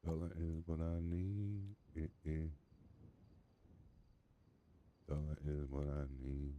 Dollar is what I need. Dollar is what I need.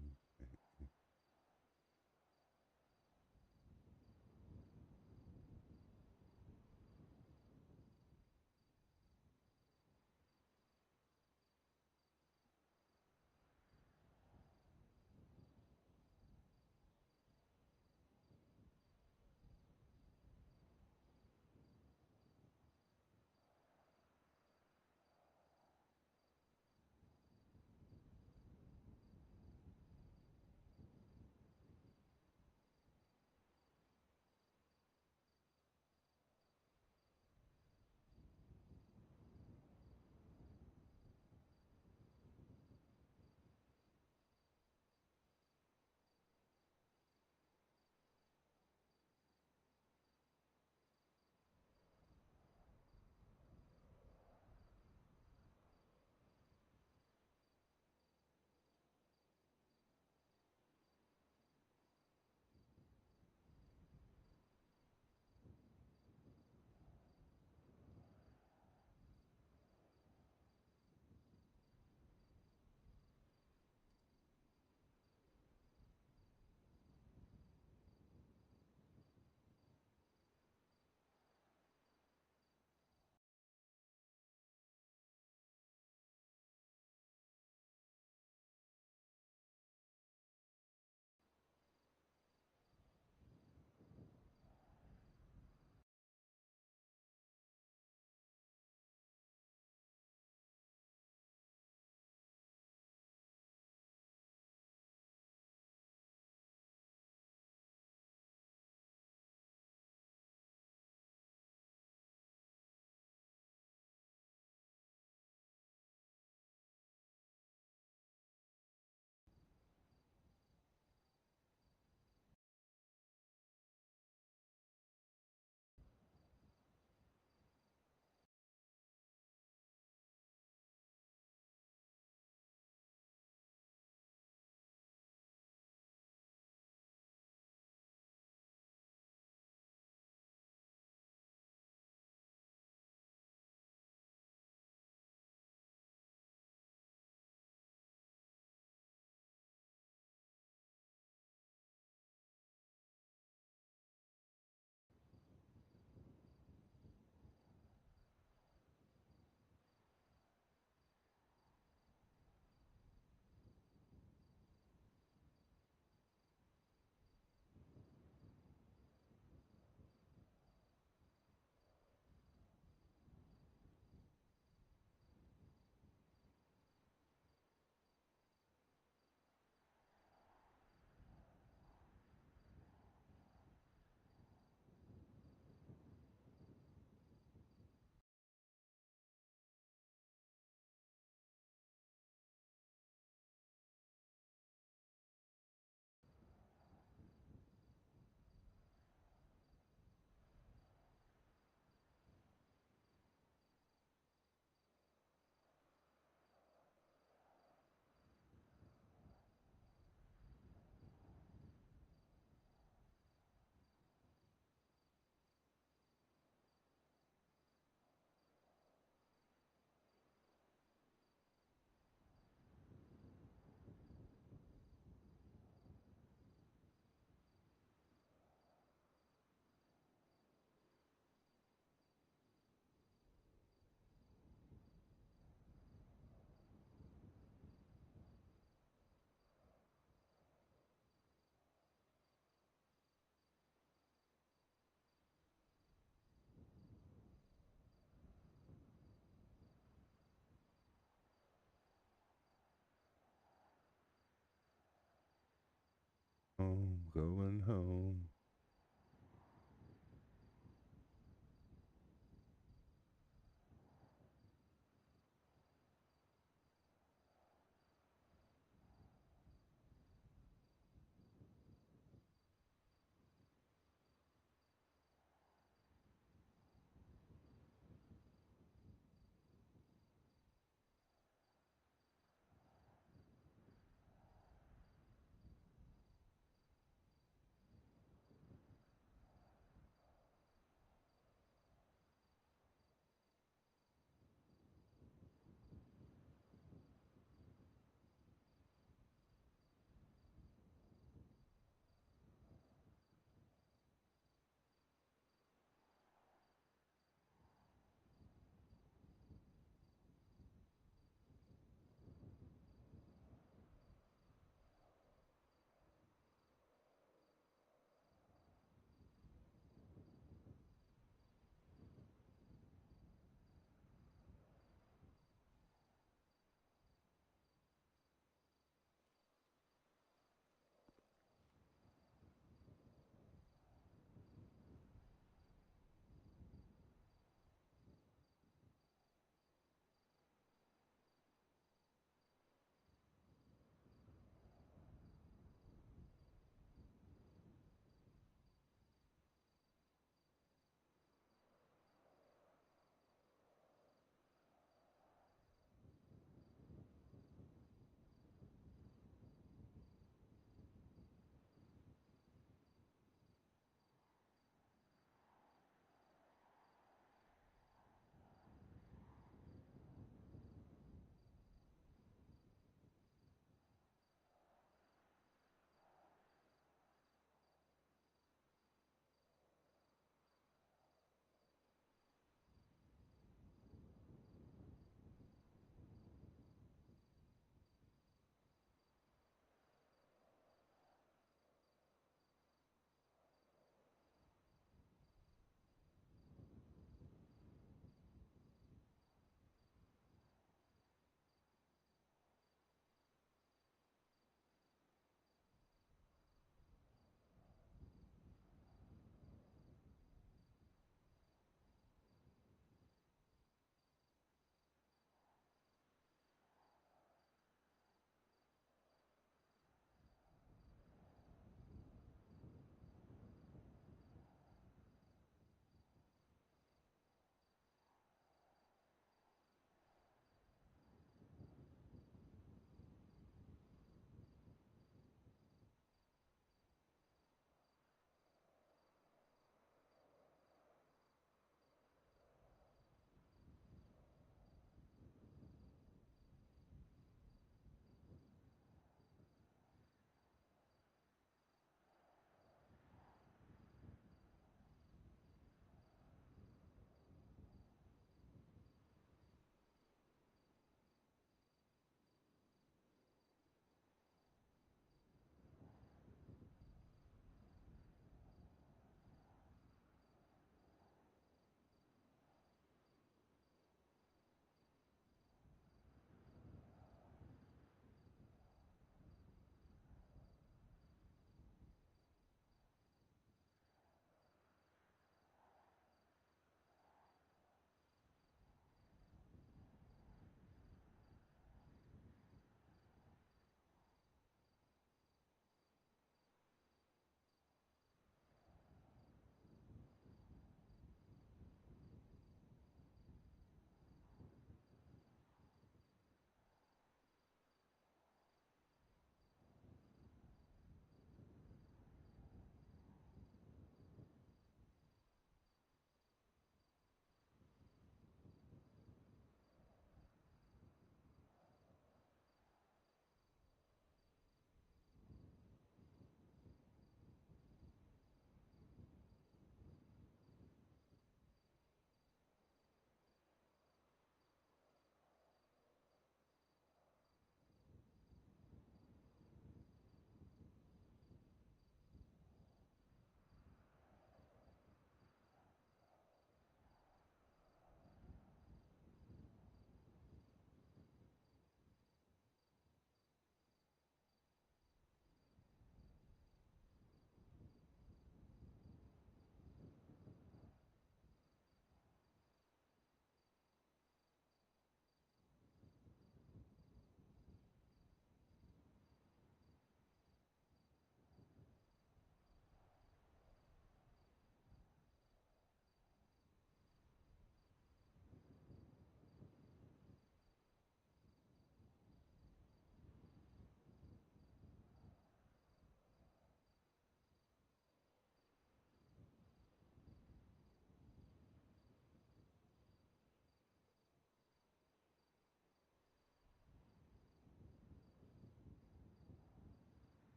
Home, going home.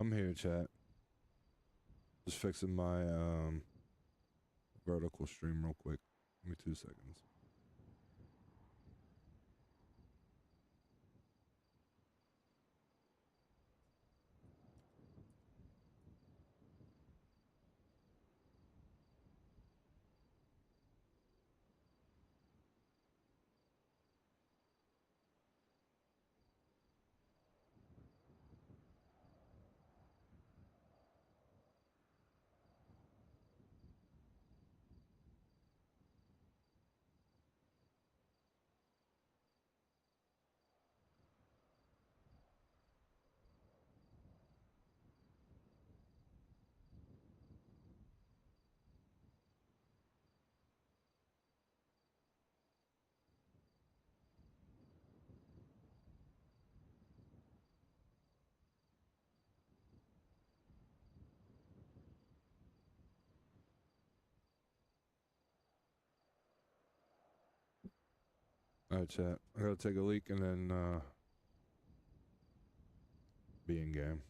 I'm here, chat. Just fixing my vertical stream real quick. Give me 2 seconds. Alright, chat. I gotta take a leak and then be in game.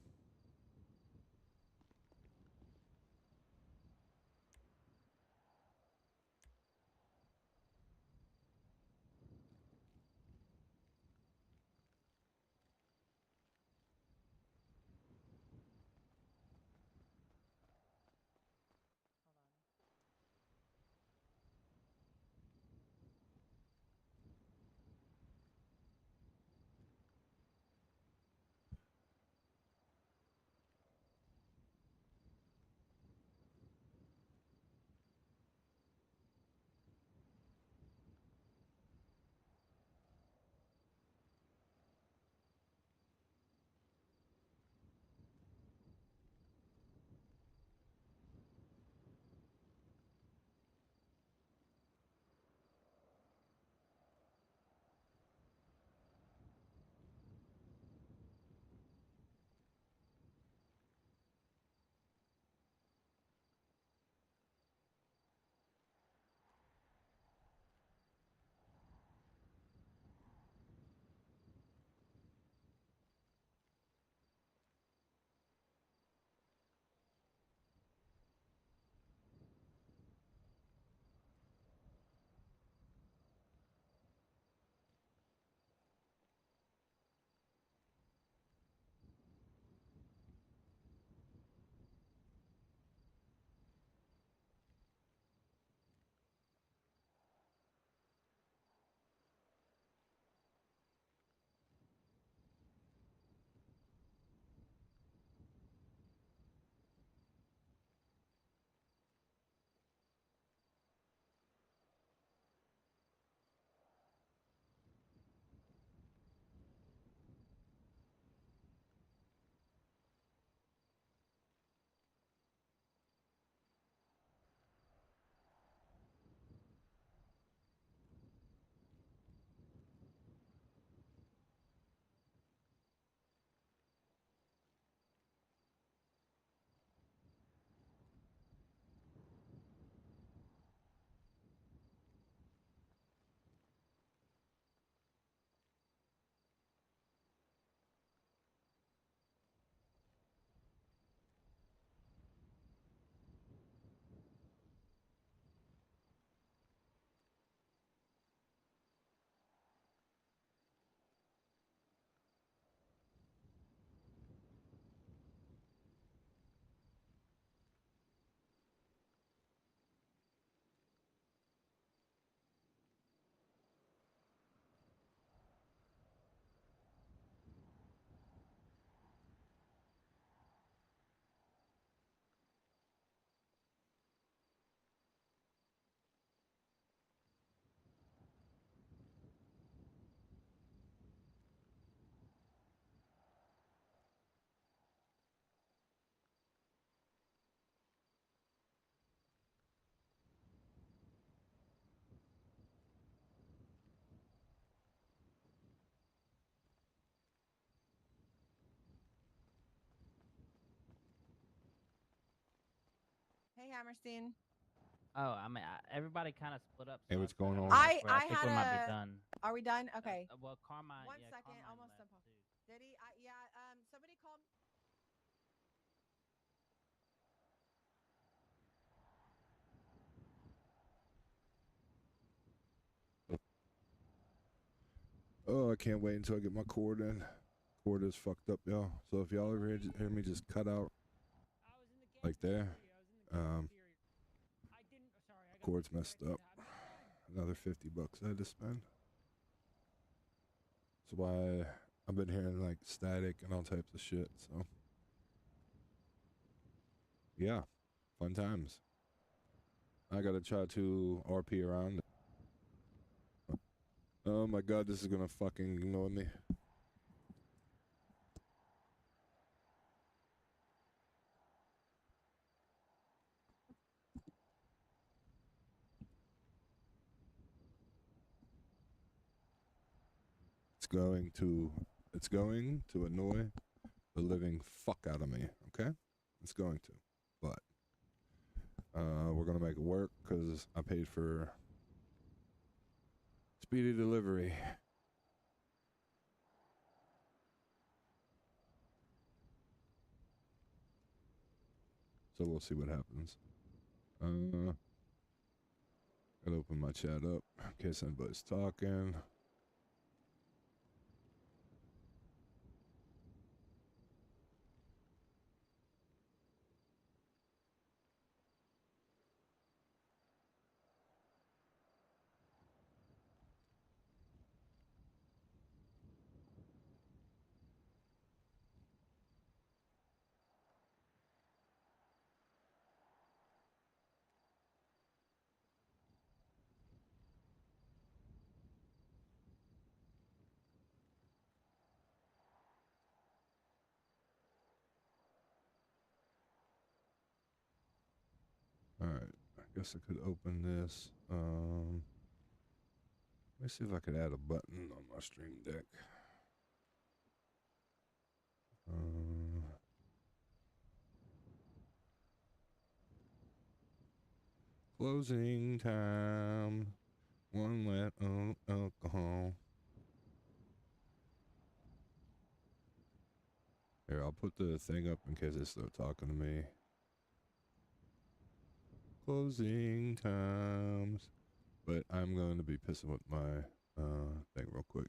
Hey, Hammerstein. Oh, I mean, everybody kind of split up. Hey, So what's going on? I think we might be done. Are we done? Okay. Well, Carmine. One Yeah, second. Carmine Almost left done. too. Did he? Yeah. Somebody called. Oh, I can't wait until I get my cord in. Cord is fucked up, y'all. So if y'all ever hear me just cut out like there, cord's messed up. Another $50 I had to spend. That's why I've been hearing like static and all types of shit. So yeah, fun times. I gotta try to RP around. Oh my god, this is gonna fucking ignore me. It's going to annoy the living fuck out of me, okay? It's going to. But we're gonna make it work because I paid for speedy delivery. So we'll see what happens. Gotta open my chat up in case anybody's talking. Alright, I guess I could open this. Let me see if I could add a button on my Stream Deck. Closing time. One let alcohol. Here, I'll put the thing up in case they start talking to me. Closing times. But I'm going to be pissing with my thing real quick.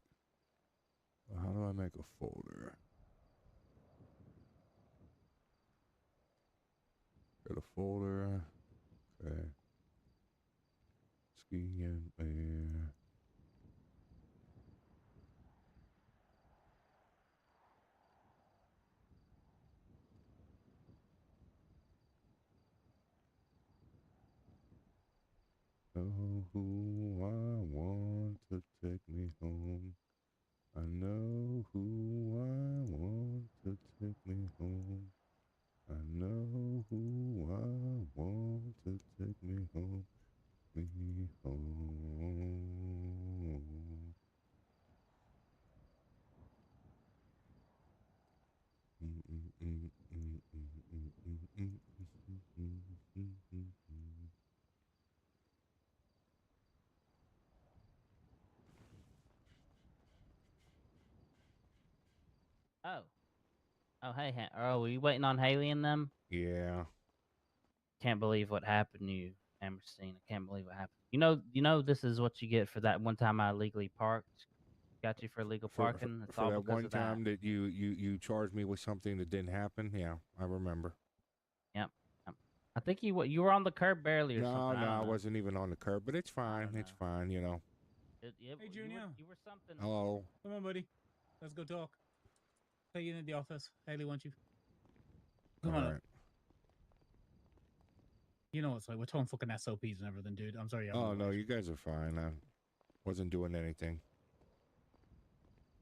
How do I make a folder? Got a folder. Okay. Ski and air. Know who I want to take me home. I know who I want to take me home. I know who I want to take me home. Me home. Oh. Oh, hey, oh, were you waiting on Haley and them? Yeah. Can't believe what happened to you, Amberstein. I can't believe what happened. You know, this is what you get for that one time I illegally parked. Got you for illegal parking. It's For all that because one of that. time that you charged me with something that didn't happen. Yeah, I remember. Yep. I think you were on the curb barely or No, something. no, I I don't know. wasn't even on the curb, but it's fine. don't It's know. fine, you know. Hey, Junior. you were something. Hello. Come on, buddy. Let's go talk. Take you into the office. Haley wants you. Come on up. Right. You know it's like we're talking fucking SOPs and everything, dude. I'm sorry. Oh no, you guys are fine. I wasn't doing anything.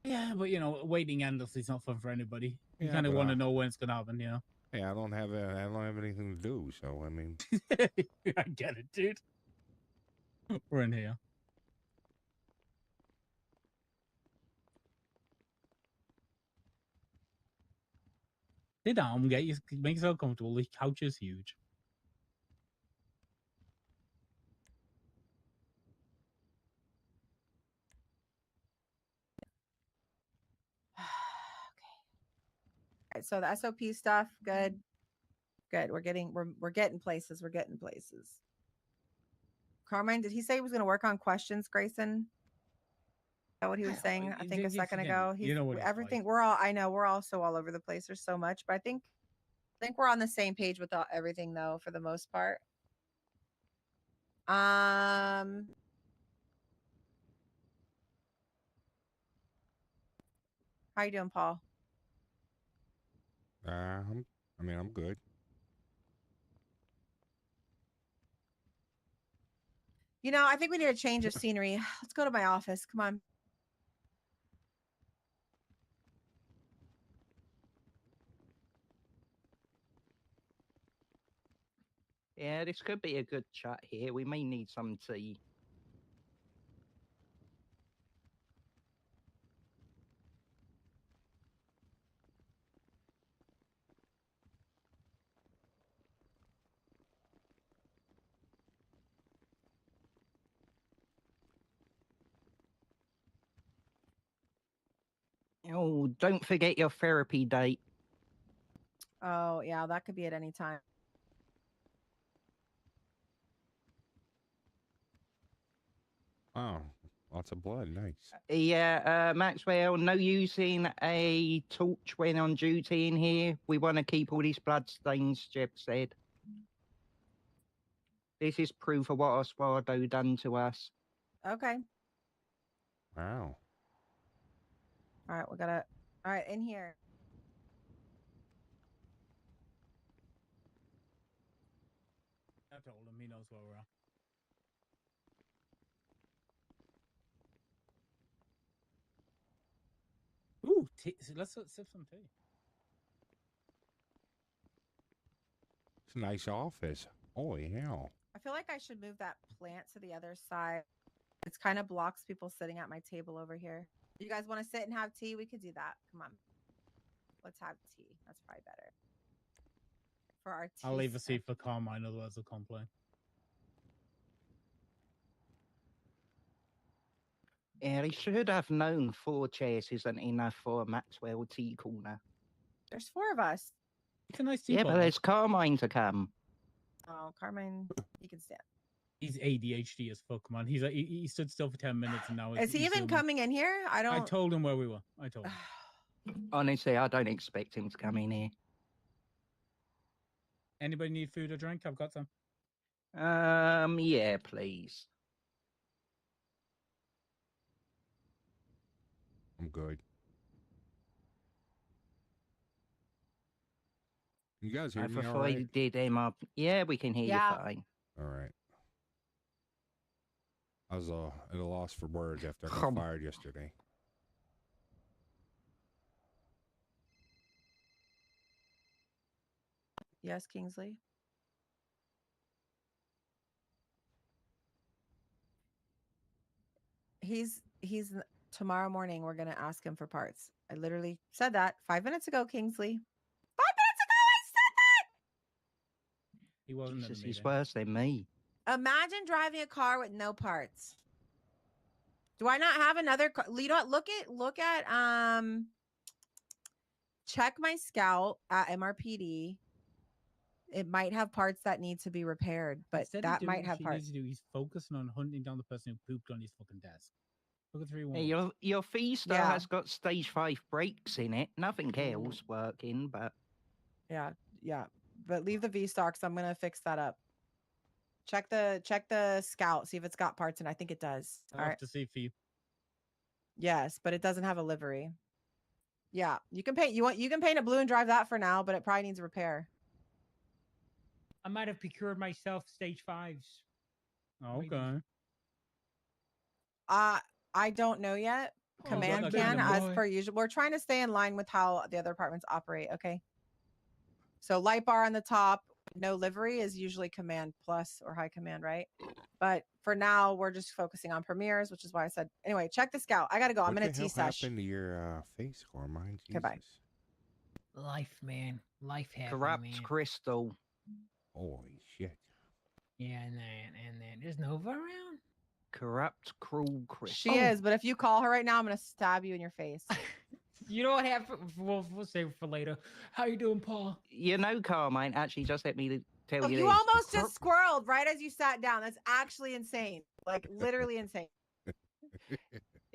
Yeah, but you know, waiting endlessly is not fun for anybody. You Yeah, kind of but want to know when it's gonna happen, you know. Hey, I don't have anything to do, so I mean. I get it, dude. We're in here. Sit down, make yourself comfortable. The couch is huge. Okay. So the SOP stuff, good. Good. We're getting places. We're getting places. Carmine, did he say he was going to work on questions, Grayson? that what he was saying? I think a Yes, second again, ago. you know what it's everything. like. We're all. I know we're also all over the place. There's so much, but I think we're on the same page with everything though, for the most part. How you doing, Paul? I'm good. You know, I think we need a change of scenery. Let's go to my office. Come on. Yeah, this could be a good chat here. We may need some tea. Oh, don't forget your therapy date. Oh, yeah, that could be at any time. Oh, lots of blood. Nice. Yeah, Maxwell, no using a torch when on duty in here. We want to keep all these blood stains, Jeb said. This is proof of what Oswaldo done to us. Okay. Wow. All right, we gotta. All right, in here. I told him he knows where we're at. Ooh, let's sip some tea. It's a nice office. Holy hell. I feel like I should move that plant to the other side. It's kind of blocks people sitting at my table over here. You guys want to sit and have tea? We could do that. Come on. Let's have tea. That's probably better. For our tea. I'll leave a seat for Carmine, otherwise I'll complain. Yeah, they should have known 4 chairs isn't enough for a Maxwell tea corner. There's 4 of us. It's a nice tea. Yeah, but there's Carmine to come. Oh, Carmine, he can stand. He's ADHD as fuck, man. He stood still for 10 minutes and now Is he he's even zooming. coming in here? I told him where we were. I told him. Honestly, I don't expect him to come in here. Anybody need food or drink? I've got some. Yeah, please. I'm good. You guys hear I me all prefer right? you did him up. Yeah, we can hear you fine. All right. I was at a loss for words after I got fired yesterday. Yes, Kingsley. He's tomorrow morning. We're gonna ask him for parts. I literally said that 5 minutes ago, Kingsley. 5 minutes ago, I said that. He wasn't. Jesus, he's worse than me. Imagine driving a car with no parts. Do I not have another car? You know what? Look at check my Scout at MRPD. It might have parts that need to be repaired, but that might have parts. He's focusing on hunting down the person who pooped on his fucking desk. Look at 3-1. Hey, your Feaster has got stage 5 brakes in it. Nothing else working, but yeah. But leave the V-Star because I'm gonna fix that up. Check the Scout, see if it's got parts, and I think it does. I'll have to see for you. Yes, but it doesn't have a livery. Yeah, you can paint. You can paint it blue and drive that for now, but it probably needs repair. I might have procured myself stage 5s. Oh, okay. I don't know yet. Command can, as per usual. We're trying to stay in line with how the other departments operate. Okay. So light bar on the top, no livery is usually command plus or high command, right? But for now, we're just focusing on premieres, which is why I said, anyway, check the Scout. I got to go. I'm in a tea sesh. What happened to your face, Carmine? Okay, bye. Life, man. Life happened, corrupt man. crystal. Holy shit. Yeah, and then is Nova around? Corrupt, cruel crystal. She is, but if you call her right now, I'm going to stab you in your face. You know what happened? We'll save it for later. How you doing, Paul? You know, Carmine, actually, just let me tell you You this. almost just squirreled right as you sat down. That's actually insane. Like, literally insane.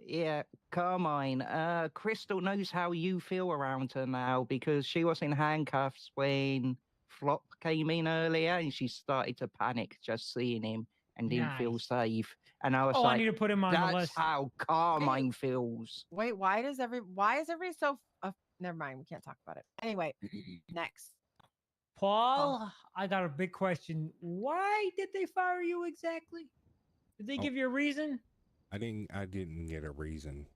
Yeah, Carmine. Crystal knows how you feel around her now because she was in handcuffs when Flop came in earlier, and she started to panic just seeing him and didn't feel Nice. safe. And I was Oh, I like, need to put him on the that's list. how Carmine feels. Wait, why is everybody so? Never mind, we can't talk about it. Anyway, next. Paul, I got a big question. Why did they fire you exactly? Did they Oh. give you a reason? I didn't get a reason.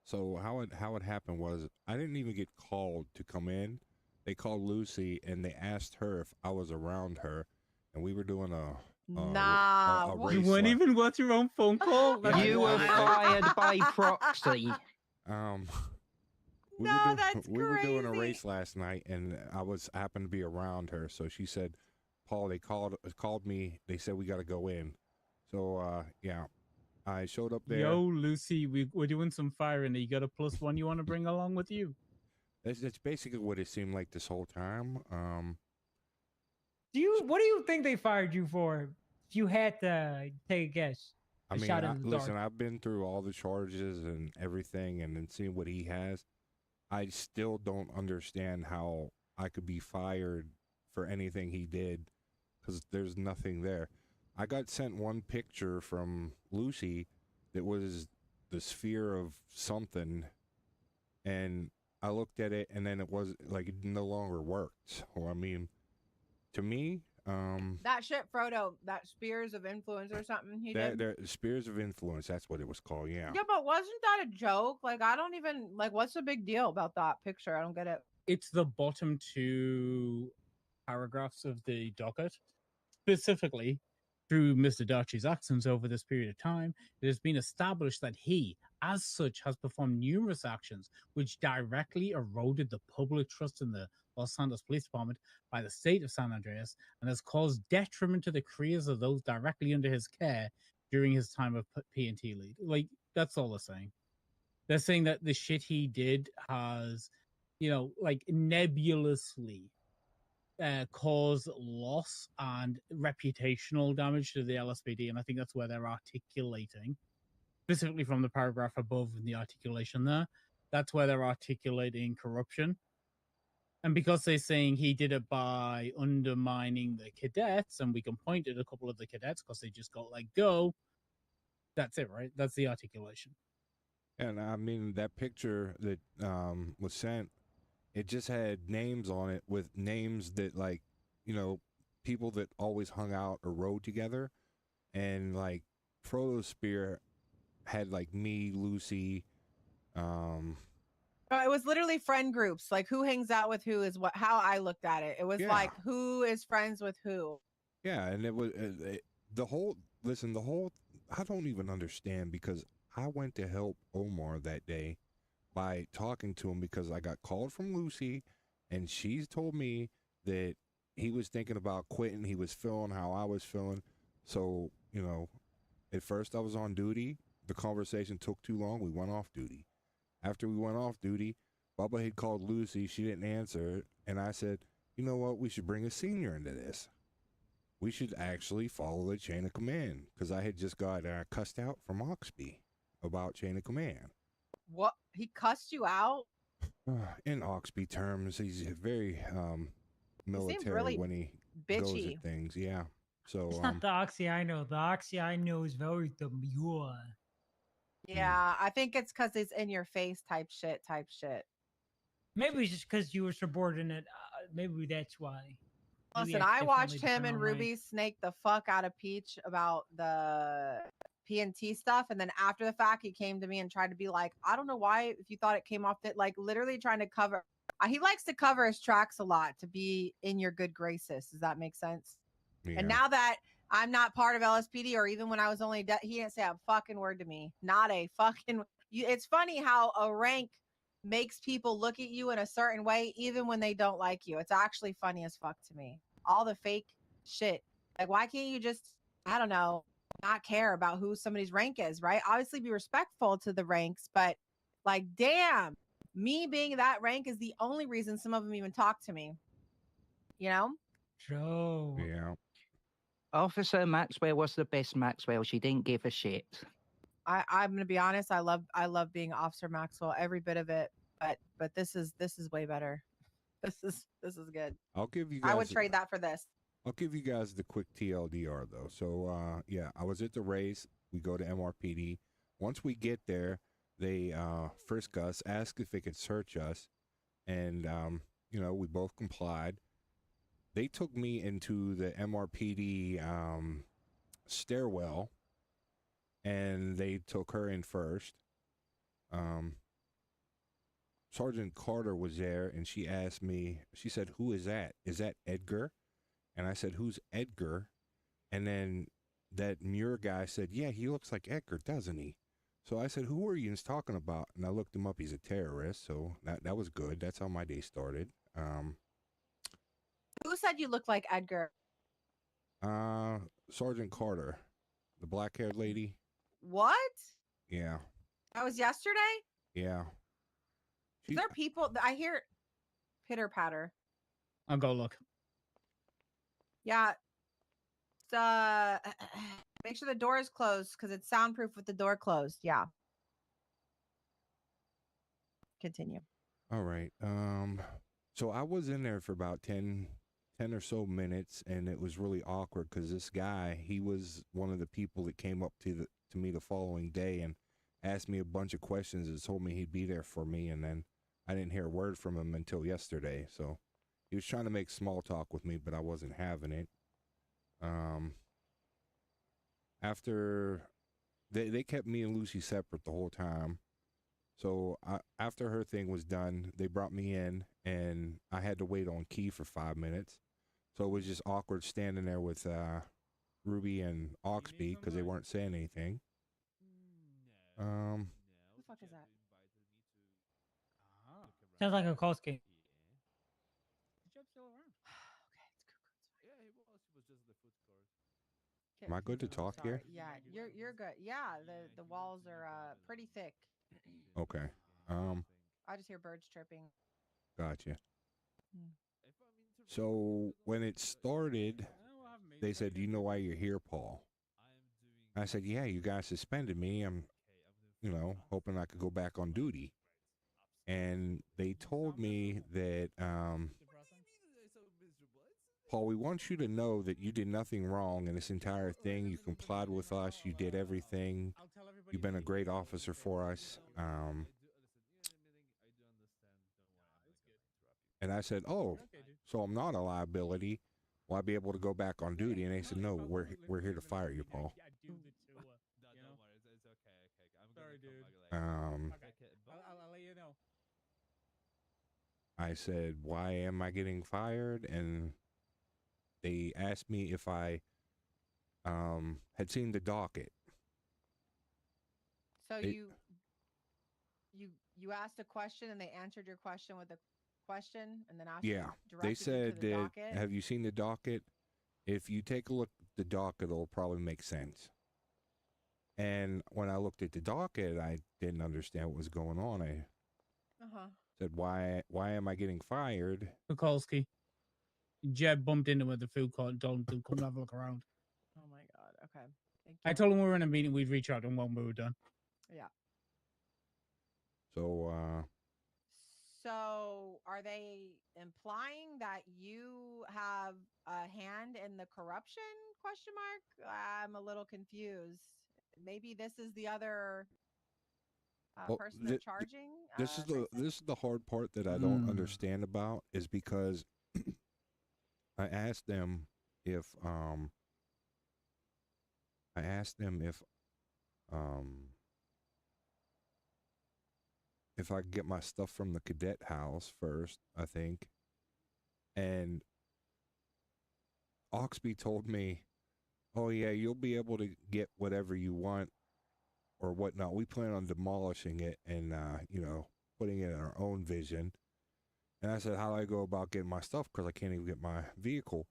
So how it happened was I didn't even get called to come in. They called Lucy and they asked her if I was around her, and we were doing a Nah, You race weren't even worth your own phone call. Yeah, You were fired by proxy. No, that's we were doing a crazy. race last night, and I happened to be around her. So she said, "Paul, they called me. They said we got to go in." So yeah, I showed up there. Yo, Lucy, we're doing some firing. You got a +1 you want to bring along with you? That's basically what it seemed like this whole time. What do you think they fired you for? If you had to take a guess. I A mean, shot in the listen, dark. I've been through all the charges and everything, and then seeing what he has, I still don't understand how I could be fired for anything he did, because there's nothing there. I got sent one picture from Lucy that was the sphere of something, and I looked at it, and then it was like it no longer worked. Or I mean, to me, That shit, Frodo. That Spears of Influence or something he did. Spheres of Influence, that's what it was called. Yeah. Yeah, but wasn't that a joke? Like, I don't even like. What's the big deal about that picture? I don't get it. It's the bottom 2 paragraphs of the docket. Specifically, through Mr. Darcy's actions over this period of time, it has been established that he, as such, has performed numerous actions which directly eroded the public trust in the Los Santos Police Department by the state of San Andreas and has caused detriment to the careers of those directly under his care during his time of P&T lead. Like, that's all they're saying. They're saying that the shit he did has, like nebulously cause loss and reputational damage to the LSPD, and I think that's where they're articulating, specifically from the paragraph above in the articulation there, that's where they're articulating corruption. And because they're saying he did it by undermining the cadets, and we can point at a couple of the cadets because they just got let go, that's it, right? That's the articulation. And I mean, that picture that was sent, it just had names on it with names that, like, people that always hung out or rode together. And, like, Frodo's Spear had, like, me, Lucy. It was literally friend groups. Like, who hangs out with who is what, how I looked at it. It was like, who is friends with who. Yeah, and it was the whole, I don't even understand, because I went to help Omar that day by talking to him because I got called from Lucy, and she's told me that he was thinking about quitting. He was feeling how I was feeling. So, at first I was on duty. The conversation took too long. We went off duty. After we went off duty, Bubba had called Lucy. She didn't answer. And I said, you know what? We should bring a senior into this. We should actually follow the chain of command, because I had just got cussed out from Oxby about chain of command. What? He cussed you out? In Oxby terms, he's very military really when he goes bitchy. at things. Yeah. So It's not the Oxy I know. The Oxy I know is very demure. Yeah, I think it's because it's in your face type shit. Maybe it's just because you were subordinate. Maybe that's why. Maybe Listen, that's I watched differently him depending and on rank. Ruby snake the fuck out of Peach about the PNT stuff, and then after the fact, he came to me and tried to be like, I don't know why, if you thought it came off that, like, literally trying to cover. He likes to cover his tracks a lot to be in your good graces. Does that make sense? yeah. And now that I'm not part of LSPD, or even when I was only, he didn't say a fucking word to me. Not a fucking. It's funny how a rank makes people look at you in a certain way, even when they don't like you. It's actually funny as fuck to me. All the fake shit. Like, why can't you just, I don't know, not care about who somebody's rank is, right? Obviously be respectful to the ranks, but like, damn, me being that rank is the only reason some of them even talk to me. Joe. Yeah. Officer Maxwell was the best Maxwell. She didn't give a shit. I'm gonna be honest. I love being Officer Maxwell, every bit of it. But this is way better. This is good. I'll give you guys. I would trade that for this. I'll give you guys the quick TLDR though. So yeah, I was at the race. We go to MRPD. Once we get there, they frisk us, ask if they could search us, and you know, we both complied. They took me into the MRPD stairwell, and they took her in first. Sergeant Carter was there, and she asked me, she said, "Who is that? Is that Edgar?" And I said, "Who's Edgar?" And then that Muir guy said, "Yeah, he looks like Edgar, doesn't he?" So I said, "Who are you talking about?" And I looked him up. He's a terrorist. So that was good. That's how my day started. Who said you look like Edgar? Sergeant Carter, the black-haired lady. What? Yeah. That was yesterday? Yeah. Is there people? I hear pitter patter. I'll go look. Yeah. Make sure the door is closed because it's soundproof with the door closed. Yeah. Continue. All right. So I was in there for about 10 or so minutes, and it was really awkward because this guy, he was one of the people that came up to me the following day and asked me a bunch of questions and told me he'd be there for me, and then I didn't hear a word from him until yesterday. So he was trying to make small talk with me, but I wasn't having it. After they kept me and Lucy separate the whole time. So after her thing was done, they brought me in, and I had to wait on key for 5 minutes. So it was just awkward standing there with Ruby and Oxby because they weren't saying anything. Who the fuck is that? Sounds like a cost game. Am I good to talk here? Yeah, you're good. Yeah, the walls are pretty thick. Okay. I just hear birds chirping. Gotcha. So when it started, they said, "Do you know why you're here, Paul?" I said, "Yeah, you guys suspended me. I'm, you know, hoping I could go back on duty." And they told me that, "Paul, we want you to know that you did nothing wrong in this entire thing. You complied with us. You did everything. You've been a great officer for us." And I said, "Oh, so I'm not a liability. Will I be able to go back on duty?" And they said, "No, we're here to fire you, Paul." Sorry, dude. I'll let you know. I said, "Why am I getting fired?" And they asked me if I had seen the docket. So you asked a question and they answered your question with a question and then asked Yeah, you they directed you said to the that, docket? "Have you seen the docket? If you take a look at the docket, it'll probably make sense." And when I looked at the docket, I didn't understand what was going on. I said, why am I getting fired?" Kukolsky. Jeb bumped into him at the food court and told him to come and have a look around. Oh my god. Okay. Thank you. I told him we were in a meeting, we'd reach out to him when we were done. Yeah. So are they implying that you have a hand in the corruption? Question mark. I'm a little confused. Maybe this is the other person they're charging. This is the hard part that I don't understand about, is because I asked them if if I could get my stuff from the cadet house first, I think. And Oxby told me, "Oh yeah, you'll be able to get whatever you want or whatnot. We plan on demolishing it and you know, putting it in our own vision." And I said, "How do I go about getting my stuff? Because I can't even get my vehicle."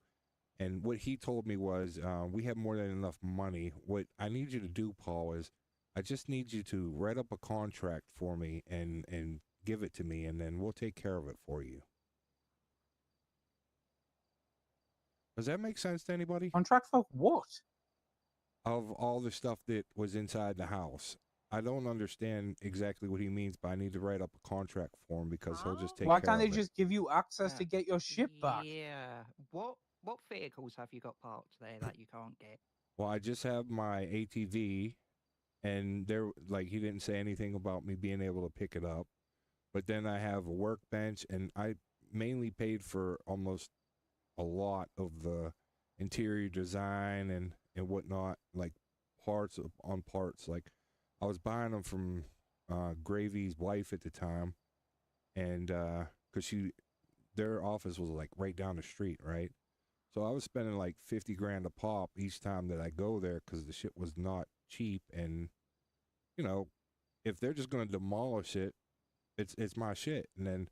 And what he told me was, "We have more than enough money. What I need you to do, Paul, is I just need you to write up a contract for me and give it to me, and then we'll take care of it for you." Does that make sense to anybody? Contract for what? Of all the stuff that was inside the house. I don't understand exactly what he means, but I need to write up a contract for him because he'll just take Why care can't they of it. just give you access to get your ship back? Yeah. What vehicles have you got parked there that you can't get? Well, I just have my ATV, and there, like, he didn't say anything about me being able to pick it up. But then I have a workbench, and I mainly paid for almost a lot of the interior design and whatnot, like parts on parts. Like, I was buying them from Gravy's wife at the time, and because their office was like right down the street, right? So I was spending like 50 grand a pop each time that I go there because the shit was not cheap. And, you know, if they're just going to demolish it, it's my shit. And then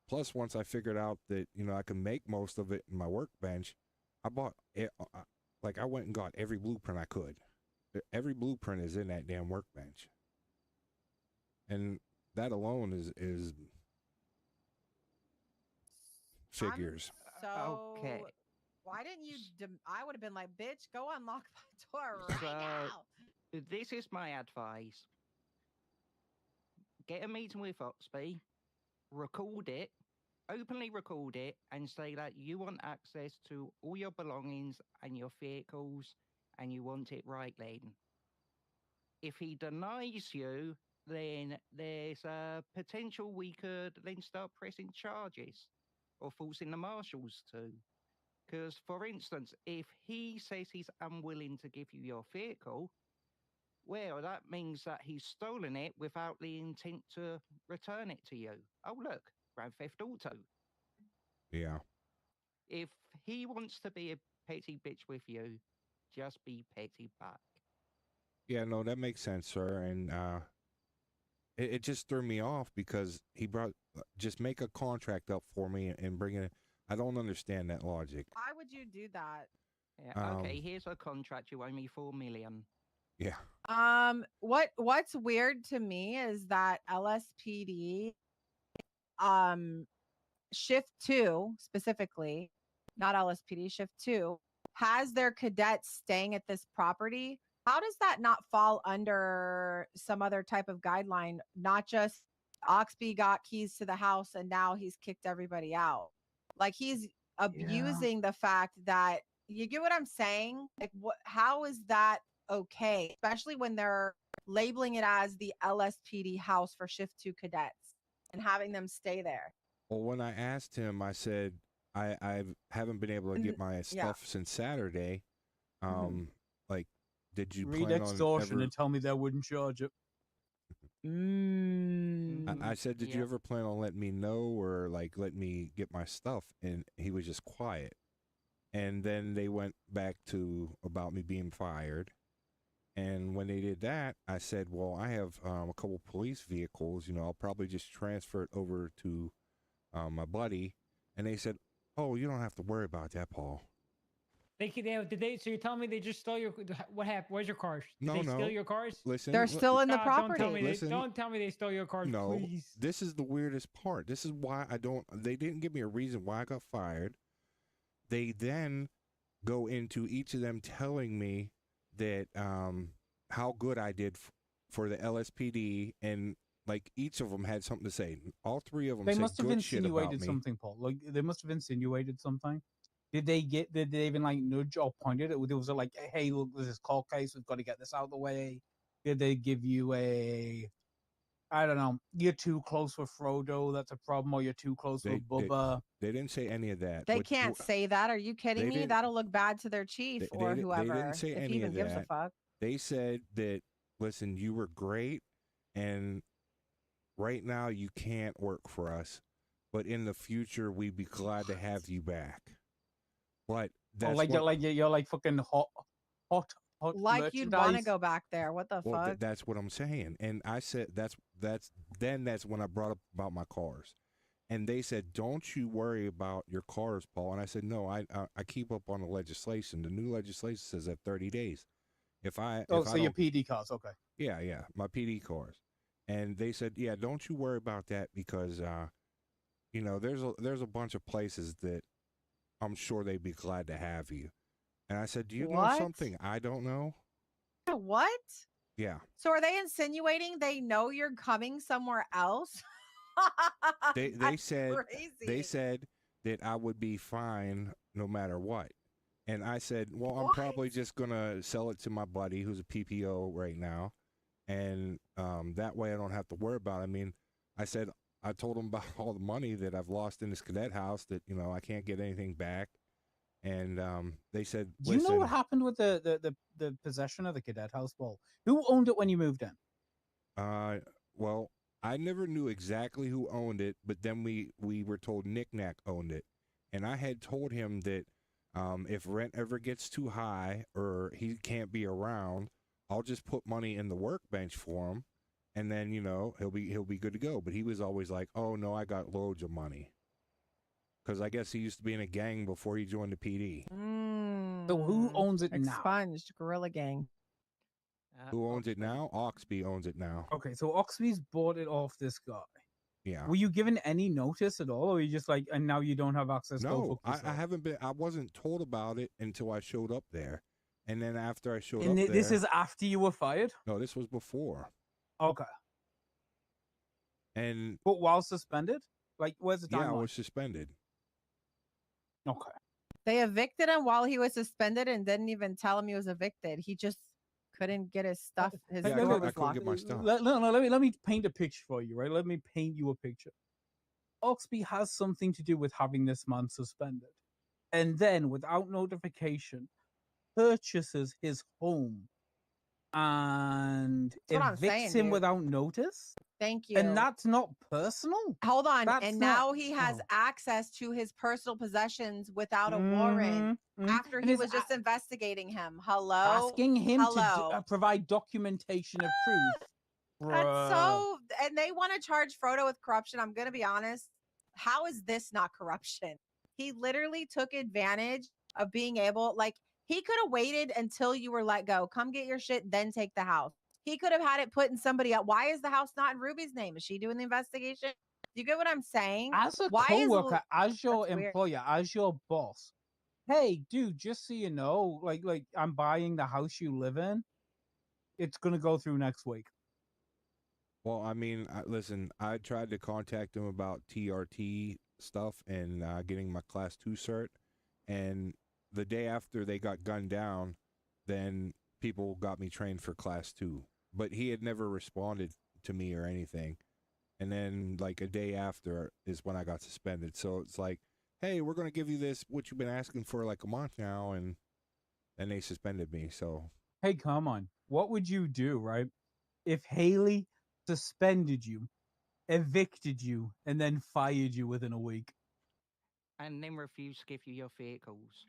plus, once I figured out that, you know, I can make most of it in my workbench, I bought it. Like, I went and got every blueprint I could. Every blueprint is in that damn workbench. And that alone is figures. Okay. Why didn't you? I would have been like, bitch, go unlock my door right now. This is my advice. Get a meeting with Oxby, record it, openly record it, and say that you want access to all your belongings and your vehicles, and you want it right then. If he denies you, then there's a potential we could then start pressing charges or forcing the marshals to. Because, for instance, if he says he's unwilling to give you your vehicle, well, that means that he's stolen it without the intent to return it to you. Oh, look, Grand Theft Auto. Yeah. If he wants to be a petty bitch with you, just be petty back. Yeah, no, that makes sense, sir. And it just threw me off because he brought, just make a contract up for me and bring it. I don't understand that logic. Why would you do that? Yeah, okay, here's a contract. You owe me $4 million. Yeah. What's weird to me is that LSPD, shift 2 specifically, not LSPD, shift 2 has their cadets staying at this property. How does that not fall under some other type of guideline? Not just Oxby got keys to the house and now he's kicked everybody out. Like, he's abusing the fact that, you get what I'm saying? Like, how is that okay? Especially when they're labeling it as the LSPD house for shift 2 cadets and having them stay there. Well, when I asked him, I said, I haven't been able to get my stuff since Saturday. Like, did you read plan extortion on and tell me they wouldn't charge it? I said, did you ever plan on letting me know or like let me get my stuff? And he was just quiet. And then they went back to about me being fired. And when they did that, I said, well, I have a couple police vehicles. You know, I'll probably just transfer it over to my buddy. And they said, oh, you don't have to worry about that, Paul. So you're telling me they just stole your? What happened? Where's your cars? Did they steal your cars? Listen, they're still in the property. Don't tell me they stole your cars, no, please. This is the weirdest part. This is why they didn't give me a reason why I got fired. They then go into each of them telling me that how good I did for the LSPD, and like each of them had something to say. All three of them. They must have insinuated something, Paul. Like, they must have insinuated something. Did they even like nudge or point it? Was it like, hey, look, there's this court case, we've got to get this out of the way? Did they give you I don't know, you're too close with Frodo, that's a problem, or you're too close with Bubba? They didn't say any of that. They can't say that. Are you kidding me? That'll look bad to their chief or whoever. They didn't say if any he even of gives that. a fuck. They said that, listen, you were great, and right now you can't work for us, but in the future we'd be glad to have you back. But that's you're like fucking hot like you'd want to go back there. What the fuck? That's what I'm saying. And I said that's when I brought up about my cars, and they said, don't you worry about your cars, Paul. And I said, no, I keep up on the legislation. The new legislation says that 30 days. Your PD cars, okay. Yeah, my PD cars. And they said, yeah, don't you worry about that because you know, there's a bunch of places that I'm sure they'd be glad to have you. And I said, do you know What? something I don't know? What? Yeah. So are they insinuating they know you're coming somewhere else? They That's said crazy. they said that I would be fine no matter what. And I said, well, I'm What? probably just gonna sell it to my buddy who's a PPO right now, and that way I don't have to worry about it. I mean, I said I told him about all the money that I've lost in this cadet house, that I can't get anything back, and they said, Do you know listen, what happened with the possession of the cadet house ball? Who owned it when you moved in? well, I never knew exactly who owned it, but then we were told Nick Nack owned it, and I had told him that if rent ever gets too high or he can't be around, I'll just put money in the workbench for him, and then he'll be good to go. But he was always like, "Oh no, I got loads of money," because I guess he used to be in a gang before he joined the PD. So who owns it now? Expunged Gorilla Gang. Who owns it now? Oxby owns it now. Okay, so Oxby's bought it off this guy. Yeah. Were you given any notice at all, or were you just like, and now you don't have access? No, I haven't been. I wasn't told about it until I showed up there, and then after I showed up there. This is after you were fired? No, this was before. Okay. And but while suspended, like, where's the timeline? Yeah, I was suspended. Okay. They evicted him while he was suspended and didn't even tell him he was evicted. He just couldn't get his stuff. His Yeah, door I was couldn't locked. get my stuff. Let me paint a picture for you, right? Let me paint you a picture. Oxby has something to do with having this man suspended, and then without notification, purchases his home and That's what I'm evicts saying, him dude. without notice. Thank you. And that's not personal. Hold on. That's and not- now he has oh. access to his personal possessions without a warrant after And he is was just investigating him. Hello? asking him Hello? to provide documentation of proof. That's Bruh. so, and they want to charge Frodo with corruption. I'm going to be honest. How is this not corruption? He literally took advantage of being able, like, he could have waited until you were let go. Come get your shit, then take the house. He could have had it put in somebody else. Why is the house not in Ruby's name? Is she doing the investigation? Do you get what I'm saying? As a Why coworker, as your That's weird. employer, as your boss, hey, dude, just so you know, like I'm buying the house you live in. It's gonna go through next week. Well, I mean, listen, I tried to contact him about TRT stuff and getting my Class 2 cert, and the day after they got gunned down, then people got me trained for Class 2. But he had never responded to me or anything. And then, like, a day after is when I got suspended. So it's like, hey, we're going to give you this, what you've been asking for like a month now, and then they suspended me, so. Hey, come on. What would you do, right, if Haley suspended you, evicted you, and then fired you within a week? And then refused to give you your vehicles.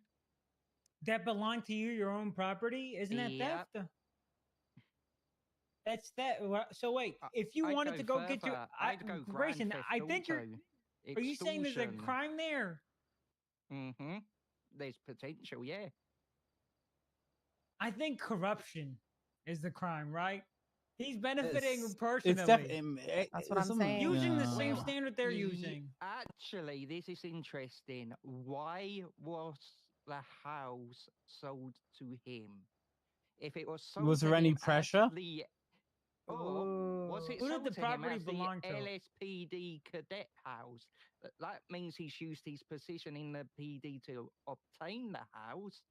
That belong to you, your own property? Isn't that Yep. theft? That's that. So wait, if you I'd wanted to go get your, further. I'd go Grayson, grand I theft think you're. auto, Are you saying there's a extortion. crime there? Mm-hmm. There's potential, yeah. I think corruption is the crime, right? He's benefiting It's personally. That's what I'm saying. Using the same Well, standard they're using. Actually, this is interesting. Why was the house sold to him? If it was sold Was to there any him as pressure? was it Who did sold the to him property as the belong to? LSPD cadet house? That means he's used his position in the PD to obtain the house,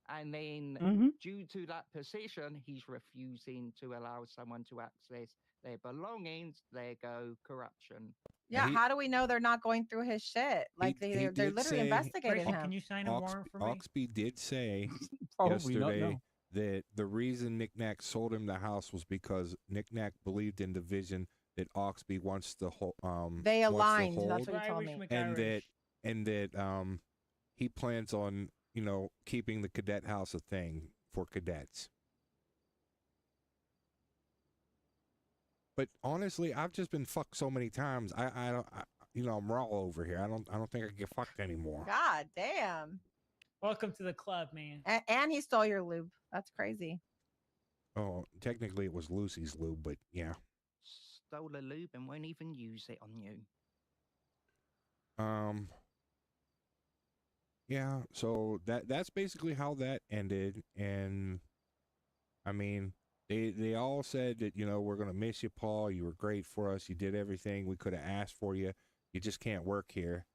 and then due to that position, he's refusing to allow someone to access their belongings. There go corruption. Yeah, how do we know they're not going through his shit? Like they're literally investigating Grayson, him. can you sign a warrant for me? Oxby did say Probably not, yesterday no. that the reason Nick Nack sold him the house was because Nick Nack believed in the vision that Oxby wants to hold. They aligned. Wants to hold, That's what he told me. and that he plans on keeping the cadet house a thing for cadets. But honestly, I've just been fucked so many times. I'm raw over here. I don't think I can get fucked anymore. God damn. Welcome to the club, man. And he stole your lube. That's crazy. Oh, technically it was Lucy's lube, but yeah. Stole the lube and won't even use it on you. Yeah, so that's basically how that ended, and I mean, they all said that we're gonna miss you, Paul. You were great for us. You did everything we could have asked for you. You just can't work here,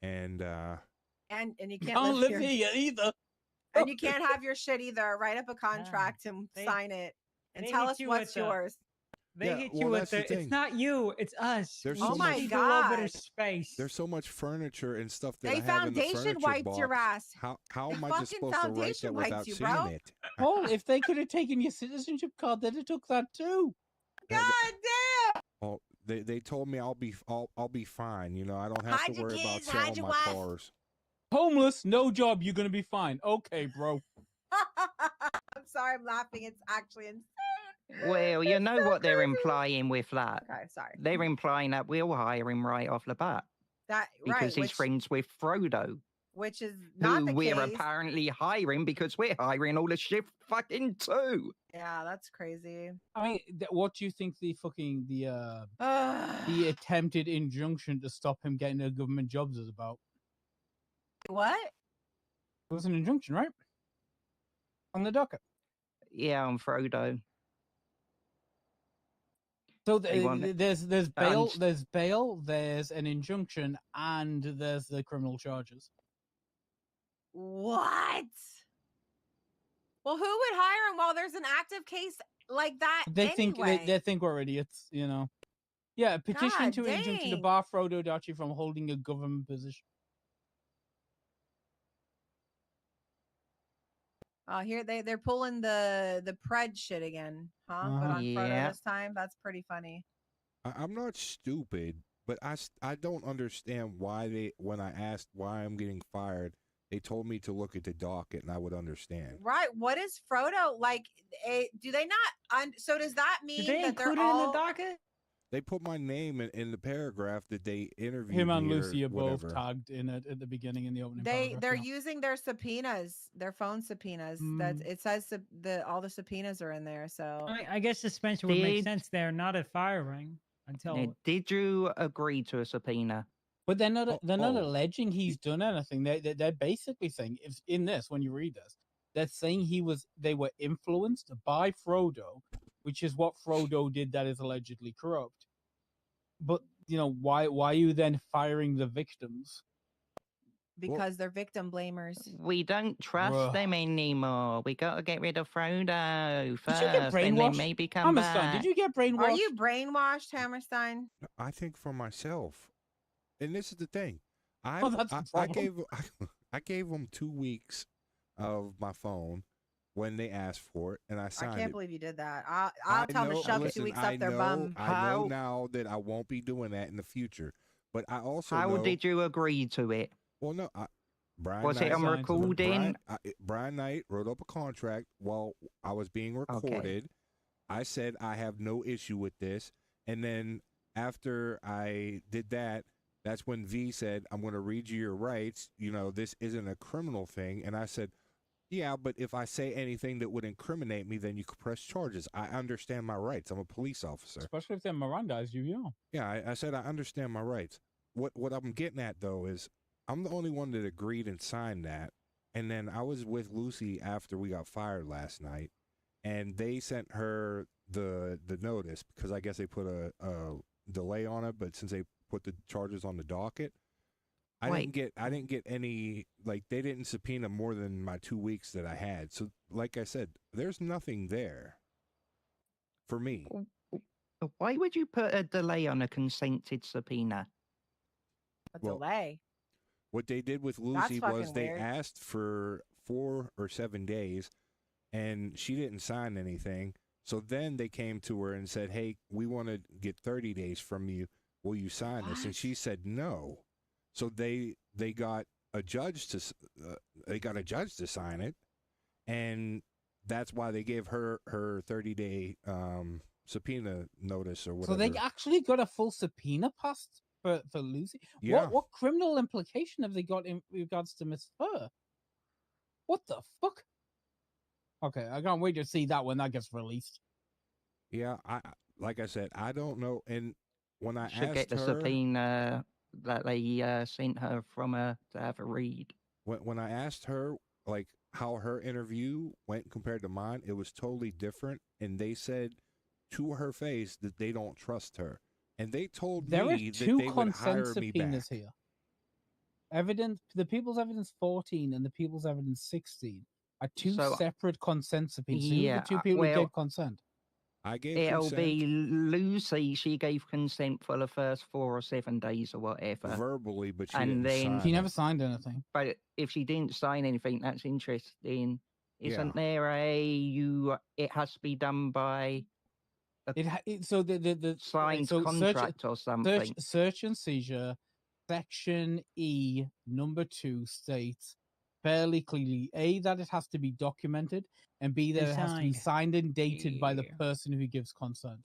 and and you can't Can't live live here. here either. And you can't have your shit either. Write up a contract and They- sign it and they tell hit us you what's with the- yours. They Yeah, hit well, you with that's the the. thing. It's not you. It's us. There's We so Oh just my need a little bit God. of space. there's so much furniture and stuff that They I have in the foundation furniture wiped box. your ass. How They am I just fucking supposed to write foundation that wiped without you, seeing bro. it? Paul, if they could have taken your citizenship card, they'd have took that too. God damn. Oh, they told me I'll be fine. I don't have Hide to your worry about kids, hide selling your my wife. cars. Homeless, no job, you're gonna be fine. Okay, bro. I'm sorry, I'm laughing. It's actually insane. Well, you It's know so what they're crazy. implying with that. Okay, sorry. They're implying that we'll hire him right off the bat That because right, he's which, friends with Frodo, which is not who the we're case. apparently hiring because we're hiring all the shift fucking too. Yeah, that's crazy. I mean, what do you think the Ugh. attempted injunction to stop him getting a government jobs is about? What? It was an injunction, right? On the docket. Yeah, on Frodo. So They want it. there's bail, Unst- there's bail, there's an injunction, and there's the criminal charges. What? Well, who would hire him while there's an active case like that They anyway? think they think we're idiots, Yeah, petition God to injunction to dang. bar Frodo Dachi from holding a government position. Oh, here they're pulling the pred shit again, huh? But Uh-huh. on Frodo Yeah. this time. That's pretty funny. I'm not stupid, but I don't understand why when I asked why I'm getting fired, they told me to look at the docket and I would understand. Right. What is Frodo like? Do they not? So does that Did mean they that they're include it all in the docket? They put my name in the paragraph that they interviewed Him and me or Lucy are both whatever. tagged in it at the beginning in the opening they're paragraph. Yeah. using their subpoenas, their phone subpoenas. That Mm. it says all the subpoenas are in there. So I guess suspension would make Did- sense there, not a firing until. Now, did you agree to a subpoena? But they're not Oh. alleging he's done anything. They're basically saying, if in this, when you read this, they're saying they were influenced by Frodo, which is what Frodo did that is allegedly corrupt. But why are you then firing the victims? because they're victim blamers. We don't trust Bruh. them anymore. We got to get rid of Frodo first, Did you get and then brainwashed? maybe come Hammerstein, back. did you get brainwashed? Are you brainwashed, Hammerstein? I think for myself, and this is the thing. Oh, that's the I problem. I gave them 2 weeks of my phone when they asked for it, and I I signed can't it. believe you did that. I'll tell them to shove listen, 2 weeks I up their know, bum. I know How- now that I won't be doing that in the future. But I also How know. did you agree to it? Well, no, Brian Was Knight, it on Signed to them. recording? Brian Knight wrote up a contract while I was being recorded. I said I have no issue with this, and then after I did that, that's when V said, "I'm going to read you your rights. This isn't a criminal thing." And I said, "Yeah, but if I say anything that would incriminate me, then you could press charges. I understand my rights. I'm a police officer." Especially if they're Mirandized you. Yeah, I said I understand my rights. What I'm getting at though is I'm the only one that agreed and signed that. And then I was with Lucy after we got fired last night, and they sent her the notice because I guess they put a delay on it, but since they put the charges on the docket, I didn't get any, like, they didn't subpoena more than my 2 weeks that I had. So like I said, there's nothing there for me. Why would you put a delay on a consented subpoena? A Well, delay. What they did with That's Lucy fucking was they weird. asked for 4 or 7 days, and she didn't sign anything. So then they came to her and said, "Hey, we want to get 30 days from you. Will you sign this?" And What? she said no. So they got a judge to sign it, and that's why they gave her 30-day subpoena notice or whatever. So they actually got a full subpoena passed for Lucy? Yeah. What criminal implication have they got in regards to Miss Fur? What the fuck? Okay, I can't wait to see that when that gets released. Yeah, like I said, I don't know. And when I Should asked get the her, subpoena that they sent her from her to have a read. when I asked her like how her interview went compared to mine, it was totally different, and they said to her face that they don't trust her, and they told There are me that two they would consent hire me subpoenas back. here. Evidence, the People's Evidence 14 and the People's Evidence 16 are two So, separate consent subpoenas. Who are the yeah, two people who well, gave consent? I gave it'll consent be Lucy. She gave consent for the first 4 or 7 days or whatever. verbally, but she And didn't then- sign She it. never signed anything. But if she didn't sign anything, that's interesting. Isn't Yeah. there it has to be done by So the signed so contract or something? search and seizure, section E, number 2 states fairly clearly A, that it has to be documented, and B, that And it has to be signed. signed and dated by the Yeah. person who gives consent.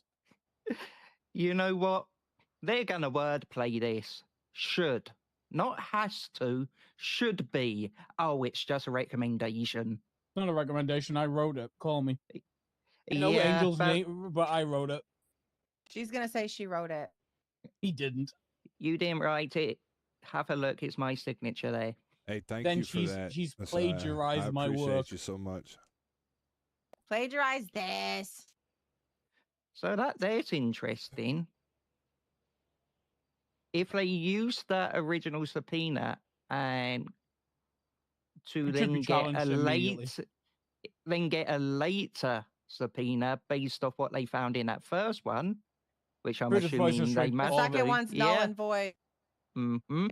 You know what? They're going to wordplay this. Should. Not has to. Should be. Oh, it's just a recommendation. It's not a recommendation. I wrote it. Call me. No Yeah, Angel's but name, but I wrote it. She's gonna say she wrote it. He didn't. you didn't write it. Have a look. It's my signature there. Hey, thank Then you for that. she's That's- plagiarized I my appreciate work. you so much. Plagiarize this. So that's interesting. If they use that original subpoena and to It should be then get a challenged immediately. later subpoena based off what they found in that first one, which I'm British Voice assuming they Restrict The must all second do. one's null Yeah. and void. Mm-hmm.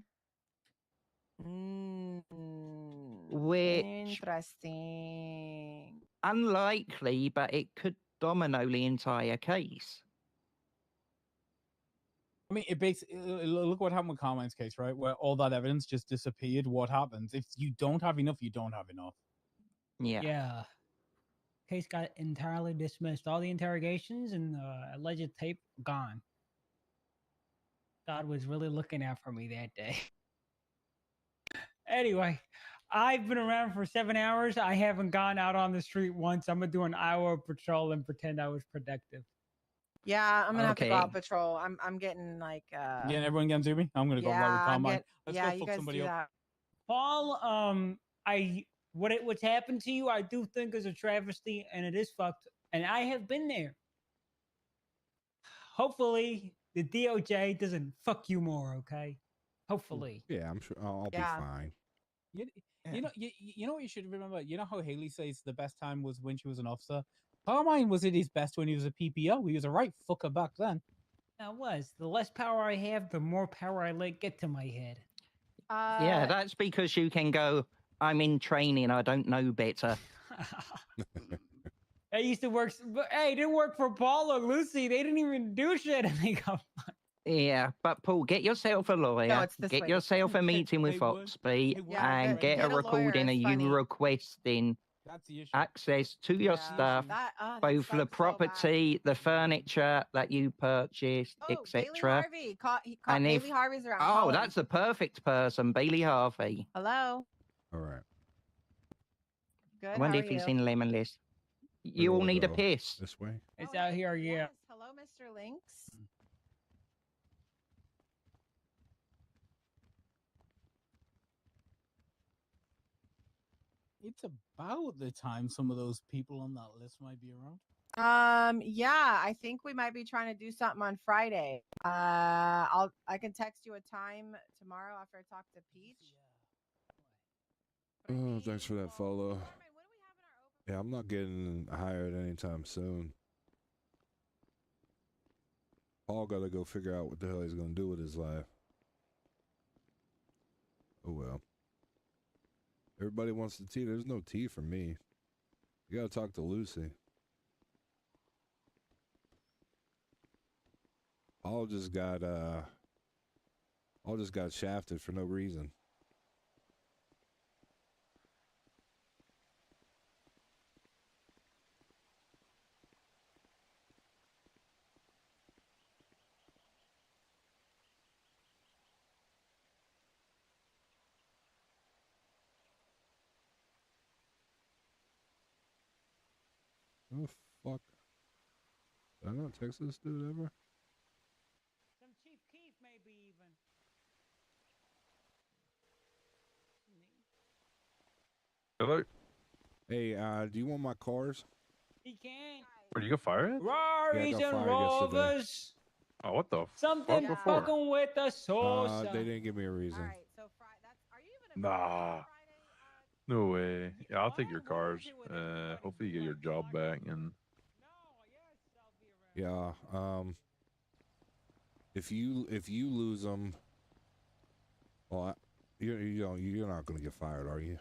Which Interesting. unlikely, but it could domino the entire case. I mean, it basically look what happened with Carmine's case, right? Where all that evidence just disappeared. What happens if you don't have enough? You don't have enough. Yeah. Yeah. Case got entirely dismissed. All the interrogations and alleged tape gone. God was really looking out for me that day. Anyway, I've been around for 7 hours. I haven't gone out on the street once. I'm gonna do an hour of patrol and pretend I was productive. Yeah, I'm gonna have to go Okay. out patrol. I'm getting like Yeah, everyone getting to me. I'm gonna go right with yeah, Carmine. Let's yeah, go you fuck guys somebody do up. that. Paul, what's happened to you, I do think is a travesty, and it is fucked. And I have been there. Hopefully, the DOJ doesn't fuck you more. Okay. Hopefully. Yeah, I'm sure I'll Yeah. be fine. You know, you know what you should remember. You know how Haley says the best time was when she was an officer. Carmine was at his best when he was a PPO. He was a right fucker back then. That was the less power I have, the more power I let get to my head. Yeah, that's because you can go, I'm in training, I don't know better. I used to work, but hey, it didn't work for Paul or Lucy. They didn't even do shit, and they got. Yeah, but Paul, get yourself a lawyer, it's this get way. yourself a meeting with Hey, Wood. Foxby, Hey, Wood, Yeah, and get get a a lawyer, recording of it's you funny. requesting That's the issue. access to your Yeah, stuff, that both the sucks so bad. property, the furniture that you purchased, Oh, Bailey etc. Harvey. He caught And Bailey if- Harvey's around. Oh, Call him. that's the perfect person, Bailey Harvey. Hello. All right. Good. I How wonder are if he's you? in Lemon List. Where You do all I need a go? piss. This way. It's Oh, out hey, here, yeah. yes. Hello, Mr. Lynx. It's about the time some of those people on that list might be around. Yeah, I think we might be trying to do something on Friday. I can text you a time tomorrow after I talk to Peach. Oh, thanks for that follow. Yeah, I'm not getting hired anytime soon. Paul got to go figure out what the hell he's going to do with his life. Oh, well. Everybody wants the tea. There's no tea for me. You got to talk to Lucy. Paul just got shafted for no reason. Oh, fuck. Did I not text this dude ever? Some Chief Keef, maybe even. Hello. Hey, do you want my cars? He can't. Where you got fired? Rarries got and fired yesterday. Rovers. Oh, what the Something fuck before? fucking with the sauce. They didn't give me a reason. All right. So Friday. That's. Are you even Nah. available Friday? No way. Yeah, I'll take your Why is cars. it when everybody's Hopefully you get your job working? back and No, yes, I'll be around. Yeah. If you lose them, well, you're not gonna get fired, are you?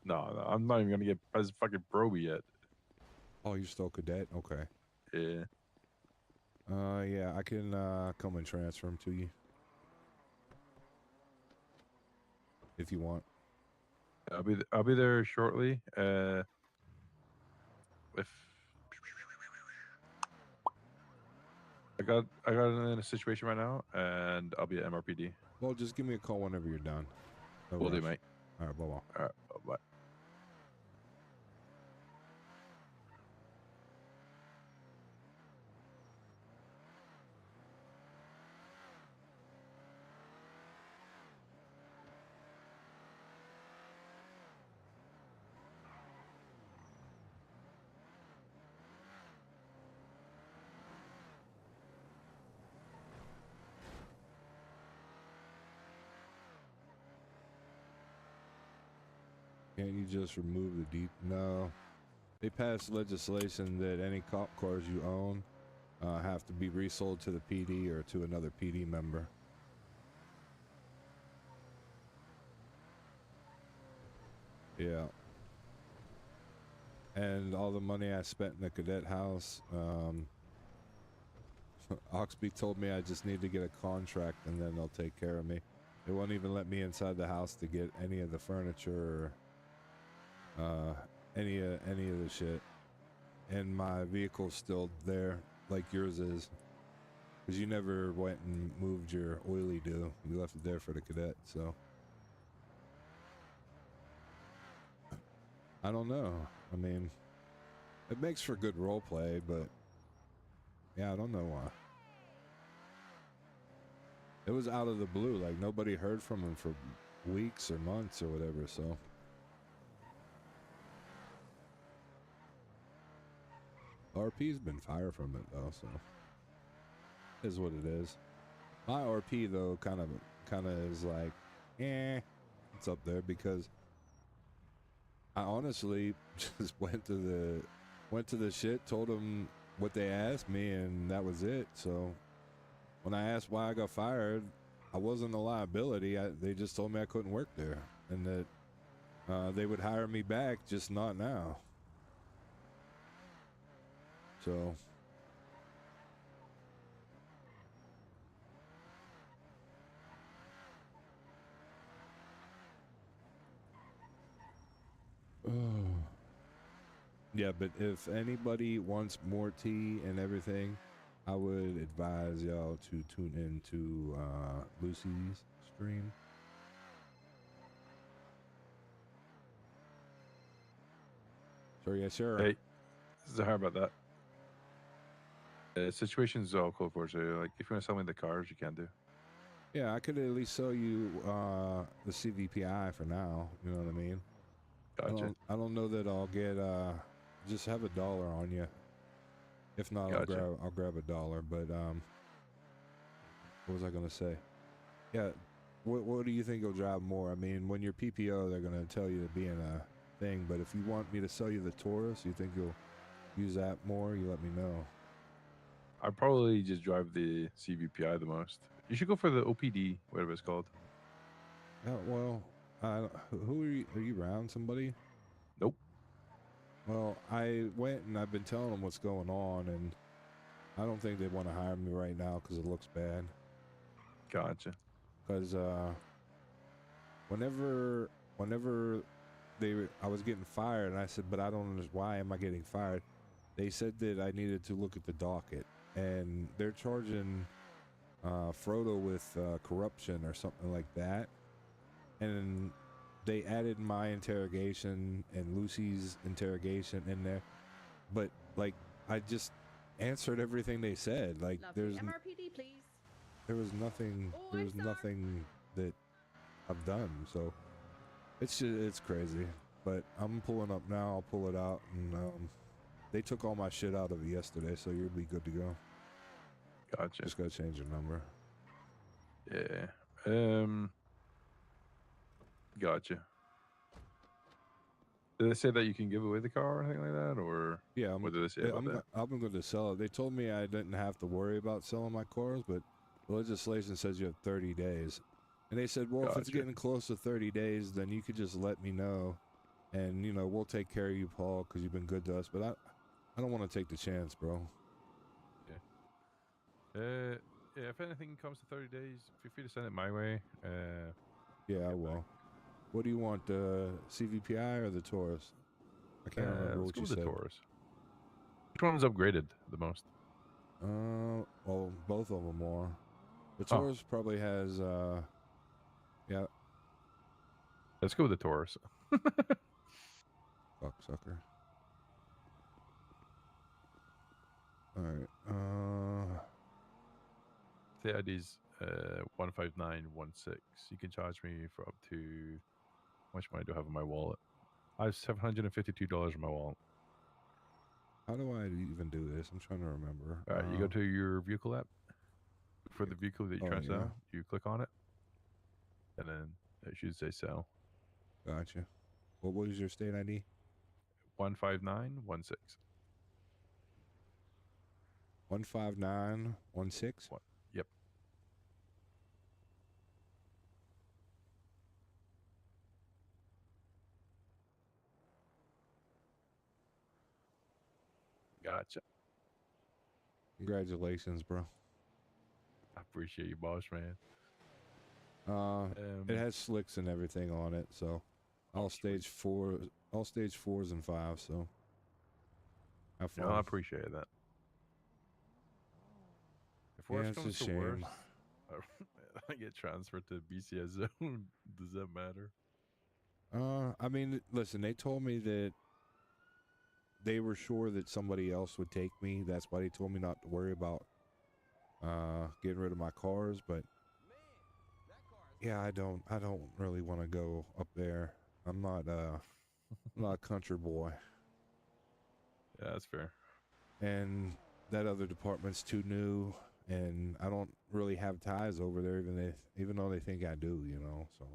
no. I'm not even gonna get as fucking proby yet. Oh, you're still cadet? Okay. Yeah. Yeah, I can come and transfer them to you if you want. I'll be there shortly. If I got in a situation right now, and I'll be at MRPD. Well, just give me a call whenever you're done. No Will do, rush. mate. All right, bye. All right, bye. Can't you just remove the No. They passed legislation that any cop cars you own have to be resold to the PD or to another PD member. Yeah. And all the money I spent in the cadet house, Oxby told me I just need to get a contract and then they'll take care of me. They won't even let me inside the house to get any of the furniture or any of the shit. And my vehicle's still there, like yours is. Because you never went and moved your oily do. You left it there for the cadet, so. I don't know. I mean, it makes for good role play, but yeah, I don't know why. It was out of the blue, like nobody heard from him for weeks or months or whatever, so. RP's been fired from it though, so. Is what it is. My RP though kind of is like, it's up there because I honestly just went to the shit, told them what they asked me, and that was it. So when I asked why I got fired, I wasn't a liability. They just told me I couldn't work there, and that they would hire me back, just not now. So. Yeah, but if anybody wants more tea and everything, I would advise y'all to tune into Lucy's stream. Sure, yes, sir. Hey, sorry about that. Situation's all cool for you. Like, if you want to sell me the cars, you can do. Yeah, I could at least sell you the CVPI for now. You know what I mean? Gotcha. I don't know that I'll get just have $1 on you. If not, Gotcha. I'll grab $1. But what was I gonna say? Yeah, what do you think will drive more? I mean, when you're PPO, they're gonna tell you to be in a thing. But if you want me to sell you the Taurus, you think you'll use that more? You let me know. I probably just drive the CVPI the most. You should go for the OPD, whatever it's called. Yeah, well, who are you? Are you around somebody? Nope. Well, I went and I've been telling them what's going on, and I don't think they want to hire me right now because it looks bad. Gotcha. Because whenever I was getting fired, and I said, but I don't understand, why am I getting fired? They said that I needed to look at the docket, and they're charging Frodo with corruption or something like that. And they added my interrogation and Lucy's interrogation in there, but like I just answered everything they said. Like Lovely. MRPD, please. there was nothing nothing that I've done. So it's crazy. but I'm pulling up now. I'll pull it out, and they took all my shit out of it yesterday, so you'll be good to go. Gotcha. Just gotta change your number. Yeah. Gotcha. Did they say that you can give away the car or anything like that, or Yeah, what did they say about that? I'm going to sell it. They told me I didn't have to worry about selling my cars, but the legislation says you have 30 days. And they said, well, if it's Gotcha. getting close to 30 days, then you could just let me know, and, you know, we'll take care of you, Paul, because you've been good to us. But I don't want to take the chance, bro. Yeah. Yeah, if anything comes to 30 days, feel free to send it my way. Yeah, I will. What do you want, the CVPI or the Taurus? I can't remember let's what go you with said. the Taurus. Which one's upgraded the most? Well, both of them are. The Oh. Taurus probably has, yeah. Let's go with the Taurus. Fuck, sucker. All right. The ID's 15916. You can charge me for up to, how much money do I have in my wallet? I have $752 in my wallet. How do I even do this? I'm trying to remember. All right, you go to your vehicle app. For the vehicle that you're trying to yeah. sell, you click on it, and then it should say sell. Gotcha. What is your state ID? 15916. 15916. Yep. Gotcha. Congratulations, bro. I appreciate you, boss man. It has slicks and everything on it, so all stage 4s and 5s. So have fun. No, I appreciate that. If Yeah, worse it's comes a to worse, shame. I get transferred to BCS zone. Does that matter? I mean, listen, they told me that they were sure that somebody else would take me. That's why they told me not to worry about getting rid of my cars. But yeah, I don't really want to go up there. I'm not a country boy. Yeah, that's fair. And that other department's too new, and I don't really have ties over there, even though they think I do, you know. So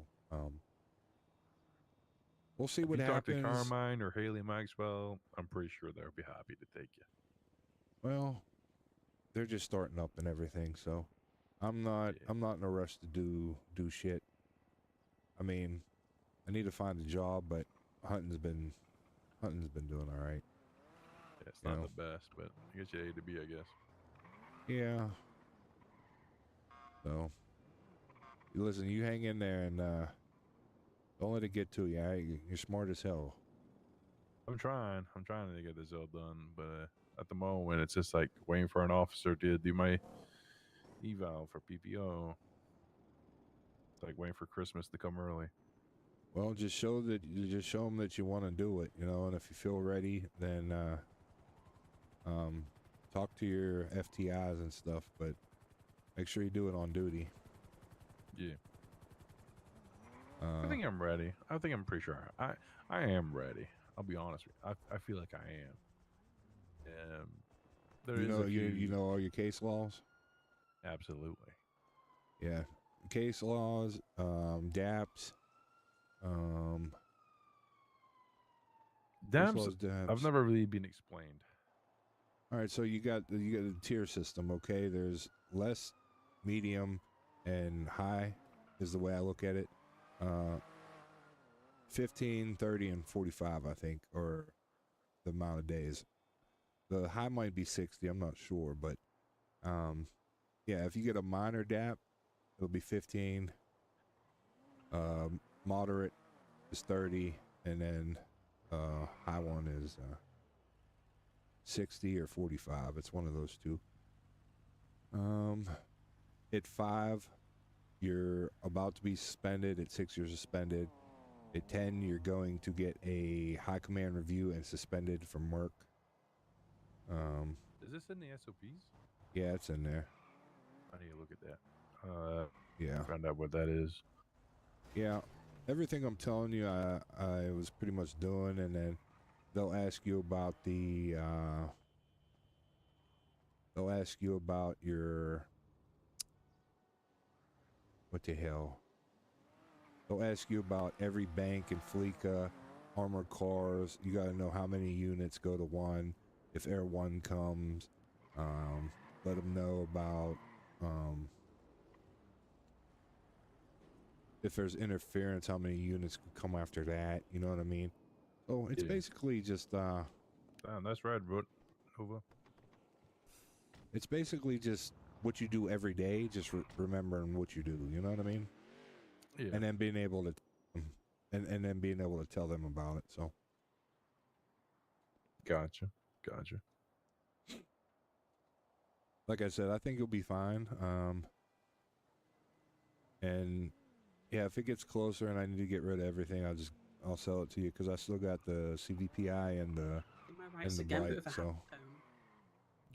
we'll see what happens. If you talk to Carmine or Haley Maxwell, I'm pretty sure they'll be happy to take you. Well, they're just starting up and everything, so I'm not in a rush to do shit. I mean, I need to find a job, but hunting's been doing all right. Yeah, it's not the best, but I guess you A to B, I guess. Yeah. So, listen, you hang in there and don't let it get to you. You're smart as hell. I'm trying to get this all done, but at the moment, it's just like waiting for an officer to do my eval for PPO. It's like waiting for Christmas to come early. Well, just show them that you want to do it, you know, and if you feel ready, then talk to your FTIs and stuff, but make sure you do it on duty. Yeah. I think I'm ready. I think I'm pretty sure. I am ready. I'll be honest with you. I feel like I am. You know all your case laws? Absolutely. Yeah. Case laws, DAPS, DAPS, I've never really been explained. All right, so you got the tier system, okay? There's less, medium, and high is the way I look at it. 15, 30, and 45, I think, are the amount of days. The high might be 60, I'm not sure, but yeah, if you get a minor DAP, it'll be 15. Moderate is 30, and then high one is 60 or 45. It's one of those two. At 5, you're about to be suspended. At 6, you're suspended. At 10, you're going to get a high command review and suspended from work. Is this in the SOPs? Yeah, it's in there. I need to look at that. Yeah. Find out what that is. Yeah. everything I'm telling you, I was pretty much doing, and then they'll ask you about the they'll ask you about your what the hell? They'll ask you about every bank in Fleeca, armored cars. You got to know how many units go to one. If Air One comes, let them know about if there's interference, how many units could come after that. You know what I mean? So it's basically just Damn, that's right, bro. Nova. it's basically just what you do every day, just remembering what you do. You know what I mean? Yeah. And then being able to, and then being able to tell them about it. So, Gotcha. like I said, I think you'll be fine. And yeah, if it gets closer and I need to get rid of everything, I'll sell it to you because I still got the CVPI and the bike. So,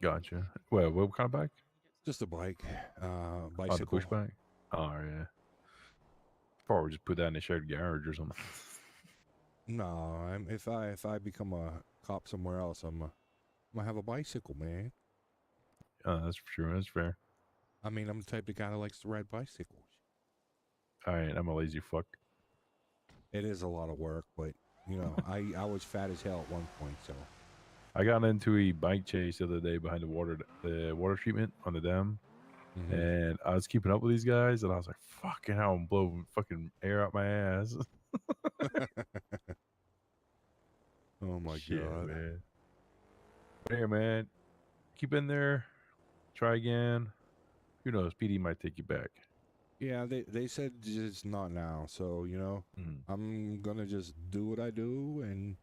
Gotcha. Well, what kind of bike? just a bike, Oh, the bicycle. push bike. Oh yeah. Probably just put that in the shared garage or something. No, if I become a cop somewhere else, I'm gonna have a bicycle, man. That's true. That's fair. I mean, I'm the type of guy that likes to ride bicycles. All right, I'm a lazy fuck. It is a lot of work, but you know, I was fat as hell at one point, so. I got into a bike chase the other day behind the water treatment on the dam, and I was keeping up with these guys, and I was like, "Fucking hell, I'm blowing fucking air out my ass." Oh my Shit, god, man. But here, man, keep in there. Try again. Who knows? PD might take you back. Yeah, they said just not now, so you know, I'm gonna just do what I do, and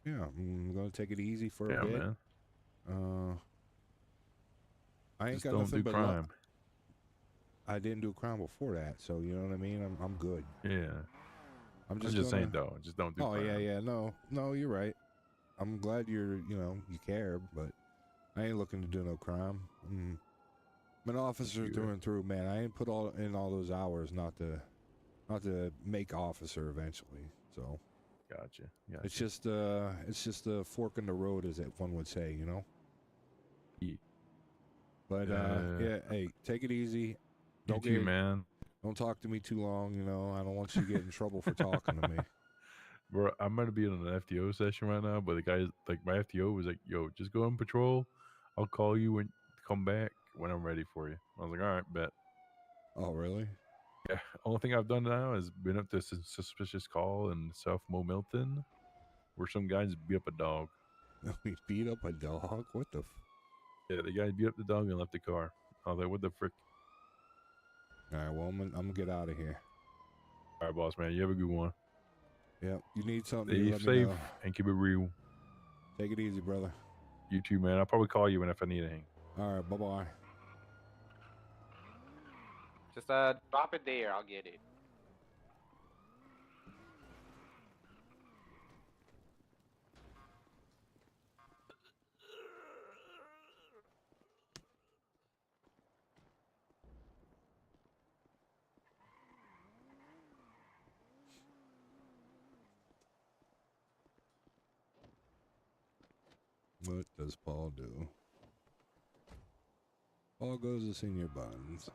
yeah, I'm gonna take it easy for a bit. Man. I ain't Just got don't nothing do but crime. I didn't do crime before that, so you know what I mean. I'm good. Yeah. I'm just gonna, saying though. Just don't do crime. yeah. No, you're right. I'm glad you care, but I ain't looking to do no crime. I'm an officer through and through, man. I ain't put all those hours not to make officer eventually. So Gotcha. it's just a fork in the road, as one would say, you know. Yeah. But yeah, hey, take it easy. You too, man. Don't talk to me too long. You know, I don't want you to get in trouble for talking to me. Bro, I'm gonna be in an FTO session right now, but the guy, like my FTO, was like, "Yo, just go on patrol. I'll call you when come back when I'm ready for you." I was like, "All right, bet." Oh, really? Yeah. Only thing I've done now is been up to a suspicious call in South Mo Milton, where some guys beat up a dog. We beat up a dog? What the? Yeah, the guy beat up the dog and left the car. I was like, "What the frick?" All right, well, I'm gonna get out of here. All right, boss man, you have a good one. Yep. You need something? Stay Let me safe know. and keep it real. Take it easy, brother. You too, man. I'll probably call you if I need anything. All right, bye-bye. Just drop it there. I'll get it. What does Paul do? Paul goes to senior buns.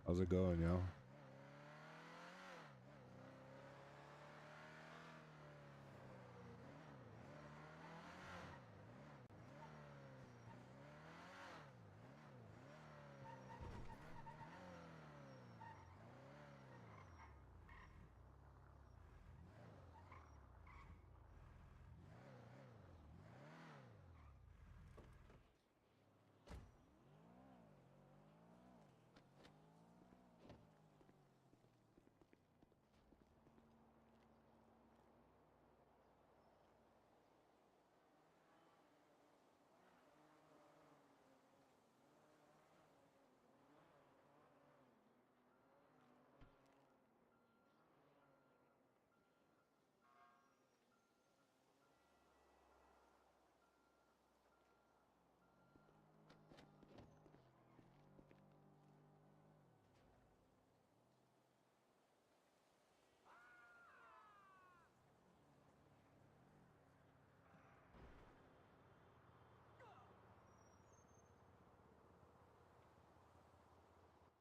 How's it going, yo?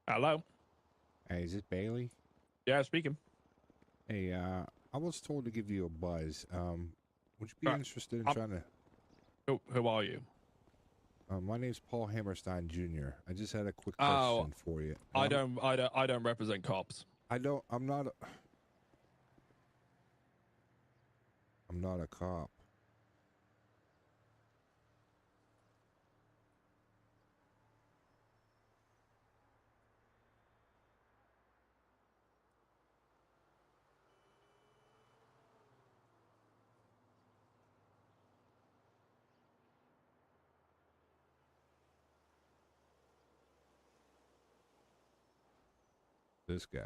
Hello. Hey, is it Bailey? Yeah, speaking. Hey, I was told to give you a buzz. Would you be interested in trying to? Who are you? My name's Paul Hammerstein Jr. I just had a quick question for you. I don't represent cops. I'm not a cop. This guy.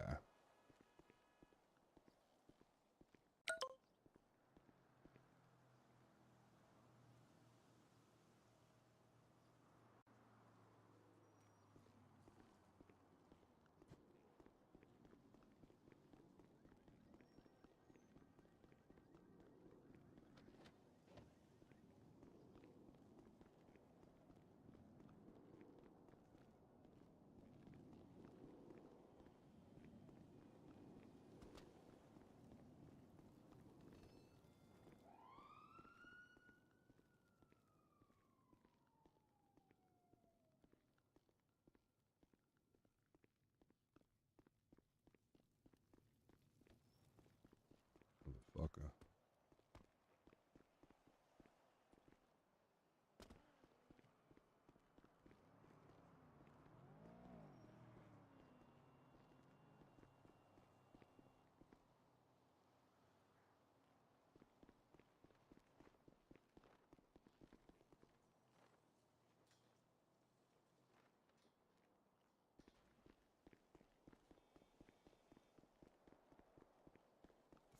Motherfucker.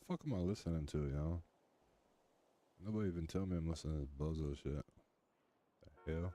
The fuck am I listening to, y'all? Nobody even tell me I'm listening to this bozo shit. The hell?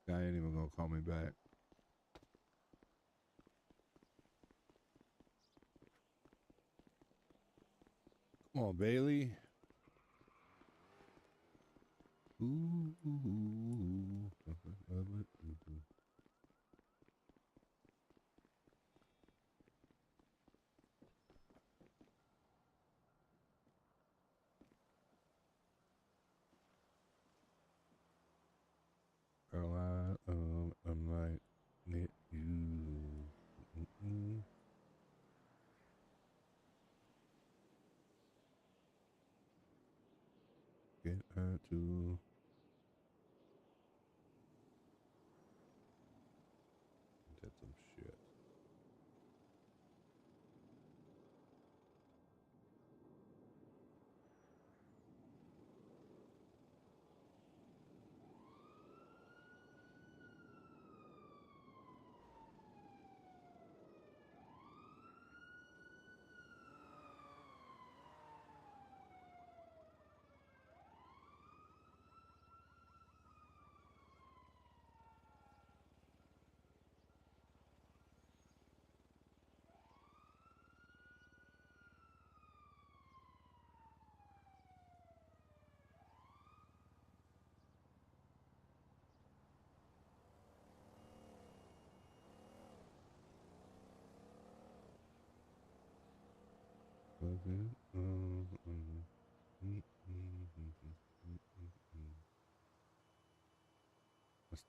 Guy ain't even gonna call me back. Come on, Bailey. Ooh. Girl, I'm like, need you. Get her to. Did some shit.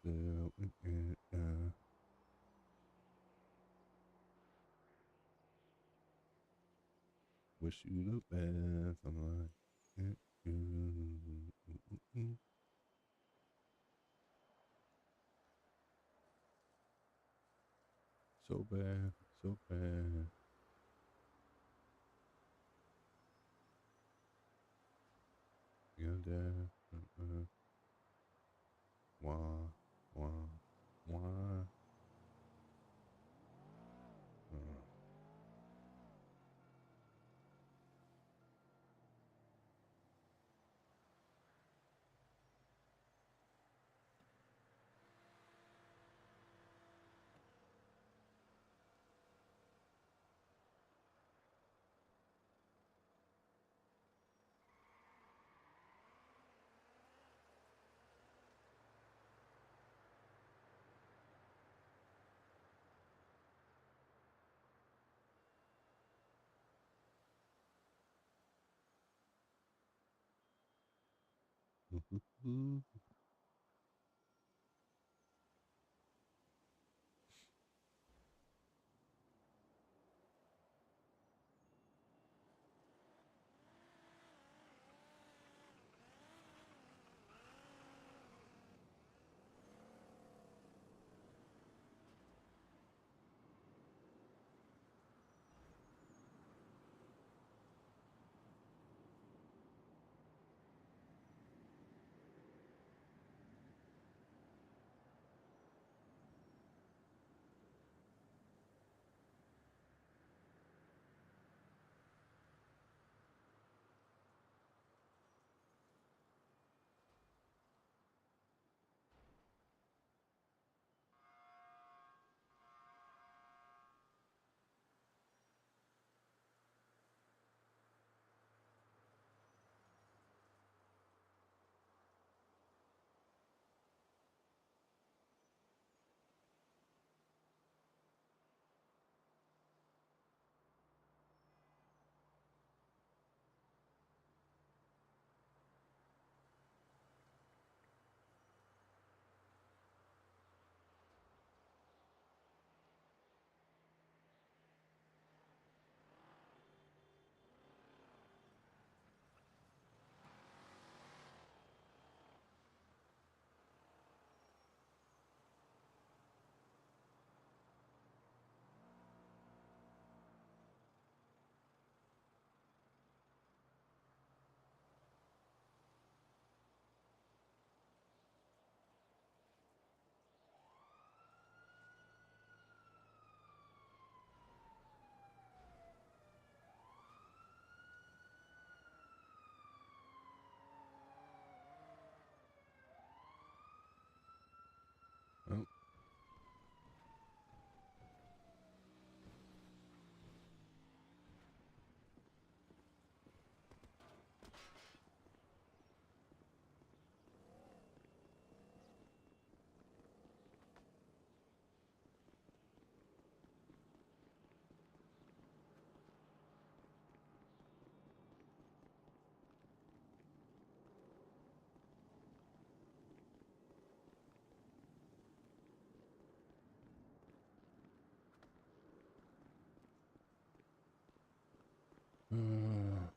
Still, wish you the best. I'm like, so bad, so bad. You're dead. Wah, wah, wah. Oh.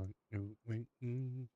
on you waiting.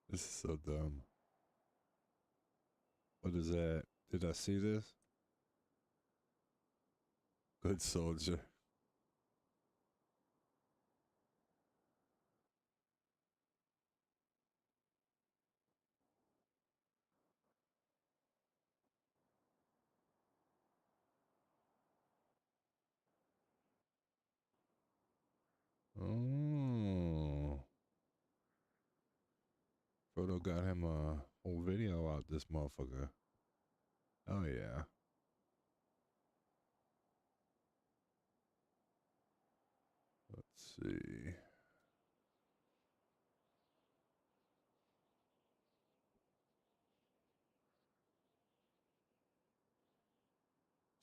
This is so dumb. What is that? Did I see this? Good soldier. Oh. Frodo got him a whole video out, this motherfucker. Oh, yeah. Let's see.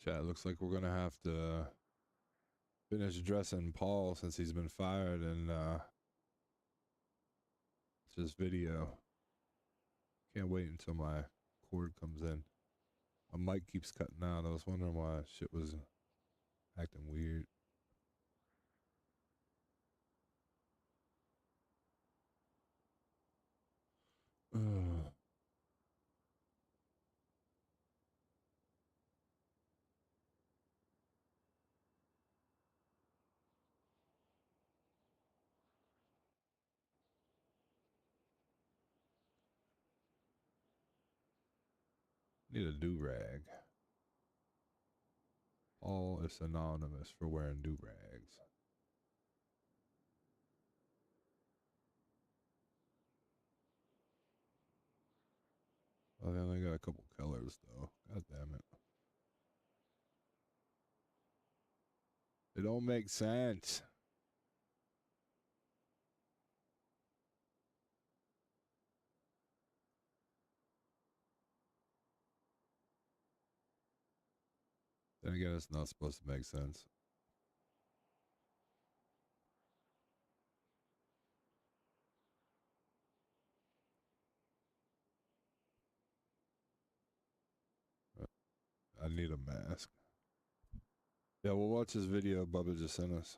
Chat, looks like we're going to have to finish dressing Paul since he's been fired, and it's his video. Can't wait until my cord comes in. My mic keeps cutting out. I was wondering why shit was acting weird. Need a do-rag. Paul is synonymous for wearing do-rags. Oh, they only got a couple colors, though. God damn it. It don't make sense. Then again, it's not supposed to make sense. I need a mask. Yeah, we'll watch this video Bubba just sent us.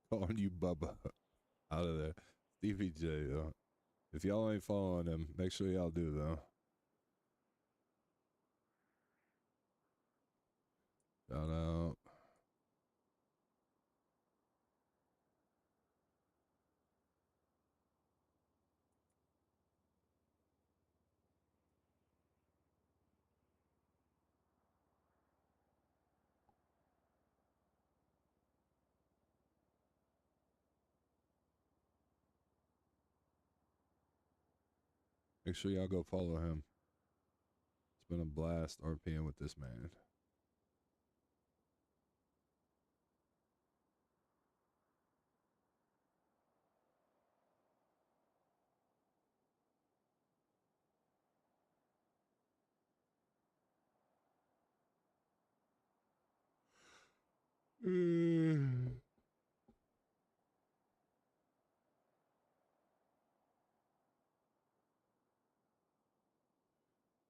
Calling you Bubba. Out of there. Stevie J, though. If y'all ain't following him, make sure y'all do, though. Shout out. Make sure y'all go follow him. It's been a blast RPing with this man.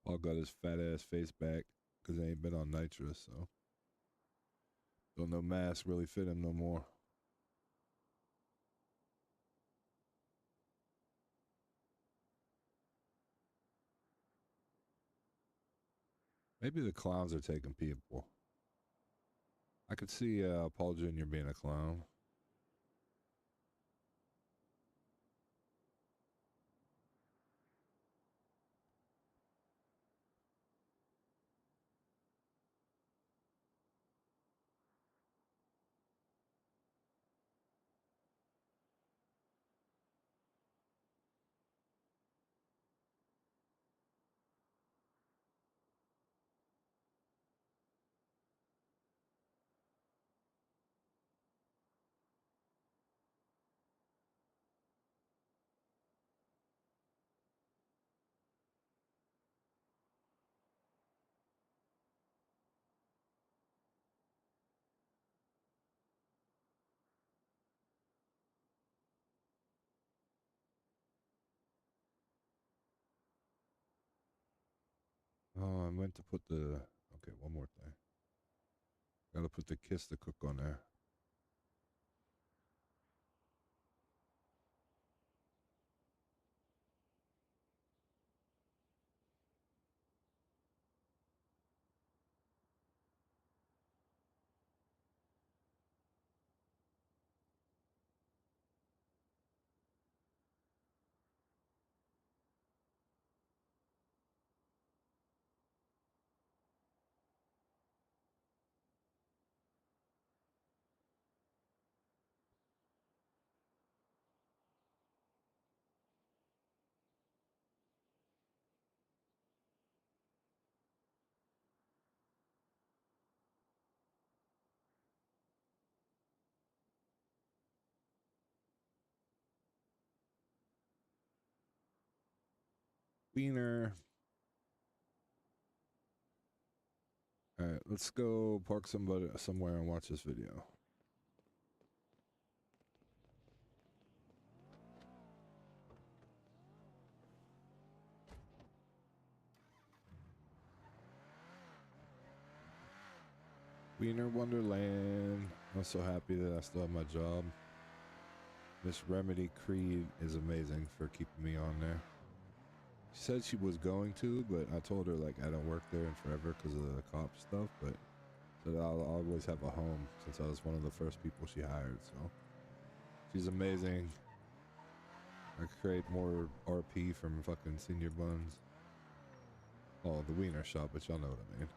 Paul got his fat ass face back because he ain't been on nitrous, so don't no mask really fit him no more. Maybe the clowns are taking people. I could see Paul Jr. being a clown. Oh, I meant to put the... Okay, one more thing. Gotta put the Kiss the Cook on there. Wiener. Alright, let's go park somebody somewhere and watch this video. Wiener Wonderland. I'm so happy that I still have my job. Miss Remedy Creed is amazing for keeping me on there. She said she was going to, but I told her like I don't work there in forever because of the cop stuff, but said I'll always have a home since I was one of the first people she hired, so she's amazing. I create more RP from fucking Senior Buns. Oh, the Wiener Shop, but y'all know what I mean.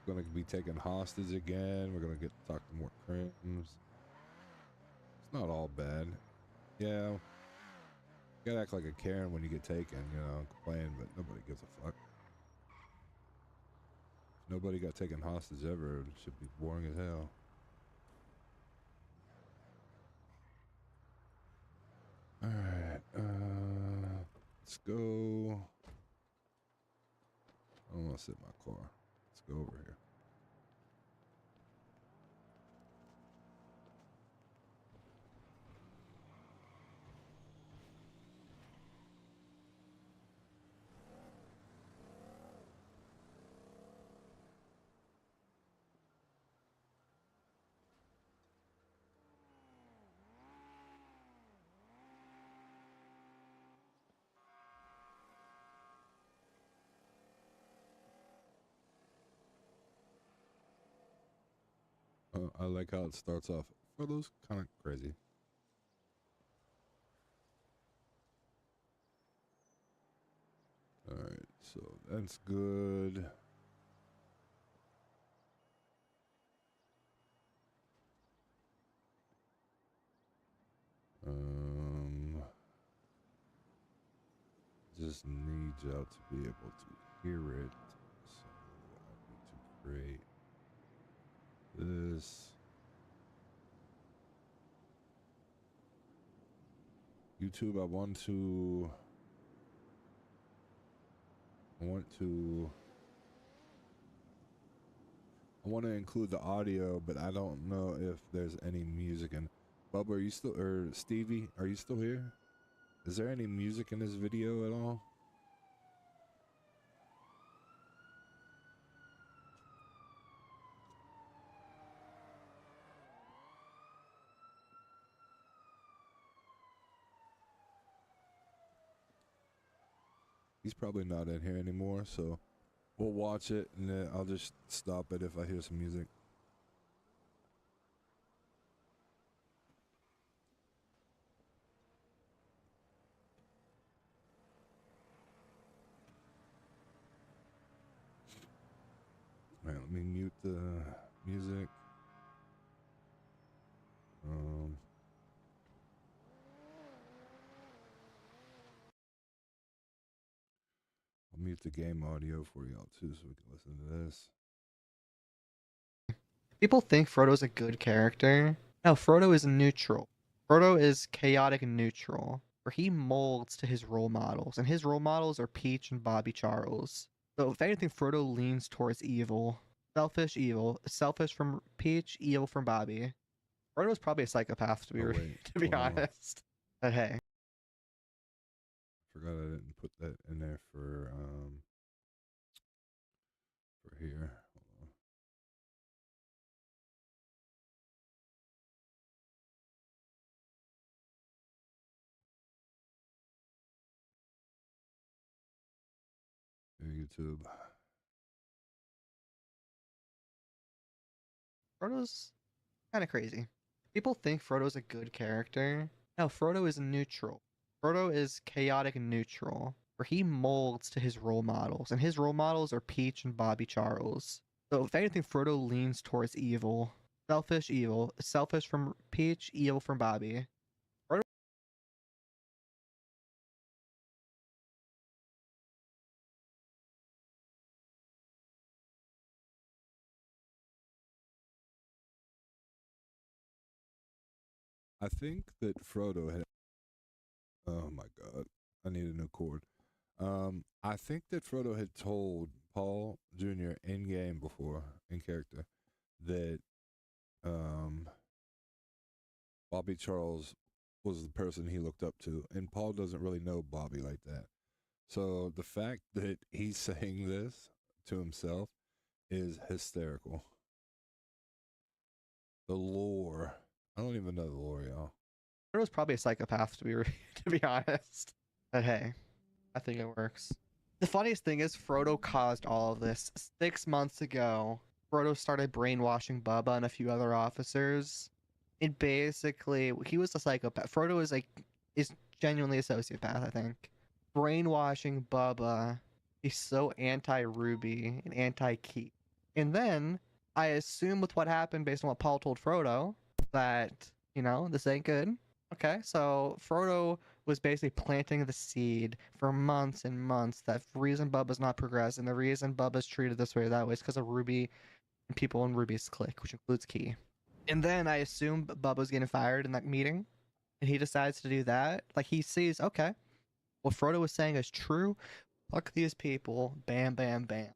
Gonna be taken hostage again. We're gonna get to talk to more crims. It's not all bad. Yeah. You gotta act like a Karen when you get taken, you know, complain, but nobody gives a fuck. Nobody got taken hostage ever. It should be boring as hell. Alright, let's go. I don't want to sit in my car. Let's go over here. I like how it starts off. Frodo's kind of crazy. Alright, so that's good. Just need y'all to be able to hear it. So I need to create this. YouTube, I want to include the audio, but I don't know if there's any music in. Bubba, are you still, or Stevie, are you still here? Is there any music in this video at all? He's probably not in here anymore, so we'll watch it and then I'll just stop it if I hear some music. Alright, let me mute the music. I'll mute the game audio for y'all too so we can listen to this. People think Frodo's a good character. No, Frodo is neutral. Frodo is chaotic and neutral, where he molds to his role models, and his role models are Peach and Bobby Charles. So if anything, Frodo leans towards evil. Selfish from Peach, evil from Bobby. Frodo's probably a psychopath to be honest. But hey. Forgot I didn't put that in there for here. Hold on. Here, YouTube. Frodo's kind of crazy. People think Frodo's a good character. No, Frodo is neutral. Frodo is chaotic and neutral, where he molds to his role models, and his role models are Peach and Bobby Charles. So if anything, Frodo leans towards evil. Selfish from Peach, evil from Bobby. Frodo. I think that Frodo had. Oh my god, I need a new cord. I think that Frodo had told Paul Jr. in game before, in character, that Bobby Charles was the person he looked up to, and Paul doesn't really know Bobby like that. So the fact that he's saying this to himself is hysterical. The lore. I don't even know the lore, y'all. Frodo's probably a psychopath to be honest. But hey, I think it works. The funniest thing is Frodo caused all of this. 6 months ago, Frodo started brainwashing Bubba and a few other officers. And basically, he was a psychopath. Frodo is genuinely a sociopath, I think. Brainwashing Bubba. He's so anti-Ruby and anti-Keith. And then, I assume with what happened based on what Paul told Frodo, that, this ain't good. Okay, so Frodo was basically planting the seed for months and months. That reason Bubba's not progressing, the reason Bubba's treated this way or that way is because of Ruby and people in Ruby's clique, which includes Key. And then I assume Bubba's getting fired in that meeting, and he decides to do that. Like he sees, okay, what Frodo was saying is true. Fuck these people. Bam, bam, bam.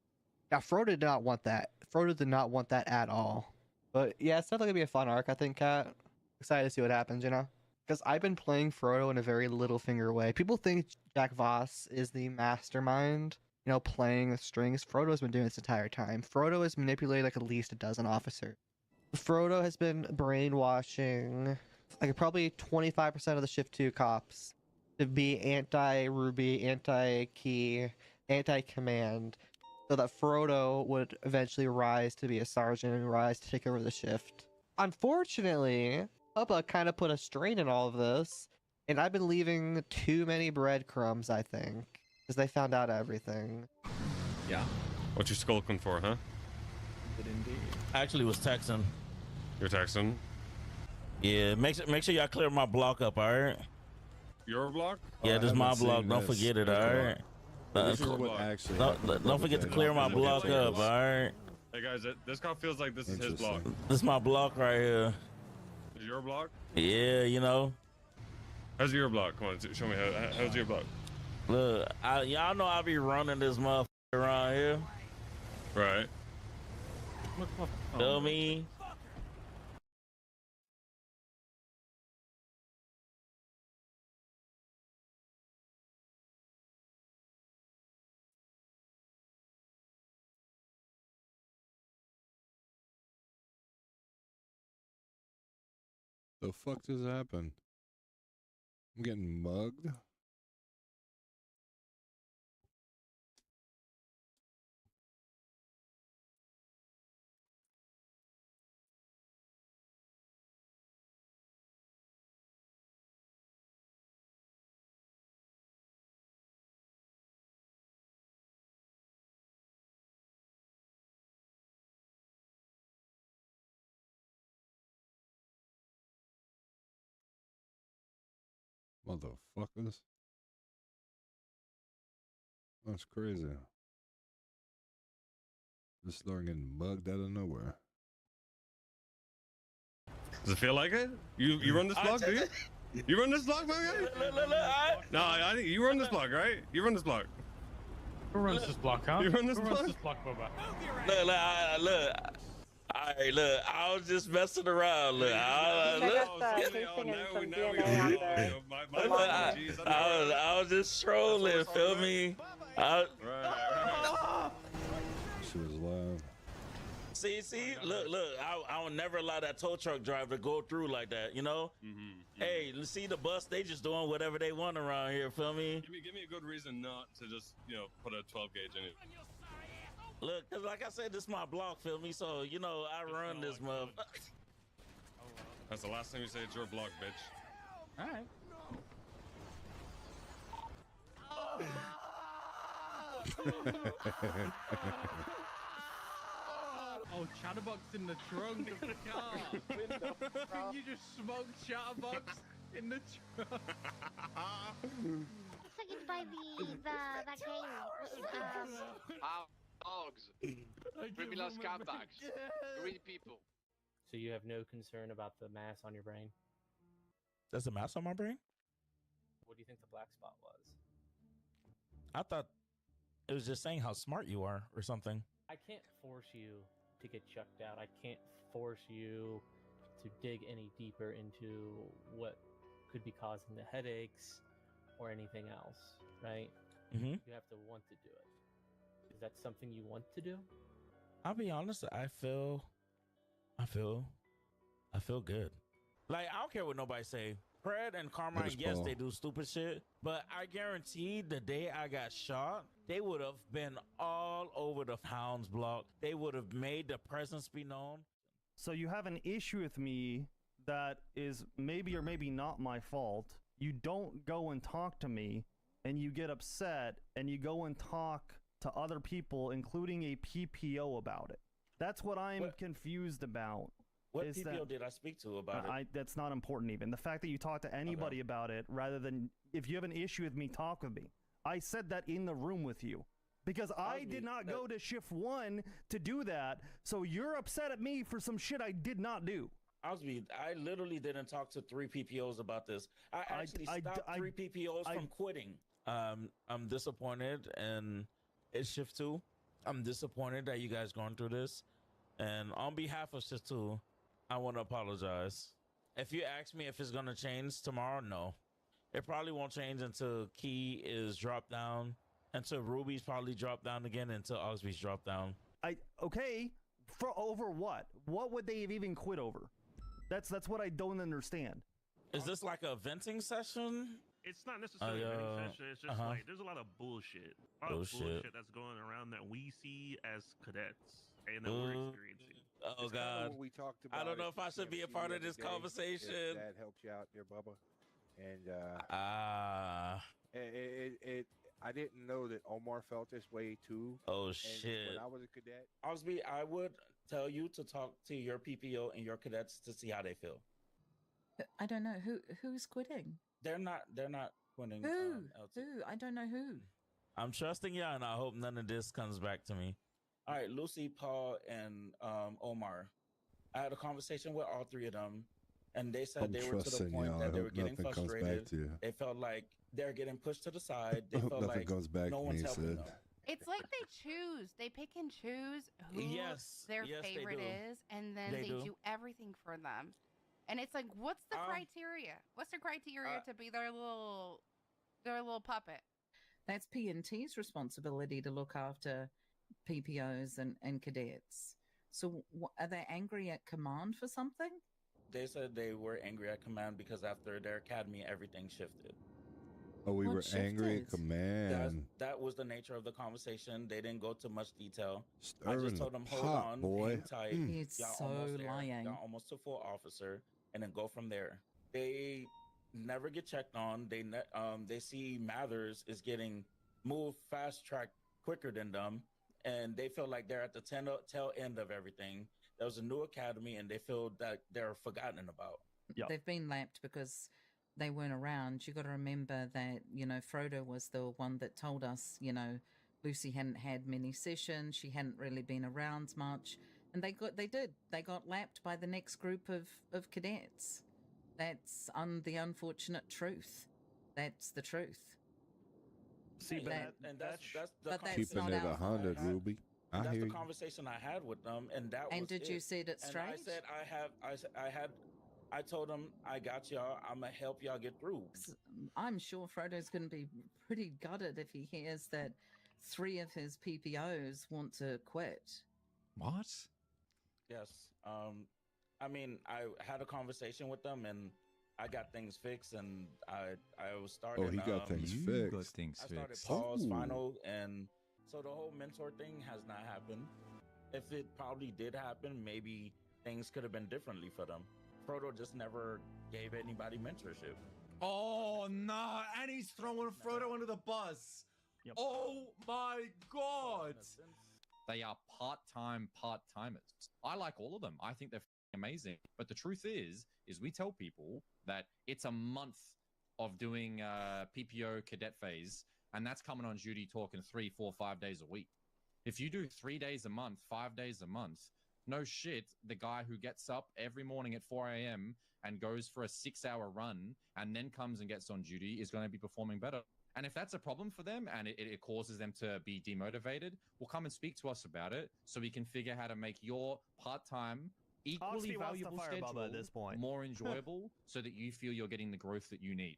Now Frodo did not want that. Frodo did not want that at all. But yeah, it's definitely gonna be a fun arc, I think, Kat. Excited to see what happens, you know? Because I've been playing Frodo in a very Littlefinger way. People think Jack Voss is the mastermind, you know, playing the strings. Frodo's been doing this entire time. Frodo has manipulated like at least a dozen officers. Frodo has been brainwashing like probably 25% of the Shift 2 cops to be anti-Ruby, anti-Key, anti-command, so that Frodo would eventually rise to be a sergeant and rise to take over the Shift. Unfortunately, Bubba kind of put a strain in all of this, and I've been leaving too many breadcrumbs, I think, because they found out everything. Yeah. What you skulking for, huh? I actually was texting. You're texting? Yeah, make sure y'all clear my block up, all right? Your block? Yeah, this is my block. Don't forget it, all right? Don't forget to clear my block up, all right? Hey guys, this cop feels like this is his block. This is my block right here. Is your block? Yeah, you know. How's your block? Come on, show me how's your block. Look, y'all know I be running this motherfucker around here. Right. Feel me? The fuck just happened? I'm getting mugged? Motherfuckers. That's crazy. Just starting getting mugged out of nowhere. Does it feel like it? You run this block, do you? You run this block, my guy? No, I think you run this block, right? You run this block. Who runs this block, huh? You run this Who block? runs this block, Bubba? Look. All right, look. I was just messing around. Look, I was just trolling. Feel me? She was live. See, look. I would never allow that tow truck driver to go through like that. You know? Hey, see the bus? They just doing whatever they want around here. Feel me? Give me a good reason not to just put a 12 gauge in it. Look, cause like I said, this is my block, feel me? So, you know, I run this mother. That's the last time you say it's your block, bitch. All right. Oh, Chatterbox in the trunk of the car. You just smoked Chatterbox in the trunk. Second by that game. Dogs. Criminal scumbags. Greedy people. So you have no concern about the mass on your brain? There's a mass on my brain? What do you think the black spot was? I thought it was just saying how smart you are or something. I can't force you to get checked out. I can't force you to dig any deeper into what could be causing the headaches or anything else, right? Mm-hmm. You have to want to do it. Is that something you want to do? I'll be honest, I feel good. Like, I don't care what nobody say. Fred and Carmine, yes, they do stupid shit, but I guarantee the day I got shot, they would have been all over the Hounds block. They would have made the presence be known. So you have an issue with me that is maybe or maybe not my fault. You don't go and talk to me, and you get upset, and you go and talk to other people, including a PPO, about it. That's what I'm confused about. What is PPO that did I speak to about it? that's not important even. The fact that you talk to anybody about it rather than if you have an issue with me, talk with me. I said that in the room with you. Because I did not go to shift 1 to do that, so you're upset at me for some shit I did not do. Osby, I literally didn't talk to 3 PPOs about this. I actually stopped 3 PPOs from quitting. I'm disappointed, and it's shift 2. I'm disappointed that you guys going through this, and on behalf of shift 2, I want to apologize. If you ask me if it's gonna change tomorrow, no, it probably won't change until Key is dropped down. Until Ruby's probably dropped down again, until Osby's dropped down. Okay, for over what? What would they have even quit over? That's what I don't understand. Is this like a venting session? It's not necessarily a venting session. It's just like there's a lot of bullshit. A lot of bullshit that's going around that we see as cadets and that we're experiencing. Oh It's God! what we talked I don't about know at if I should be a part of this conversation. That helps you out there, Bubba. And I didn't know that Omar felt this way too. Oh And shit! when I was a cadet, Osby, I would tell you to talk to your PPO and your cadets to see how they feel. I don't know who's quitting. They're not quitting. Who? LT. Who? I don't know who. I'm trusting you, and I hope none of this comes back to me. All right, Lucy, Paul, and Omar. I had a conversation with all 3 of them, and they said I'm they were to the trusting point y'all. that I they were hope getting nothing comes back frustrated. to you. They felt like they're getting pushed to the side. They I hope felt nothing like comes back no to one's me, helping Sid. them. It's like they choose. They pick and choose who their yes, they favorite do. is, and then They they do. do everything for them. And it's like, what's the criteria? What's the criteria to be their little puppet? That's P&T's responsibility to look after PPOs and cadets. So are they angry at command for something? They said they were angry at command because after their academy, everything shifted. Oh, we were angry at command. That was the nature of the conversation. They didn't go to much detail. I Stirring just the told them, hold pot, on, boy. hang tight. It's Y'all so almost there. lying. Y'all almost to full officer, and then go from there. They never get checked on. They see Mathers is getting moved fast track quicker than them, and they feel like they're at the tail end of everything. There was a new academy, and they feel that they're forgotten about. They've been lapped because they weren't around. You got to remember that, Frodo was the one that told us, Lucy hadn't had many sessions. She hadn't really been around much. And they got lapped by the next group of cadets. That's the unfortunate truth. That's the truth. See, that's but that's Keeping not it our 100, fault. Ruby. I That's hear the you. conversation I had with them, and that And was did you set it And I straight? said I told them I got y'all. I'm gonna help y'all get through. I'm sure Frodo's going to be pretty gutted if he hears that 3 of his PPOs want to quit. What? Yes. I mean, I had a conversation with them, and I got things fixed, and I was starting. Oh, he got things You fixed. got things I started fixed. Paul's Ooh. final, and so the whole mentor thing has not happened. If it probably did happen, maybe things could have been differently for them. Frodo just never gave anybody mentorship. Oh no! And he's throwing Frodo under the bus. Oh my god! They are part-timers. I like all of them. I think they're amazing. But the truth is we tell people that it's a month of doing PPO cadet phase, and that's coming on duty talking 3, 4, 5 days a week. If you do 3 days a month, 5 days a month, no shit, the guy who gets up every morning at 4 a.m. and goes for a 6-hour run and then comes and gets on duty is going to be performing better. And if that's a problem for them and it causes them to be demotivated, well, come and speak to us about it so we can figure how to make your part-time, equally Oxby wants to valuable fire schedule Bubba at this point. more enjoyable so that you feel you're getting the growth that you need.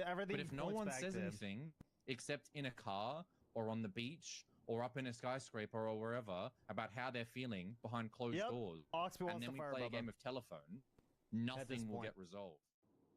Everything But if no points one back says to him. anything except in a car or on the beach or up in a skyscraper or wherever about how they're feeling behind closed doors, Oxby and wants then to we fire play a Bubba. game of telephone, nothing will point. get resolved.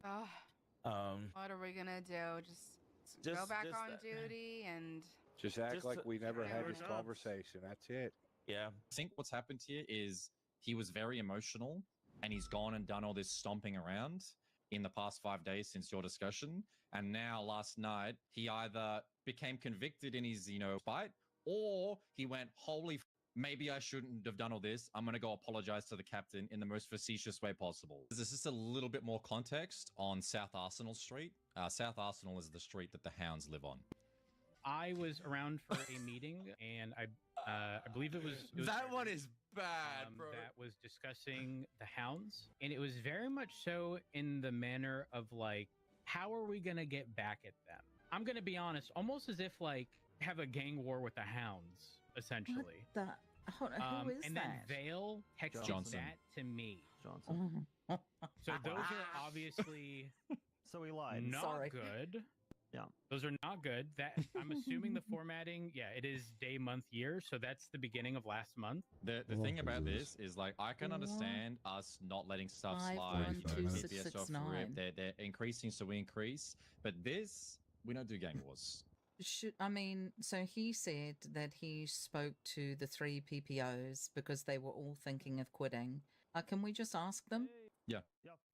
What are we gonna do? Just go back on duty and Just act like we never had this conversation. That's it. Yeah. I think what's happened here is he was very emotional and he's gone and done all this stomping around in the past 5 days since your discussion. And now last night, he either became convicted in his, spite, or he went, holy maybe I shouldn't have done all this. I'm going to go apologize to the captain in the most facetious way possible. There's just a little bit more context on South Arsenal Street. South Arsenal is the street that the hounds live on. I was around for a meeting, and I believe it was that one is bad, bro. That was discussing the hounds, and it was very much so in the manner of like, how are we gonna get back at them? I'm gonna be honest, almost as if like have a gang war with the hounds, essentially. Who is and that? then Vale texted Johnson. that to me. Johnson. So those are obviously So he lied. not Sorry. good. Yeah. Those are not good. That I'm assuming the formatting, yeah, it is day, month, year. So that's the beginning of last month. The thing about this is like I can understand us not letting stuff slide. You know, DPS off rip. They're increasing, so we increase. But this, we don't do gang wars. So he said that he spoke to the 3 PPOs because they were all thinking of quitting. Can we just ask them? Yeah.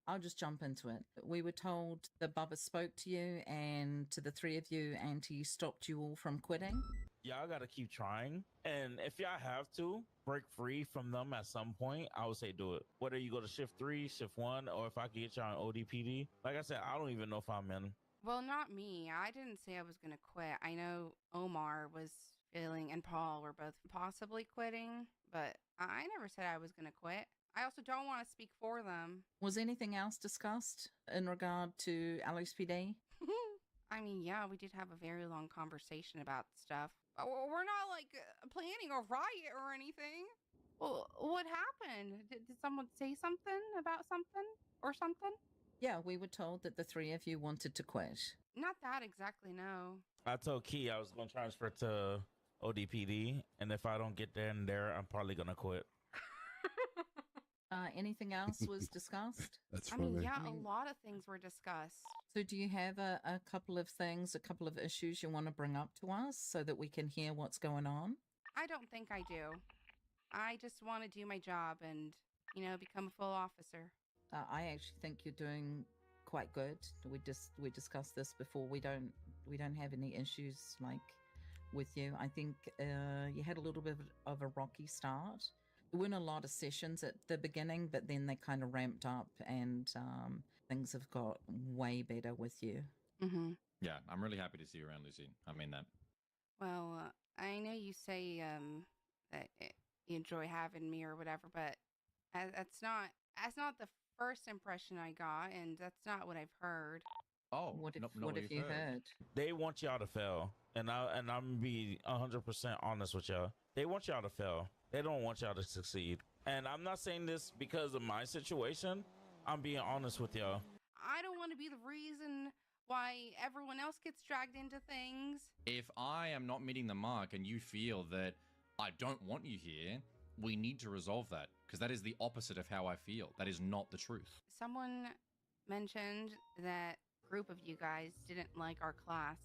I'll just jump into it. We were told that Bubba spoke to you and to the 3 of you, and he stopped you all from quitting. Y'all gotta keep trying, and if y'all have to break free from them at some point, I would say do it. Whether you go to shift 3, shift 1, or if I could get y'all on ODPD. Like I said, I don't even know if I'm in. Well, not me. I didn't say I was going to quit. I know Omar was feeling, and Paul were both possibly quitting, but I never said I was going to quit. I also don't want to speak for them. Was anything else discussed in regard to LSPD? I mean, yeah, we did have a very long conversation about stuff. We're not like planning a riot or anything. Well, what happened? Did someone say something about something or something? Yeah, we were told that the 3 of you wanted to quit. Not that exactly, no. I told Key I was going to transfer to ODPD, and if I don't get there and there, I'm probably going to quit. Anything else was discussed? That's I mean, yeah, a lot of things were discussed. So do you have a couple of things, a couple of issues you want to bring up to us so that we can hear what's going on? I don't think I do. I just want to do my job and, become a full officer. I actually think you're doing quite good. We discussed this before. We don't have any issues like with you. I think you had a little bit of a rocky start. There weren't a lot of sessions at the beginning, but then they kind of ramped up and things have got way better with you. Mm-hmm. Yeah, I'm really happy to see you around, Lucy. I mean that. Well, I know you say that you enjoy having me or whatever, but that's not the first impression I got, and that's not what I've heard. Oh, what have you heard? They want y'all to fail, and I'm gonna be 100% honest with y'all. They want y'all to fail. They don't want y'all to succeed. And I'm not saying this because of my situation. I'm being honest with y'all. I don't want to be the reason why everyone else gets dragged into things. If I am not meeting the mark and you feel that I don't want you here, we need to resolve that, because that is the opposite of how I feel. That is not the truth. Someone mentioned that group of you guys didn't like our class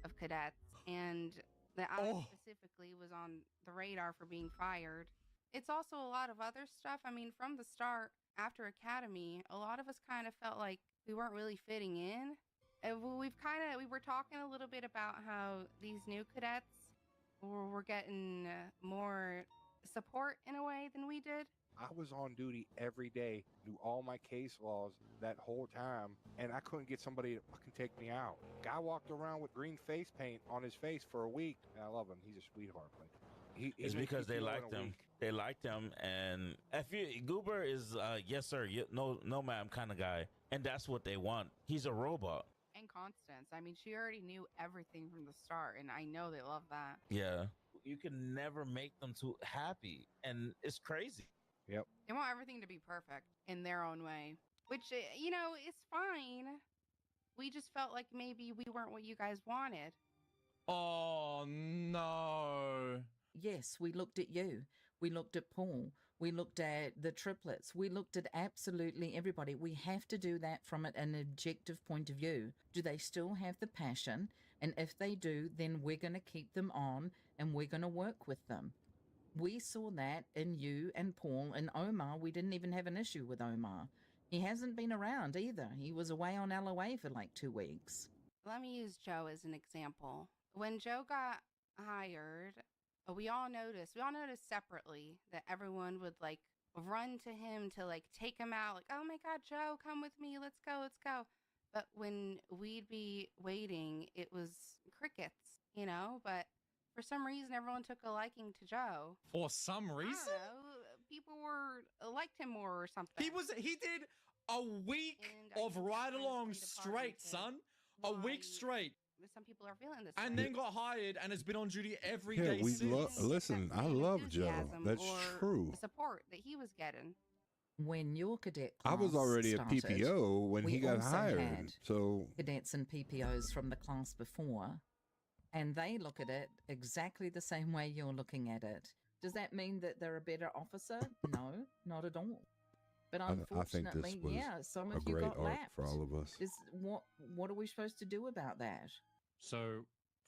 of cadets, and that I specifically was on the radar for being fired. It's also a lot of other stuff. I mean, from the start, after Academy, a lot of us kind of felt like we weren't really fitting in. And we were talking a little bit about how these new cadets were getting more support in a way than we did. I was on duty every day, knew all my case laws that whole time, and I couldn't get somebody to fucking take me out. Guy walked around with green face paint on his face for a week. And I love him. He's a sweetheart. It's because they liked him. They liked him, and Goober is yes sir, no ma'am kind of guy, and that's what they want. He's a robot. And Constance, I mean, she already knew everything from the start, and I know they love that. Yeah, you can never make them too happy, and it's crazy. Yep. They want everything to be perfect in their own way, which, is fine. We just felt like maybe we weren't what you guys wanted. Oh, no. Yes, we looked at you. We looked at Paul. We looked at the triplets. We looked at absolutely everybody. We have to do that from an objective point of view. Do they still have the passion? And if they do, then we're going to keep them on and we're going to work with them. We saw that in you and Paul and Omar. We didn't even have an issue with Omar. He hasn't been around either. He was away on LOA for like 2 weeks. Let me use Joe as an example. When Joe got hired, we all noticed separately that everyone would like run to him to like take him out, like, oh my God, Joe, come with me, let's go. But when we'd be waiting, it was crickets, you know. But for some reason, everyone took a liking to Joe. For some reason? I don't know. People liked him more or something. He did a week of ride along straight, son. A week straight. Some people are feeling this. And way. then got hired and has been on duty every Yeah, day we since. listen. I love Joe. Enthusiasm That's or true. The support that he was getting. When your cadet I was class already started, a PPO when we he got also hired. had So cadets and PPOs from the class before, and they look at it exactly the same way you're looking at it. Does that mean that they're a better officer? No, not at all. But I think this unfortunately, was yeah, some a of you great got arc lapped. for all of us. What are we supposed to do about that? So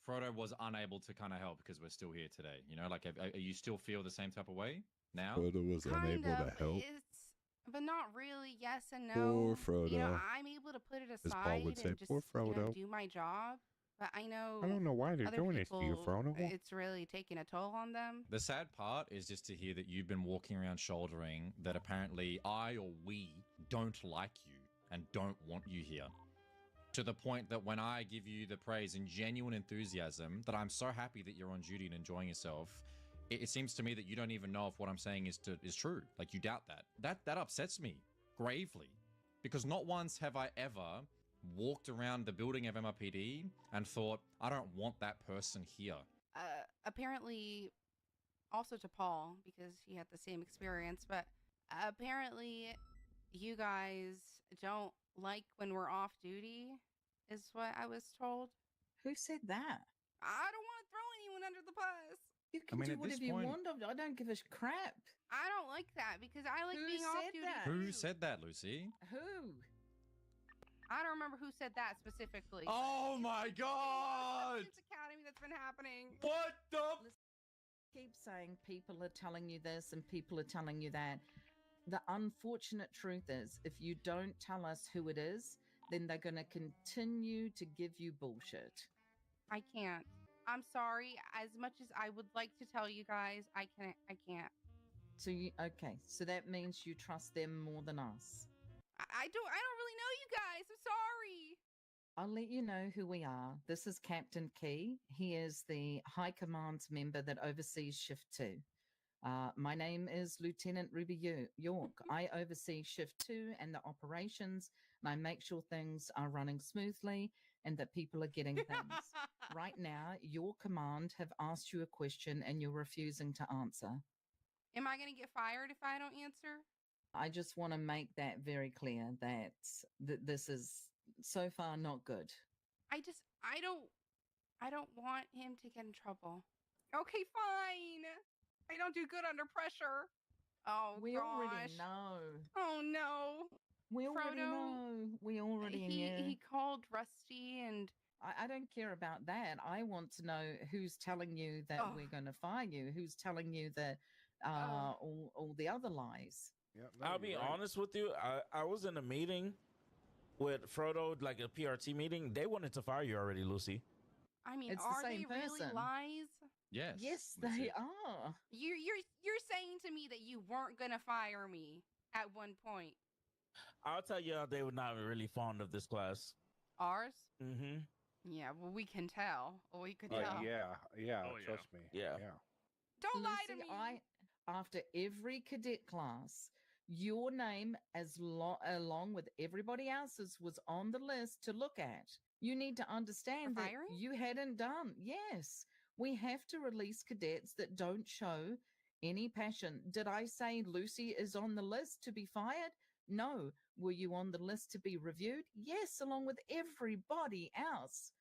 Frodo was unable to kind of help because we're still here today. You know, like, you still feel the same type of way now? Frodo was unable to help. But not really. Yes and no. Poor Frodo. You know, I'm able to put it As aside Paul would say, and just poor Frodo. do my job. But I know. I don't know why they're other doing this to you, people, Frodo. It's really taking a toll on them. The sad part is just to hear that you've been walking around shouldering that apparently I or we don't like you and don't want you here. To the point that when I give you the praise and genuine enthusiasm that I'm so happy that you're on duty and enjoying yourself, it seems to me that you don't even know if what I'm saying is true. Like, you doubt that. That upsets me gravely, because not once have I ever walked around the building of MRPD and thought, I don't want that person here. Apparently, also to Paul, because he had the same experience, but apparently you guys don't like when we're off duty, is what I was told. Who said that? I don't want to throw anyone under the bus. You can do whatever you want. I don't give a crap. I don't like that because I like being off duty. Who said that, Lucy? Who? I don't remember who said that specifically. Oh my God! It's Academy that's been happening. What the? Keep saying people are telling you this and people are telling you that. The unfortunate truth is, if you don't tell us who it is, then they're going to continue to give you bullshit. I can't. I'm sorry. As much as I would like to tell you guys, I can't. So okay. So that means you trust them more than us. I don't really know you guys. I'm sorry. I'll let you know who we are. This is Captain Key. He is the High Command member that oversees Shift 2. My name is Lieutenant Ruby York. I oversee Shift 2 and the operations, and I make sure things are running smoothly and that people are getting things. Right now, your command have asked you a question and you're refusing to answer. Am I going to get fired if I don't answer? I just want to make that very clear that this is so far not good. I don't want him to get in trouble. Okay, fine. I don't do good under pressure. Oh, we already know. Oh no. We already know. We already knew. He called Rusty and I don't care about that. I want to know who's telling you that we're going to fire you. Who's telling you that all the other lies. Yeah, I'll be honest with you. I was in a meeting with Frodo, like a PRT meeting. They wanted to fire you already, Lucy. I mean, it's are the same they person. really lies? Yes. Yes, they are. You're saying to me that you weren't gonna fire me at one point. I'll tell you, they were not really fond of this class. Ours? Mm-hmm. Yeah, well, we can tell. We could tell. Yeah. Trust me. Yeah. Don't Lucy, lie to me. After every cadet class, your name, along with everybody else's, was on the list to look at. You need to understand that you hadn't done. Yes, we have to release cadets that don't show any passion. Did I say Lucy is on the list to be fired? No. Were you on the list to be reviewed? Yes, along with everybody else.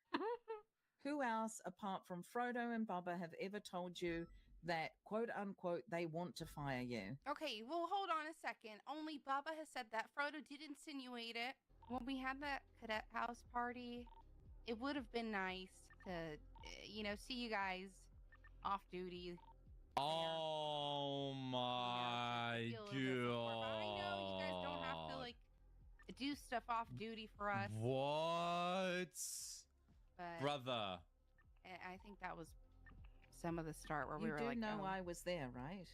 Who else, apart from Frodo and Bubba, have ever told you that, quote unquote, they want to fire you? Okay, well, hold on a second. Only Bubba has said that. Frodo did insinuate it. When we had that cadet house party, it would have been nice to, see you guys off duty. Oh my God. I know you guys don't have to, do stuff off duty for us. What? But Brother. I think that was some of the start where we You were do like, know oh. I was there, right?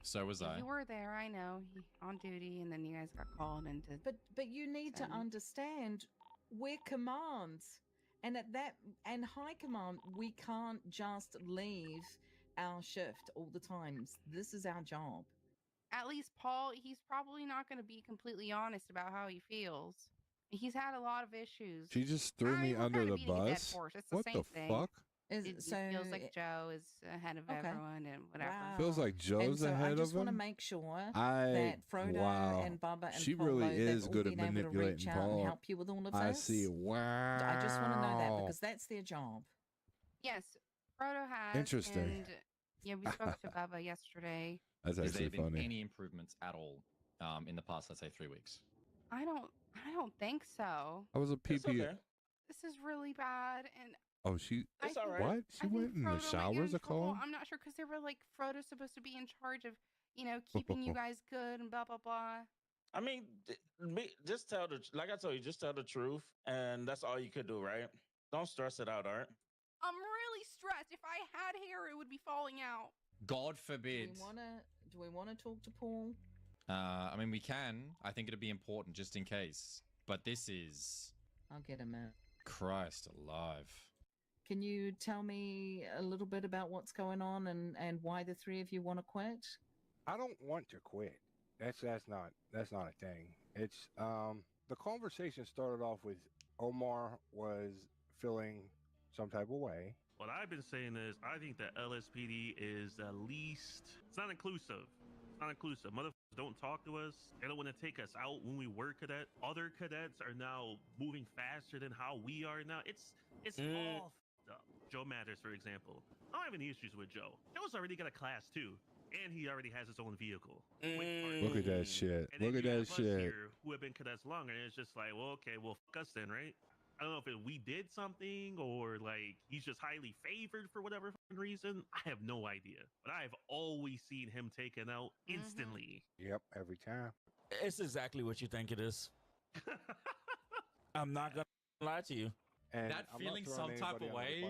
So was I. You were there, I know, on duty, and then you guys got called into. But you need to understand, we're commands, and at that and high command, we can't just leave our shift all the times. This is our job. At least Paul, he's probably not going to be completely honest about how he feels. He's had a lot of issues. She just threw me we're under kinda the beating a dead bus. horse. It's the What same the thing. fuck? It feels like Joe is ahead of everyone and whatever. Feels like Joe's and so ahead I just of want to him. make sure I that Frodo wow. and Bubba and She Polo, really they've is all good at been able to manipulating reach out Paul. and help you with all of this. I see. Wow. I just want to know that because that's their job. Yes, Frodo has. Interesting. And yeah, we spoke to Bubba yesterday. That's Has there actually been funny. any improvements at all in the past, let's say, 3 weeks? I don't think so. I was a PP. This is really bad, and Oh, she. It's What? She went in the showers. A call. I'm not sure because they were like Frodo's supposed to be in charge of, keeping you guys good and blah blah blah. I mean, just tell like I told you, just tell the truth, and that's all you could do, right? Don't stress it out, Art. I'm really stressed. If I had hair, it would be falling out. God forbid. Do we want to talk to Paul? I mean, we can. I think it'd be important just in case. But this is. I'll get him out. Christ alive. Can you tell me a little bit about what's going on and why the three of you want to quit? I don't want to quit. That's not a thing. It's the conversation started off with Omar was feeling some type of way. What I've been saying is, I think that LSPD is at least, it's not inclusive. It's not inclusive. Motherfuckers don't talk to us. They don't want to take us out when we were cadet. Other cadets are now moving faster than how we are now. It's all f***ed up. Joe Matters, for example. I don't have any issues with Joe. Joe's already got a class 2, and he already has his own vehicle. Look at that shit. And then Look at you have that us shit. here who have been cadets longer, and it's just like, well, okay, well, fuck us then, right? I don't know if we did something or like he's just highly favored for whatever fucking reason. I have no idea. But I have always seen him taken out instantly. Yep, every time. It's exactly what you think it is. I'm not gonna lie to you. And That feeling some type of way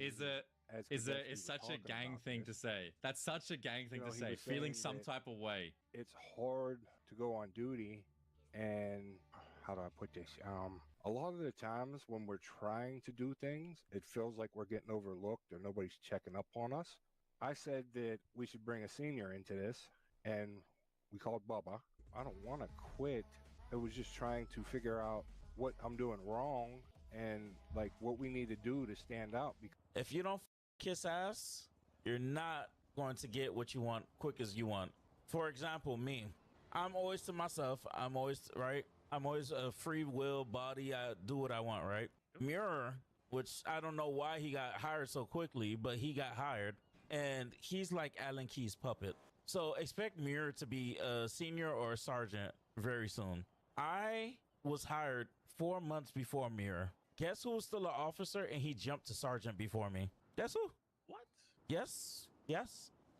is such a gang thing to say. That's such a gang thing to say. Feeling some type of way. It's hard to go on duty, and how do I put this? A lot of the times when we're trying to do things, it feels like we're getting overlooked or nobody's checking up on us. I said that we should bring a senior into this, and we called Bubba. I don't want to quit. It was just trying to figure out what I'm doing wrong and like what we need to do to stand out. If you don't kiss ass, you're not going to get what you want quick as you want. For example, me, I'm always to myself. I'm always right. I'm always a free will body. I do what I want, right? Mirror, which I don't know why he got hired so quickly, but he got hired, and he's like Alan Key's puppet. So expect Mirror to be a senior or a sergeant very soon. I was hired 4 months before Mirror. Guess who was still an officer and he jumped to sergeant before me? Guess who? What? Yes,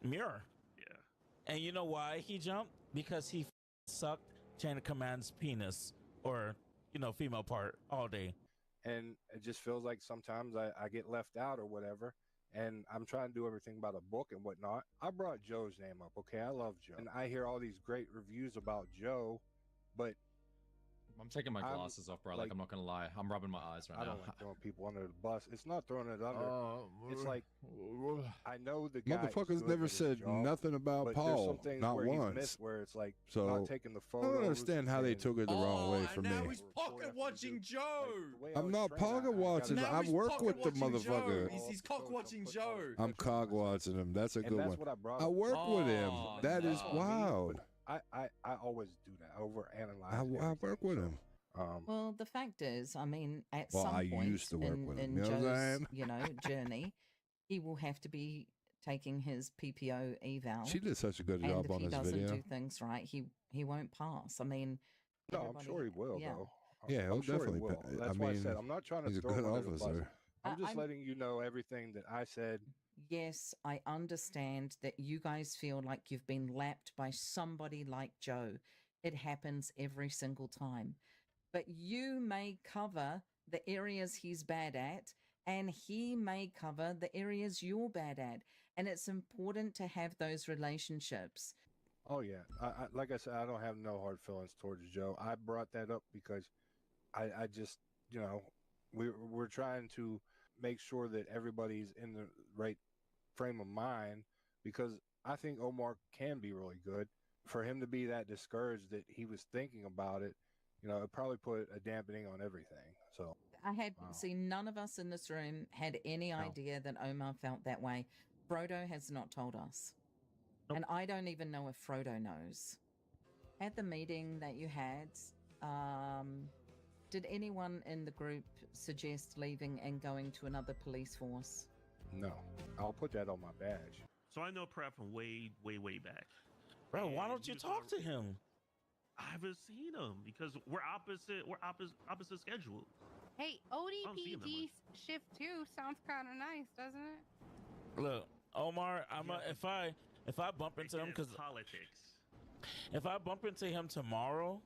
Mirror. Yeah. And you know why he jumped? Because he sucked Chain of Command's penis or, female part all day. And it just feels like sometimes I get left out or whatever. And I'm trying to do everything by the book and whatnot. I brought Joe's name up, okay? I love Joe. And I hear all these great reviews about Joe, but I'm taking my glasses off, bro. Like, I'm not gonna lie. I'm rubbing my eyes right I now. don't like throwing people under the bus. It's not throwing it under. It's like I know the guy. Motherfuckers never said nothing about but Paul, there's some things not where he's once. missed where it's like So not taking the I photos. don't understand how they took it the wrong way from me. Now he's pocket watching Joe. I'm not pocket watching. Now I he's work with the pocket-watching motherfucker. Joe. He's cock watching Joe. I'm cog watching him. That's a And good that's one. what I brought I up. work with him. Oh, That is no. wild. I always do that. I overanalyze. I work with him. Well, the fact is, I mean, at Well, some I point used to work in, with him, in you know what I'm Joe's, saying? journey, he will have to be taking his PPO eval. She did such a good and job if on he this doesn't video. do things right, he won't pass. I mean, No, I'm sure he will yeah. though. Yeah, he'll I'm sure definitely. he will. I That's why I mean, said I'm not trying to he's a throw good him under the bus. officer. I'm just I'm- letting you know everything that I said. Yes, I understand that you guys feel like you've been lapped by somebody like Joe. It happens every single time. But you may cover the areas he's bad at and he may cover the areas you're bad at. And it's important to have those relationships. Oh yeah, like I said, I don't have no hard feelings towards Joe. I brought that up because I just, you know, we're trying to make sure that everybody's in the right frame of mind, because I think Omar can be really good. For him to be that discouraged that he was thinking about it, you know, it probably put a dampening on everything. So I had none of us in this room had any idea that Omar felt that way. Frodo has not told us. And I don't even know if Frodo knows. At the meeting that you had, did anyone in the group suggest leaving and going to another police force? No, I'll put that on my badge. So I know Pratt from way back. Bro, why And don't you he was talk to him? I haven't seen him because we're opposite schedules. Hey, ODPD shift 2 sounds kind of nice, doesn't it? Look, Omar, if I bump into him, because politics. If I bump into him tomorrow,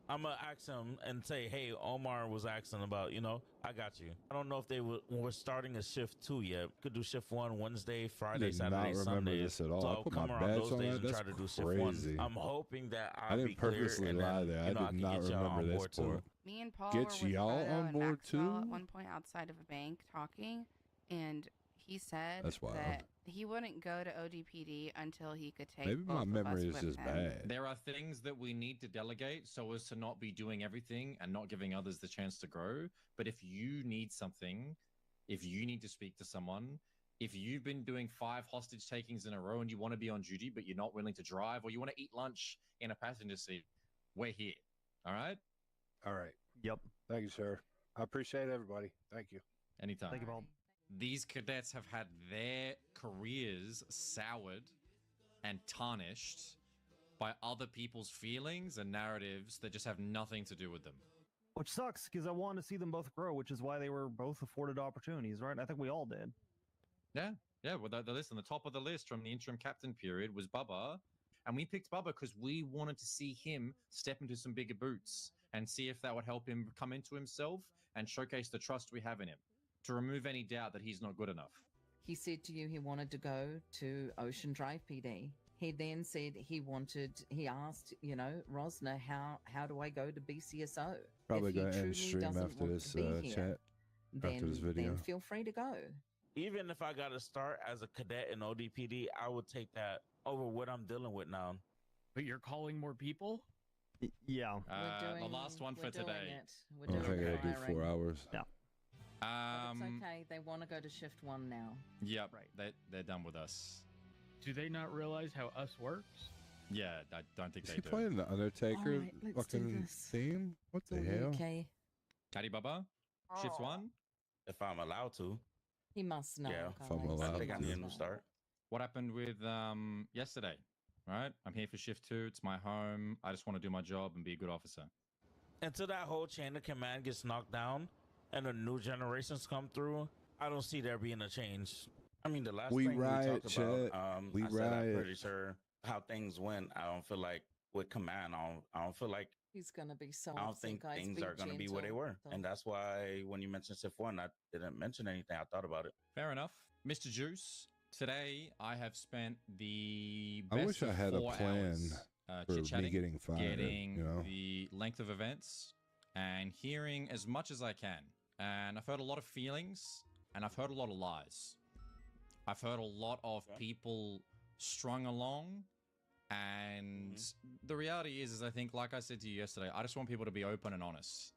I'm gonna ask him and say, "Hey, Omar was asking about, you know, I got you." I don't know if we're starting a shift 2 yet. Could do shift 1 Wednesday, Friday, did not Saturday, remember Sunday. this at all. So I I'll put come my around badge those on days that. and That's try to do shift 1. crazy. I'm hoping that I I'll didn't be clear purposely and lie then, there. you know, I I did can not get y'all remember on this board too. part. Me and Paul Get were with y'all Frodo on and board Maxwell too? at one point outside of a bank talking, and he said That's wild. that he wouldn't go to ODPD until he could take Maybe my both of memory us is with just him. bad. There are things that we need to delegate so as to not be doing everything and not giving others the chance to grow. But if you need something, if you need to speak to someone, if you've been doing 5 hostage takings in a row and you want to be on duty, but you're not willing to drive, or you want to eat lunch in a passenger seat, we're here. All right? All right. Yep. Thank you, sir. I appreciate everybody. Thank you. Anytime. Thank you, Bob. These cadets have had their careers soured and tarnished by other people's feelings and narratives that just have nothing to do with them. Which sucks because I wanted to see them both grow, which is why they were both afforded opportunities, right? I think we all did. Yeah. Well, the list on the top of the list from the interim captain period was Bubba. And we picked Bubba because we wanted to see him step into some bigger boots and see if that would help him come into himself and showcase the trust we have in him, to remove any doubt that he's not good enough. He said to you he wanted to go to Ocean Drive PD. He then said he asked, you know, Rosner, how do I go to BCSO? Probably If he going to end truly stream doesn't after want this to be here, chat, after this video. then feel free to go. Even if I got to start as a cadet in ODPD, I would take that over what I'm dealing with now. But you're calling more people? Yeah. The last one for today. We're doing I think I do firing. 4 hours. Yeah. But it's okay. They want to go to shift 1 now. Yep. They're done with us. Do they not realize how us works? Yeah, I don't think Is they he do. playing the Undertaker Alright, let's do fucking this. theme? What the hell? Okay. Caddy Bubba? Shifts 1? If I'm allowed to. He must know. Yeah. If I'm allowed I think I to. need a new start. What happened with yesterday? Right? I'm here for shift 2. It's my home. I just want to do my job and be a good officer. Until that whole chain of command gets knocked down and the new generations come through, I don't see there being a change. I mean, the last We thing riot, we talked about, Chet. We I said I'm riot. pretty sure how things went. I don't feel like with command, I don't feel like He's going to be so I don't upset, think guys. things are going to be where they gentle. were. And that's why when you mentioned Shift 1, I didn't mention anything. I thought about it. Fair enough. Mr. Juice, today I have spent the I best wish I of had a 4 plan hours, for me chit-chatting, getting fired, getting you know? the length of events and hearing as much as I can. And I've heard a lot of feelings and I've heard a lot of lies. I've heard a lot of people strung along, and the reality is I think, like I said to you yesterday, I just want people to be open and honest.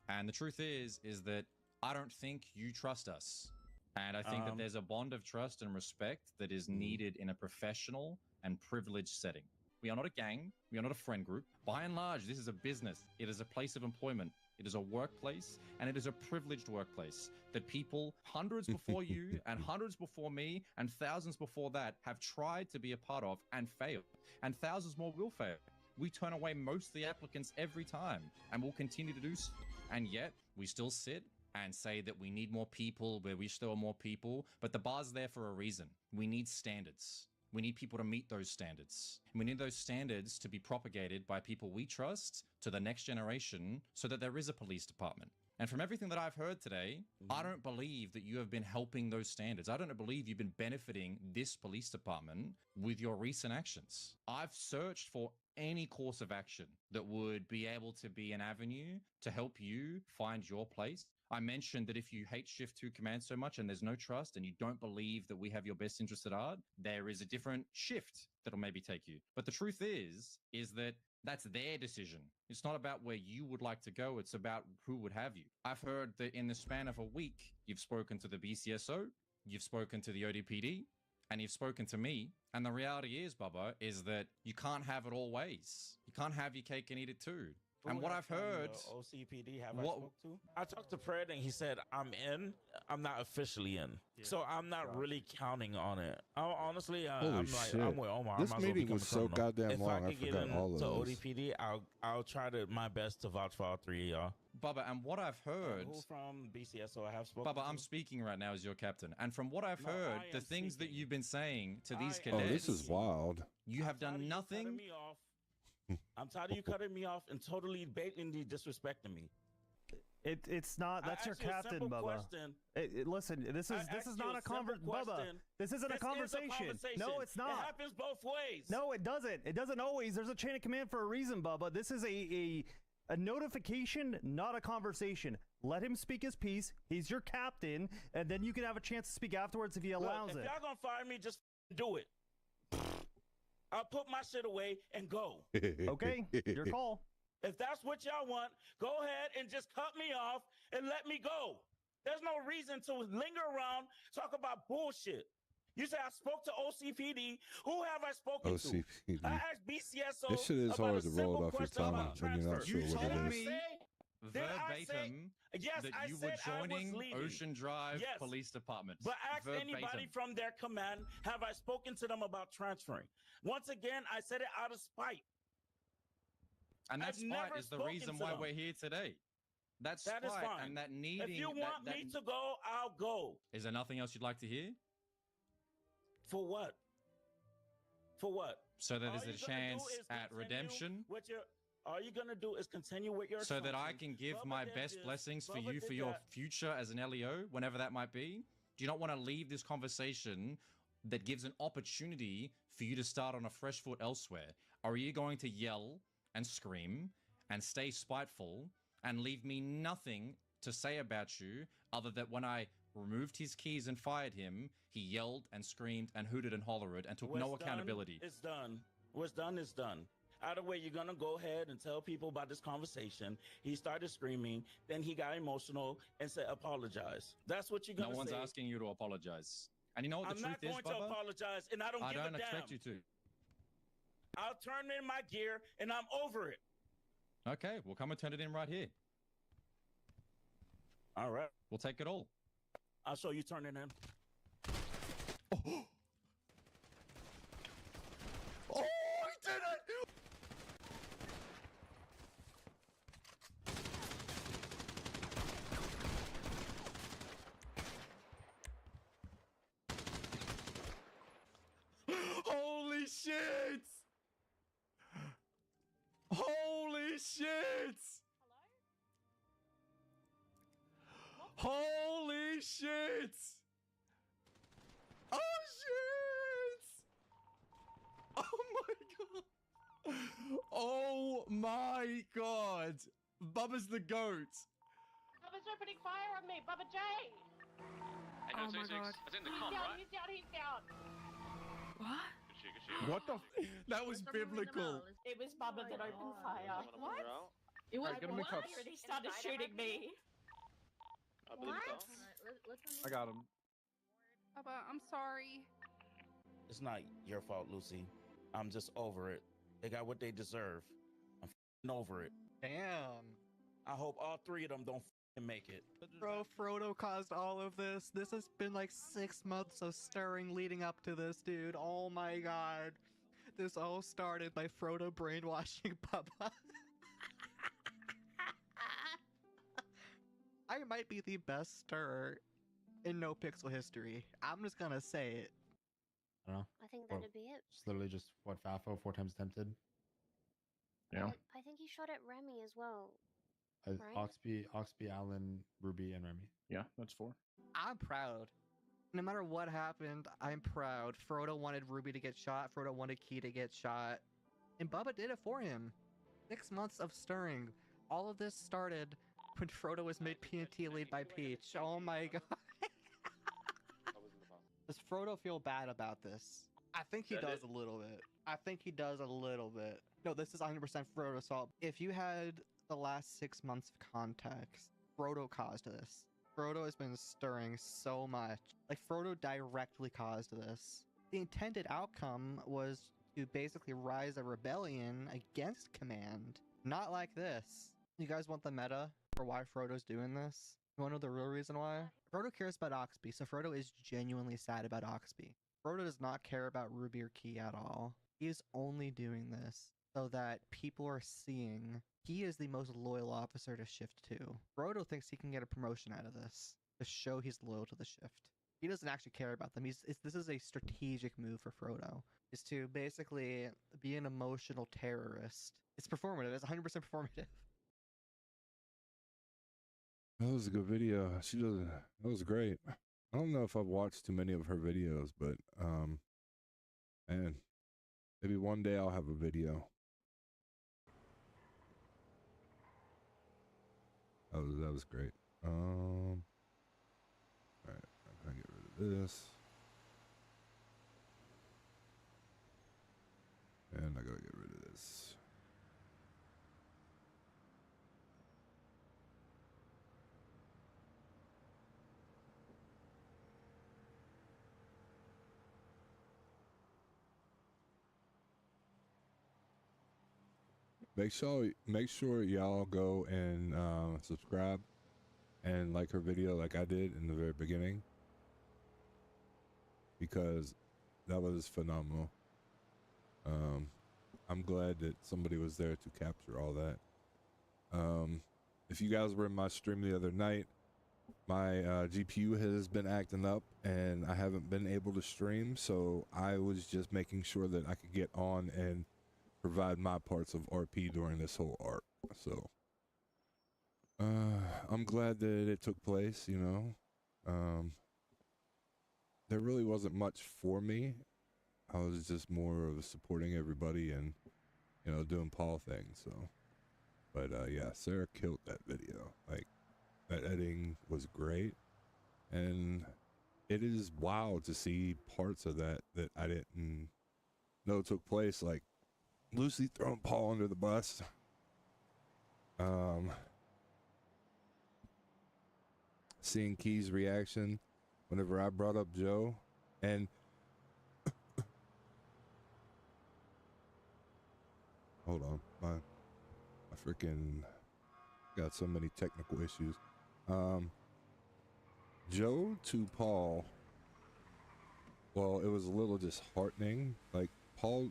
And the truth is that I don't think you trust us. And I think that there's a bond of trust and respect that is needed in a professional and privileged setting. We are not a gang. We are not a friend group. By and large, this is a business. It is a place of employment. It is a workplace, and it is a privileged workplace that people, hundreds before you and hundreds before me and thousands before that, have tried to be a part of and failed. And thousands more will fail. We turn away most of the applicants every time, and we'll continue to do so. And yet, we still sit and say that we need more people, where we still are more people, but the bar's there for a reason. We need standards. We need people to meet those standards. We need those standards to be propagated by people we trust to the next generation so that there is a police department And from everything that I've heard today, Mm-hmm. I don't believe that you have been helping those standards. I don't believe you've been benefiting this police department with your recent actions. I've searched for any course of action that would be able to be an avenue to help you find your place. I mentioned that if you hate Shift 2 Command so much and there's no trust and you don't believe that we have your best interest at heart, there is a different shift that'll maybe take you. But the truth is that that's their decision. It's not about where you would like to go. It's about who would have you. I've heard that in the span of a week, you've spoken to the BCSO, you've spoken to the ODPD, and you've spoken to me. And the reality is, Bubba, is that you can't have it all ways. You can't have your cake and eat it too. And what I've heard, OCPD have I spoke to? I talked to Fred and he said I'm in. I'm not officially in, so I'm not really counting on it. Honestly, Holy I'm shit. like I'm with Omar. This I might as well meeting become was a so criminal. goddamn if long, I I could get forgot all into of this. ODPD, I'll try my best to vouch for all three of y'all. Bubba, and what I've heard, Who from BCSO I have spoken Bubba, to? I'm speaking right now as your captain. And from what I've No, heard, I the am things that speaking. you've been saying to these Oh, cadets, this is wild. you have done nothing. Me off. I'm tired of you cutting me off and totally blatantly disrespecting me. It's not. That's your asked you a captain, simple Bubba. question. Listen, this is not a conversation, Bubba. This isn't a conversation. No, it's not. It happens both ways. No, it doesn't. It doesn't always. There's a chain of command for a reason, Bubba. This is a notification, not a conversation. Let him speak his piece. He's your captain, and then you can have a chance to speak afterwards if he allows Look, it. if y'all gonna fire me, just do it. I'll put my shit away and go. Okay, your call. If that's what y'all want, go ahead and just cut me off and let me go. There's no reason to linger around, talk about bullshit. You say I spoke to OCPD. Who have I spoken to? OCPD. I asked BCSO. This shit is about hard a to roll simple off your question tongue about when you're not transfer. sure what Did it I is. say- did I say- Verbatim Yes, that I you were said I was joining leaving. Ocean Drive Yes. Police Department. But ask Verbatim. anybody from their command, have I spoken to them about transferring? Once again, I said it out of spite. And that I've spite never is the spoken reason to why them. we're here today. That That is spite fine. and that needing. If you want me to go, I'll go. Is there nothing else you'd like to hear? For what? For what? So that All there's a you gonna do chance is at continue redemption? with your- all you're gonna do is continue with your So that I assumptions. can give Bubba my did best this, blessings for Bubba you did for your that. future as an LEO, whenever that might be? Do you not want to leave this conversation that gives an opportunity for you to start on a fresh foot elsewhere? Or are you going to yell and scream and stay spiteful and leave me nothing to say about you other than when I removed his keys and fired him, he yelled and screamed and hooted and hollered and took no What's done accountability? It's done. What's done is done. Either way, you're gonna go ahead and tell people about this conversation. He started screaming, then he got emotional and said, "Apologize." That's what you're No gonna one's say. asking you to apologize. And you know what I'm the not truth going is, to Bubba? apologize, and I don't give a damn. expect you to. I'll turn in my gear, and I'm over it. Okay, we'll come and turn it in right here. All right. We'll take it all. I'll show you turning in. Oh, I did it! Holy shit! Holy shit! Holy shit! Oh shit! Oh my god! Oh my god! Bubba's the goat. Bubba's opening fire on me, Bubba J. Hey, no, 66. That's in the comp, right? He's down, he's down. What? Good shit, good shit. What the? That was biblical. It was Bubba that opened fire. What? It was Alright, get him in Bubba cuffs. and he started shooting me. I believe What? so. I got him. Bubba, I'm sorry. It's not your fault, Lucy. I'm just over it. They got what they deserve. I'm over it. Damn. I hope all three of them don't make it. Bro, Frodo caused all of this. This has been like 6 months of stirring leading up to this, dude. Oh my god. This all started by Frodo brainwashing Bubba. I might be the best stirrer in NoPixel history. I'm just gonna say it. I don't know. I think that'd be it. It's literally just what FAFO 4 times attempted. I think he shot at Remy as well. Oxby, Alan, Ruby, and Remy. Yeah, that's 4. I'm proud. No matter what happened, I'm proud. Frodo wanted Ruby to get shot. Frodo wanted Key to get shot. And Bubba did it for him. 6 months of stirring. All of this started when Frodo was made PNT lead by Peach. Oh my god. Does Frodo feel bad about this? I think he does a little bit. I think he does a little bit. No, this is 100% Frodo's fault. If you had the last 6 months of context, Frodo caused this. Frodo has been stirring so much. Like, Frodo directly caused this. The intended outcome was to basically rise a rebellion against Command. Not like this. You guys want the meta for why Frodo's doing this? You want to know the real reason why? Frodo cares about Oxby, so Frodo is genuinely sad about Oxby. Frodo does not care about Ruby or Key at all. He is only doing this so that people are seeing he is the most loyal officer to Shift 2. Frodo thinks he can get a promotion out of this to show he's loyal to the Shift. He doesn't actually care about them. This is a strategic move for Frodo, is to basically be an emotional terrorist. It's performative. It's 100% performative. That was a good video. That was great. I don't know if I've watched too many of her videos, but man, maybe one day I'll have a video. That was great. All right, I'm gonna get rid of this, and I gotta get rid of this. Make sure y'all go and subscribe and like her video like I did in the very beginning, because that was phenomenal. I'm glad that somebody was there to capture all that. If you guys were in my stream the other night, my GPU has been acting up and I haven't been able to stream, so I was just making sure that I could get on and provide my parts of RP during this whole arc. So I'm glad that it took place, you know. There really wasn't much for me. I was just more of supporting everybody and, you know, doing Paul things. So, but yeah, Sarah killed that video. Like, that editing was great, and it is wild to see parts of that I didn't know took place. Like Lucy throwing Paul under the bus. Seeing Key's reaction whenever I brought up Joe, and hold on, my freaking got so many technical issues. Joe to Paul, well, it was a little disheartening. Like, Paul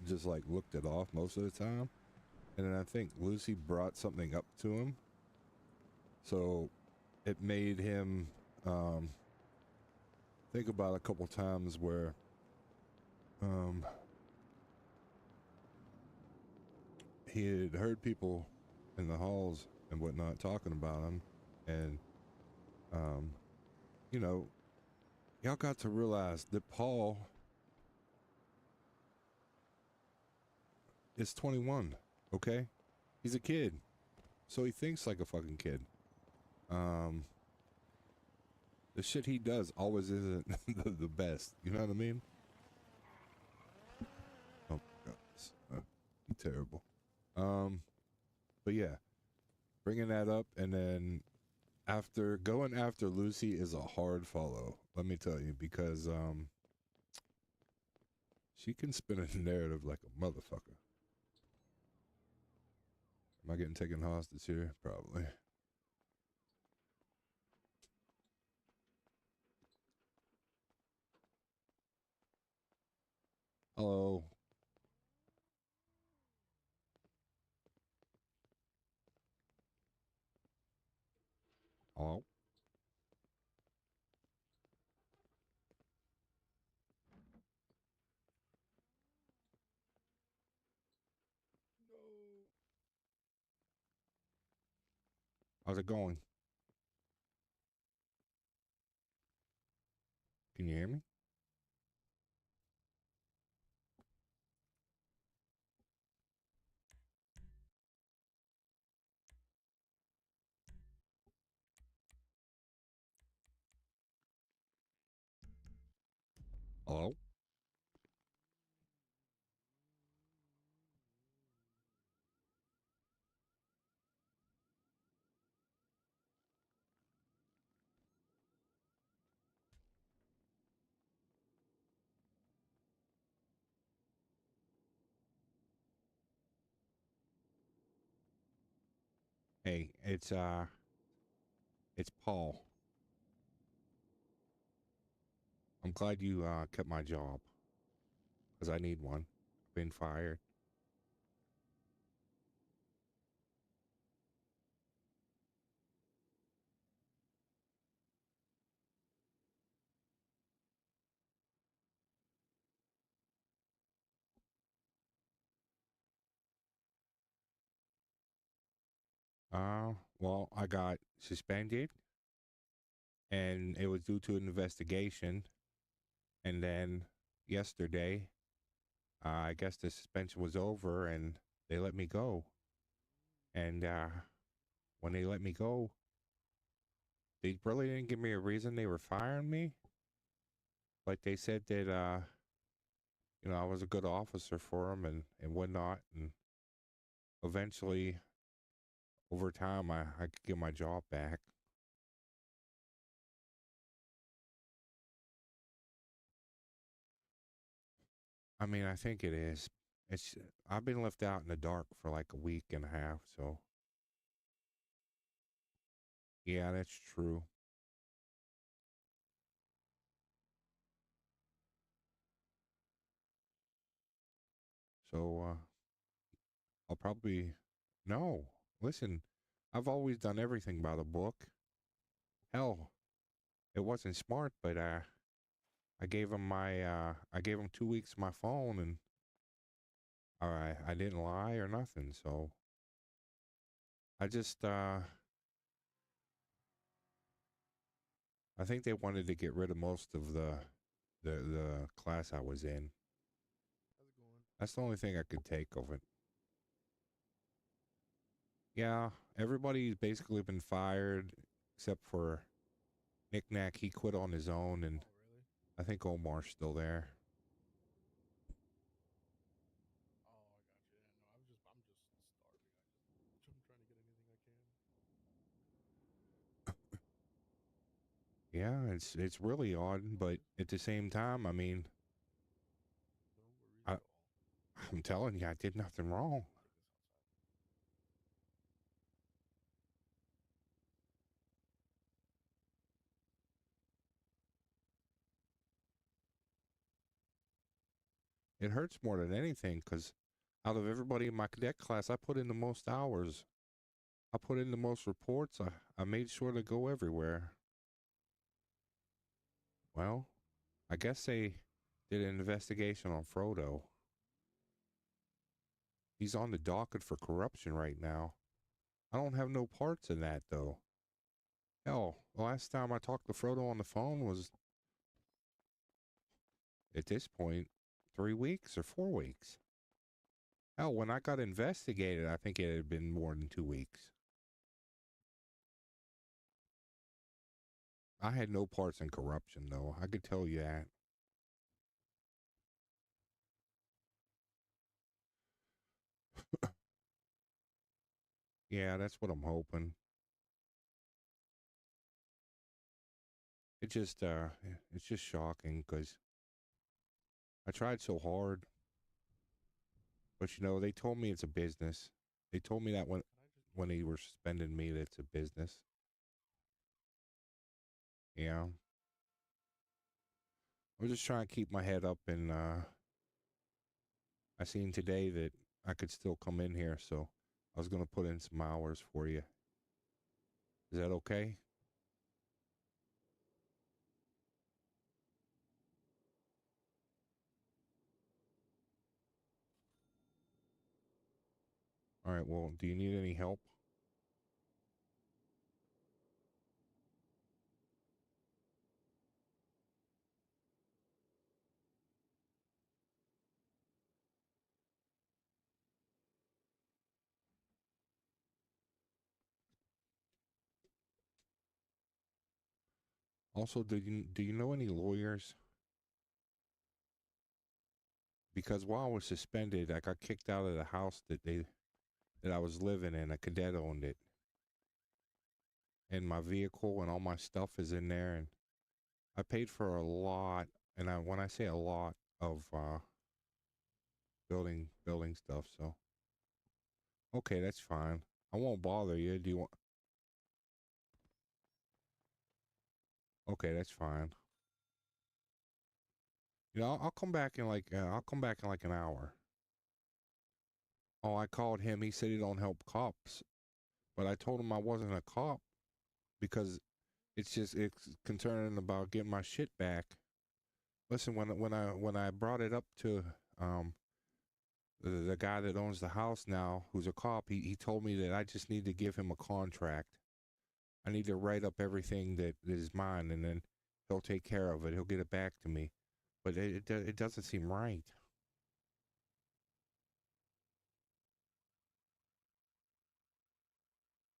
just like looked it off most of the time, and then I think Lucy brought something up to him, so it made him think about a couple times where he had heard people in the halls and whatnot talking about him, and you know, y'all got to realize that Paul is 21, okay? He's a kid, so he thinks like a fucking kid. The shit he does always isn't the best, you know what I mean? Oh my god, he's terrible. But yeah, bringing that up, and then going after Lucy is a hard follow, let me tell you, because she can spin a narrative like a motherfucker. Am I getting taken hostage here? Probably. Hello. Hello. How's it going? Can you hear me? Hello? Hey, it's Paul. I'm glad you kept my job, because I need one. I've been fired. Well, I got suspended, and it was due to an investigation. And then yesterday, I guess the suspension was over, and they let me go. And when they let me go, they really didn't give me a reason they were firing me. Like, they said that, I was a good officer for them and whatnot. And eventually, over time, I could get my job back. I mean, I think it is. I've been left out in the dark for like a week and a half, so. Yeah, that's true. So, I'll probably, no, listen, I've always done everything by the book. Hell, it wasn't smart, but, I gave him I gave him 2 weeks of my phone, and I didn't lie or nothing, so. I just, I think they wanted to get rid of most of the class I was in. That's the only thing I could take of it. Yeah, everybody's basically been fired except for Nick Nack. He quit on his own, and I think Omar's still there. Yeah, it's really odd, but at the same time, I mean, I'm telling you, I did nothing wrong. It hurts more than anything, because out of everybody in my cadet class, I put in the most hours. I put in the most reports. I made sure to go everywhere. Well, I guess they did an investigation on Frodo. He's on the docket for corruption right now. I don't have no parts in that, though. Hell, the last time I talked to Frodo on the phone was, at this point, 3 weeks or 4 weeks. Hell, when I got investigated, I think it had been more than 2 weeks. I had no parts in corruption, though. I could tell you that. Yeah, that's what I'm hoping. It just, it's just shocking, because I tried so hard. But, they told me it's a business. They told me that when they were suspending me, that it's a business. Yeah. I'm just trying to keep my head up, and I seen today that I could still come in here, so I was going to put in some hours for you. Is that okay? All right, well, do you need any help? Also, do you know any lawyers? Because while I was suspended, I got kicked out of the house that I was living in. A cadet owned it, and my vehicle and all my stuff is in there. And I paid for a lot, and when I say a lot of building stuff, so okay, that's fine. I won't bother you. Do you want? Okay, that's fine. You know, I'll come back in like an hour. Oh, I called him. He said he don't help cops, but I told him I wasn't a cop because it's concerning about getting my shit back. Listen, when I brought it up to the guy that owns the house now, who's a cop, he told me that I just need to give him a contract. I need to write up everything that is mine, and then he'll take care of it. He'll get it back to me. But it doesn't seem right.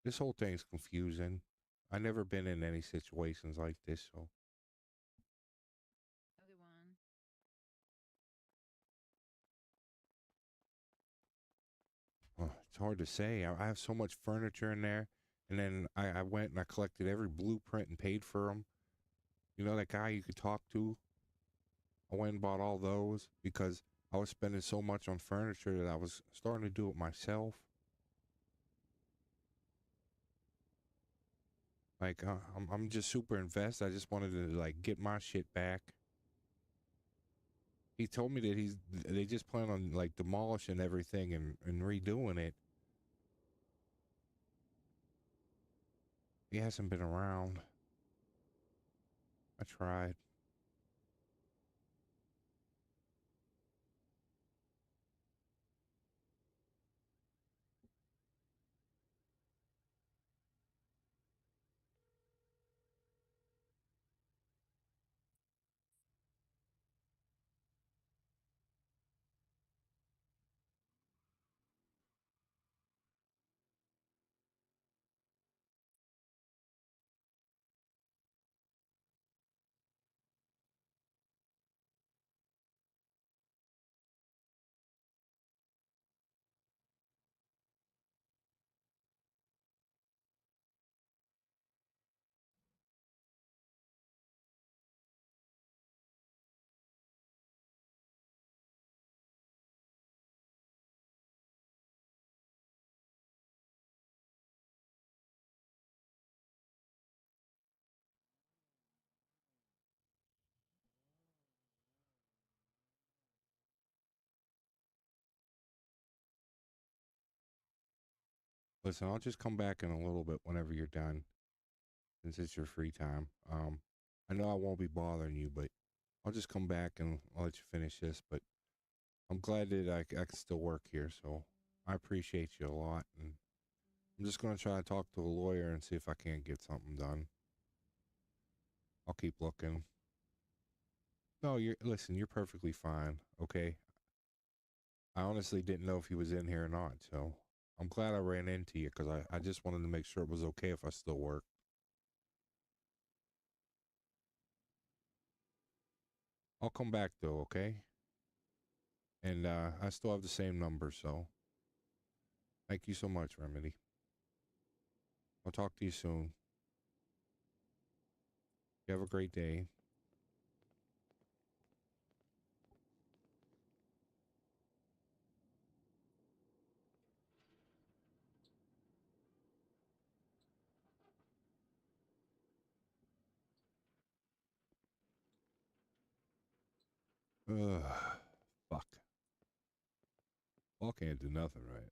This whole thing's confusing. I've never been in any situations like this, so. It's hard to say. I have so much furniture in there, and then I went and I collected every blueprint and paid for them. You know that guy you could talk to? I went and bought all those because I was spending so much on furniture that I was starting to do it myself. Like, I'm just super invested. I just wanted to, like, get my shit back. He told me that they just plan on, like, demolishing everything and redoing it. He hasn't been around. I tried. Listen, I'll just come back in a little bit whenever you're done, since it's your free time. I know I won't be bothering you, but I'll just come back and I'll let you finish this. But I'm glad that I can still work here, so I appreciate you a lot. And I'm just going to try to talk to a lawyer and see if I can't get something done. I'll keep looking. No, listen, you're perfectly fine, okay? I honestly didn't know if he was in here or not, so I'm glad I ran into you because I just wanted to make sure it was okay if I still work. I'll come back though, okay? And I still have the same number, so thank you so much, Remedy. I'll talk to you soon. You have a great day. Ugh, fuck. Paul can't do nothing right.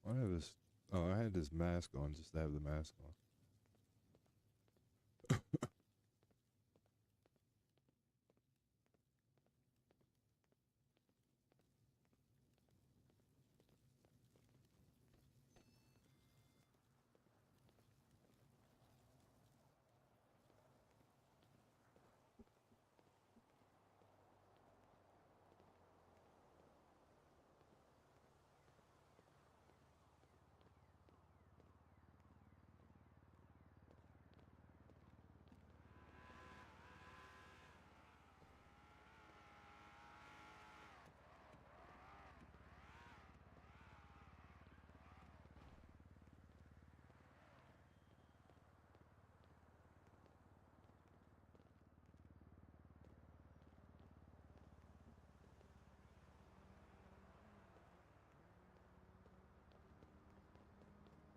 I have this. Oh, I had this mask on just to have the mask on.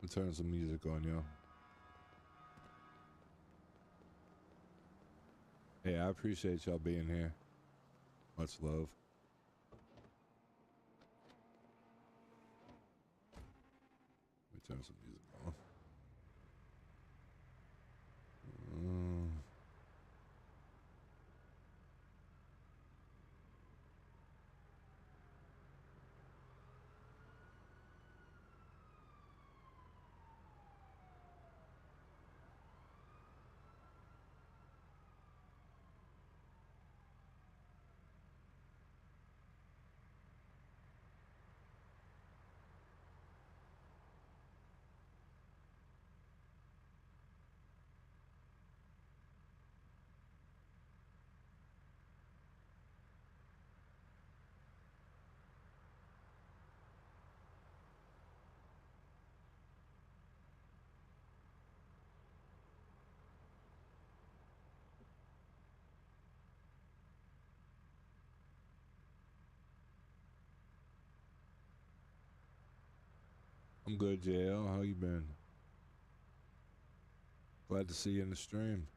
I'll turn some music on, yo. Hey, I appreciate y'all being here. Much love. Let me turn some music on. I'm good, JL. How you been? Glad to see you in the stream.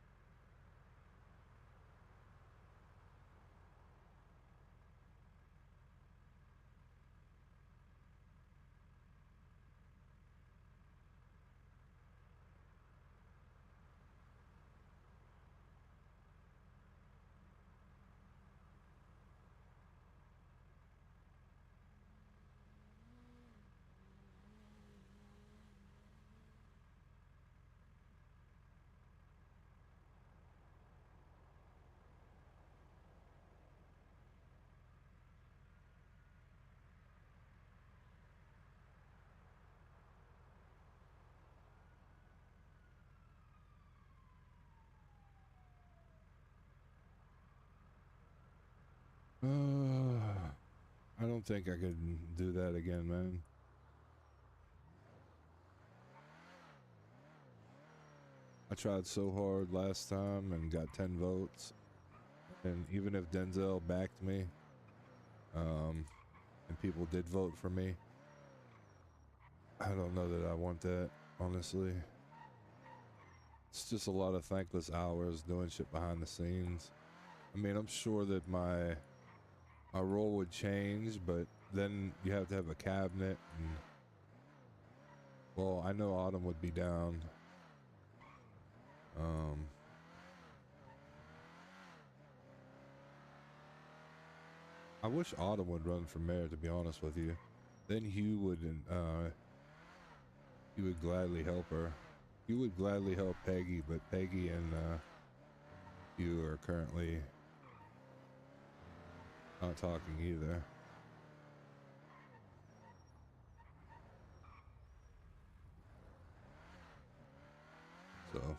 I don't think I could do that again, man. I tried so hard last time and got 10 votes. And even if Denzel backed me, and people did vote for me, I don't know that I want that, honestly. It's just a lot of thankless hours doing shit behind the scenes. I mean, I'm sure that my role would change, but then you have to have a cabinet, and well, I know Autumn would be down. I wish Autumn would run for mayor, to be honest with you. Then Hugh would gladly help her. He would gladly help Peggy, but Peggy and Hugh are currently not talking either. So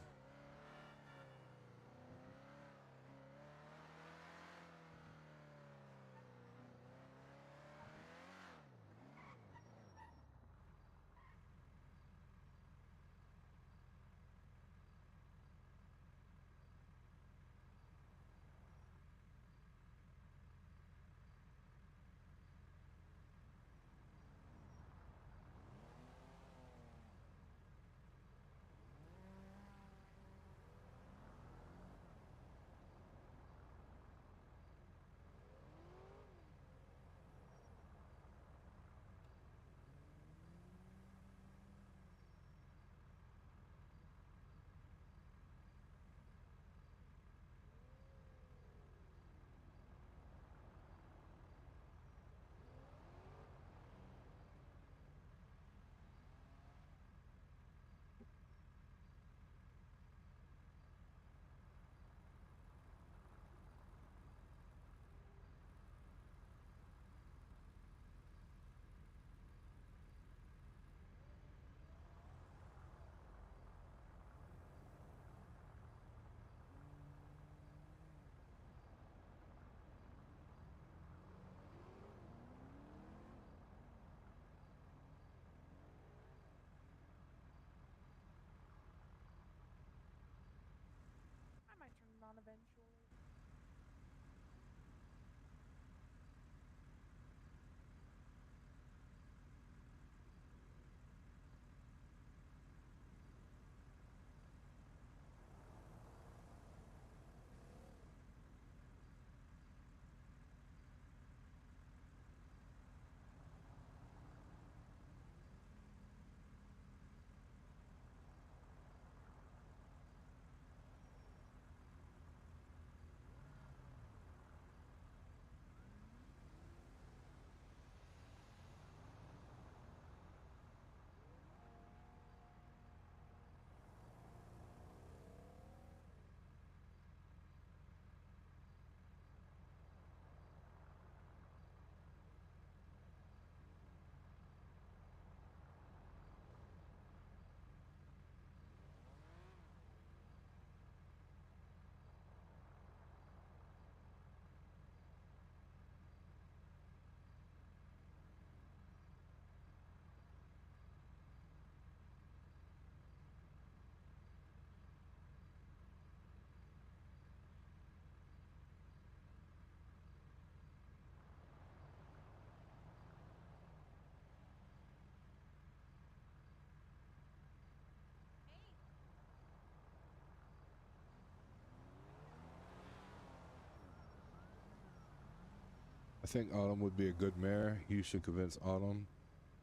think Autumn would be a good mayor. You should convince Autumn.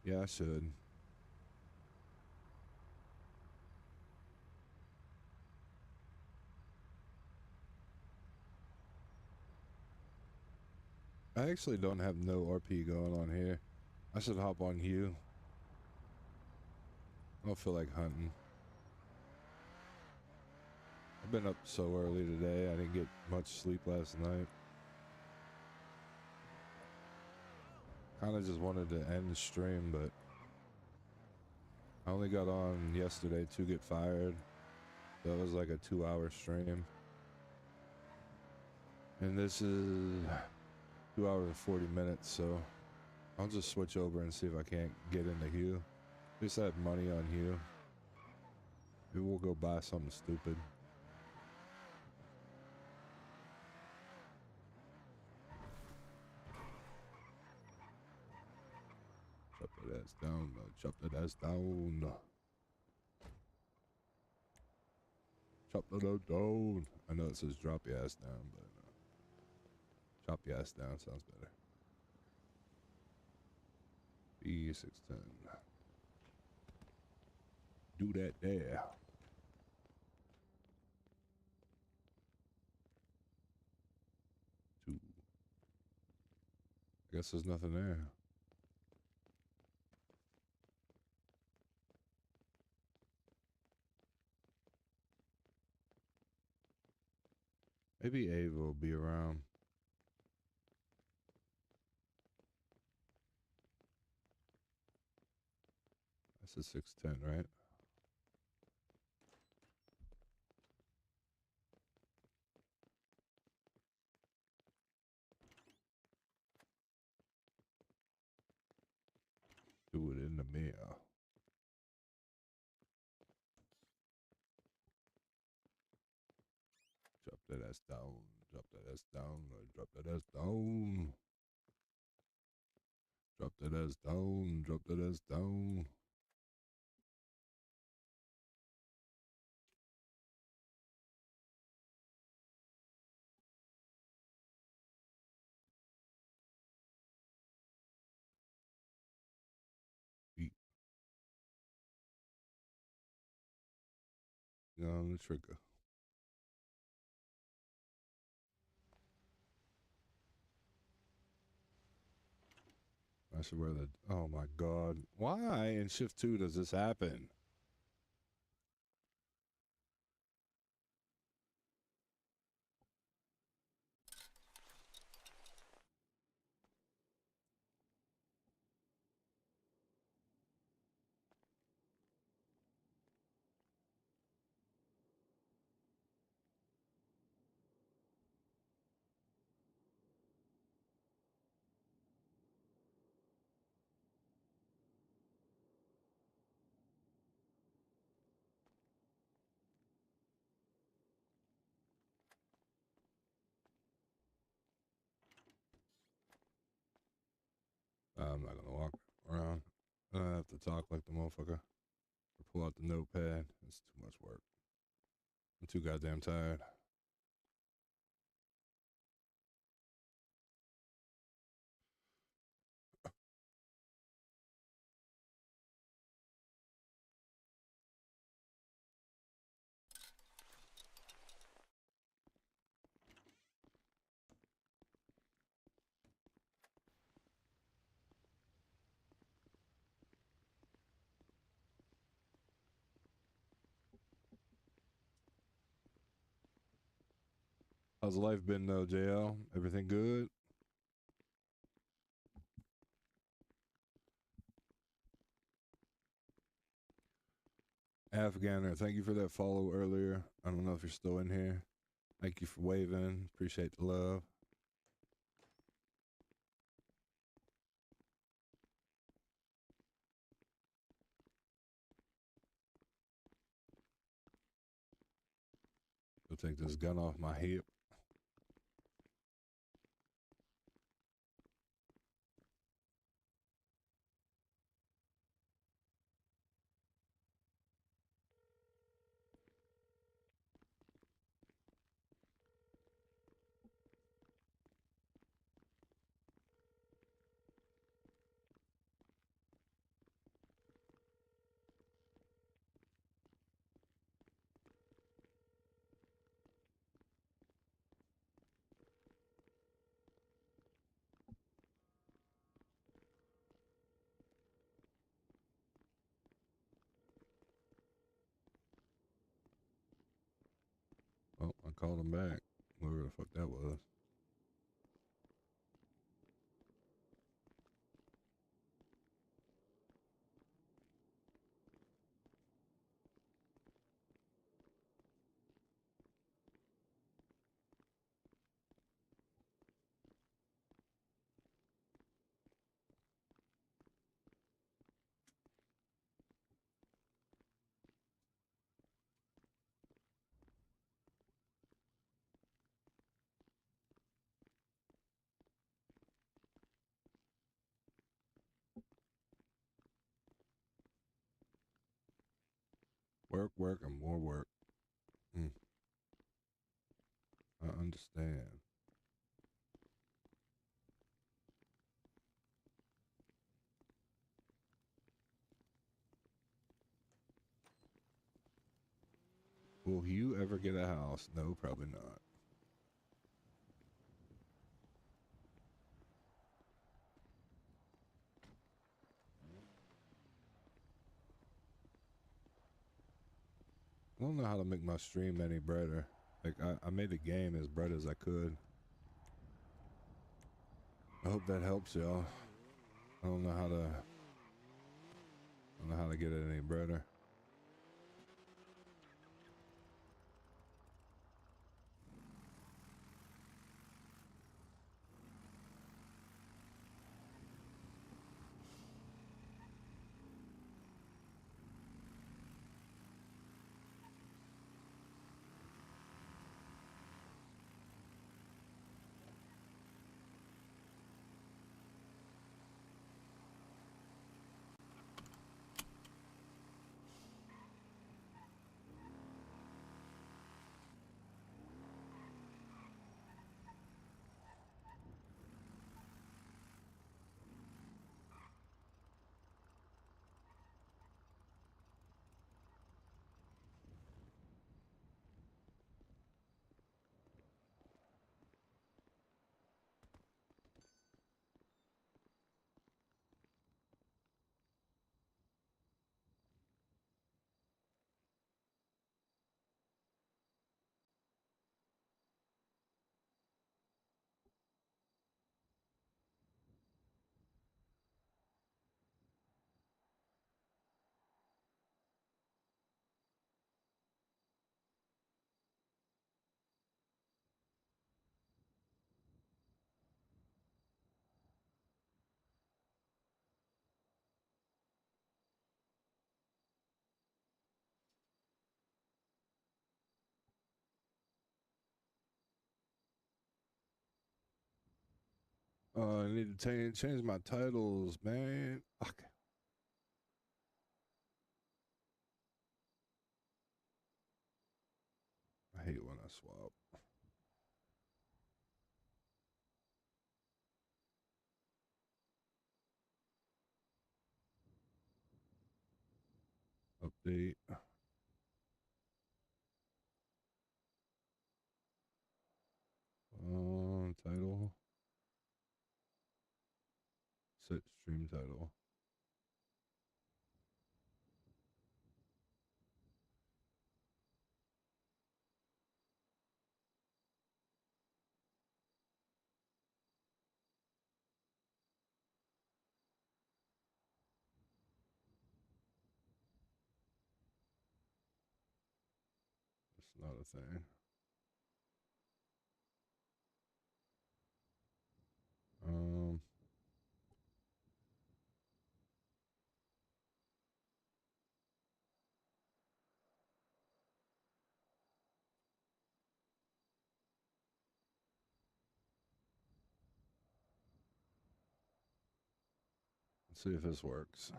Yeah, I should. I actually don't have no RP going on here. I should hop on you. I don't feel like hunting. I've been up so early today. I didn't get much sleep last night. Kind of just wanted to end the stream, but I only got on yesterday to get fired. That was like a 2-hour stream. And this is 2 hours and 40 minutes, so I'll just switch over and see if I can't get into Hue. Just have money on Hue. Maybe we'll go buy something stupid. Chop that ass down. Chop that ass down. Chop that ass down. I know it says drop your ass down, but chop your ass down sounds better. B610. Do that there. Two. I guess there's nothing there. Maybe Ava will be around. That's a 610, right? Do it in the mirror. Drop that ass down. Drop that ass down. Drop that ass down. Drop that ass down. Drop that ass down. Beat. On the trigger. I should wear the. Oh my god. Why in shift 2 does this happen? I'm not gonna walk around. I have to talk like the motherfucker. Or pull out the notepad. It's too much work. I'm too goddamn tired. How's life been though, JL? Everything good? Afghaner, thank you for that follow earlier. I don't know if you're still in here. Thank you for waving. Appreciate the love. Go take this gun off my hip. called him back. Whoever the fuck that was. Work, work, and more work. I understand. Will you ever get a house? No, probably not. I don't know how to make my stream any brighter. Like, I made the game as bright as I could. I hope that helps y'all. I don't know how to get it any brighter. I need to change my titles, man. Fuck. I hate when I swap. Update. Title. Set stream title. It's not a thing. Let's see if this works.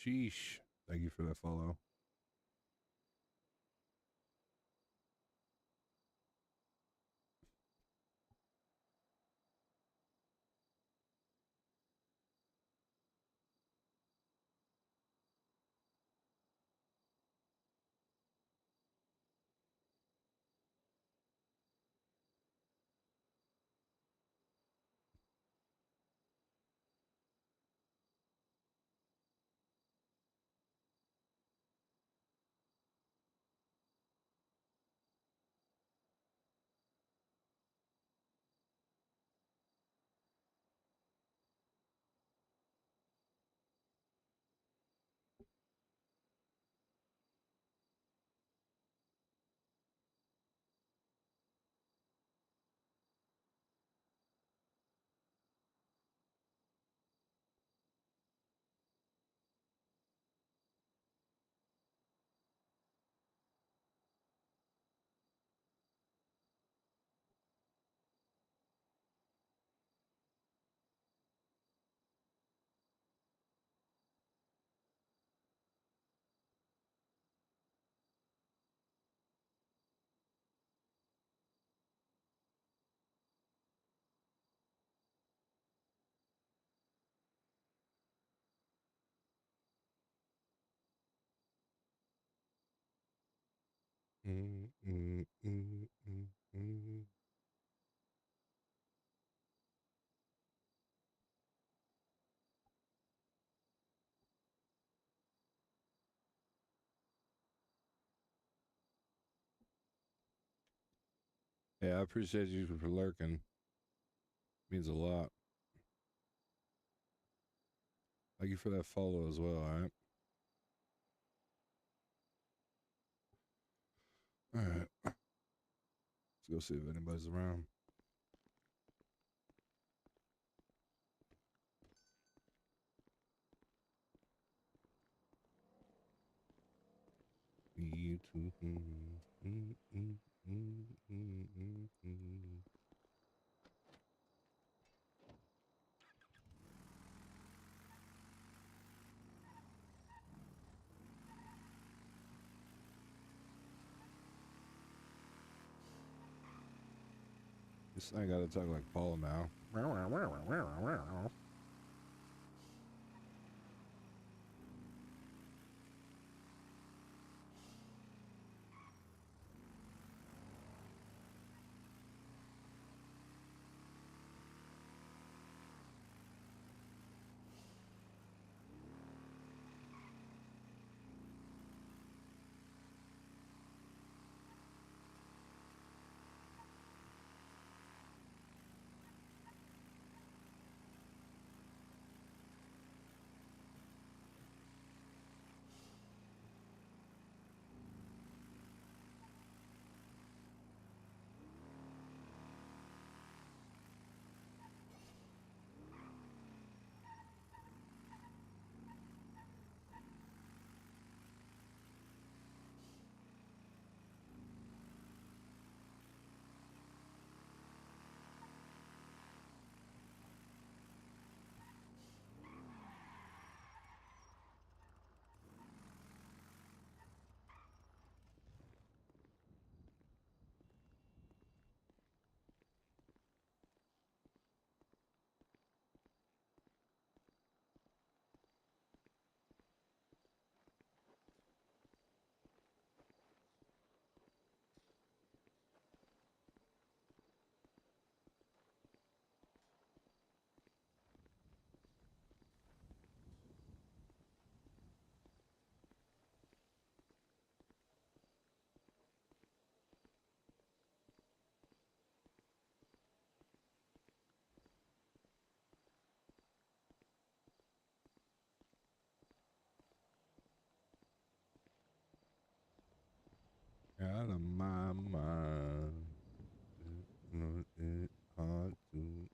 Sheesh. Thank you for that follow. Mm, mm, mm, mm, mm. Yeah, I appreciate you for lurking. Means a lot. Thank you for that follow as well, alright? Alright. Let's go see if anybody's around. Me too. This thing gotta talk like Paul now. Out of my mind. It hard to.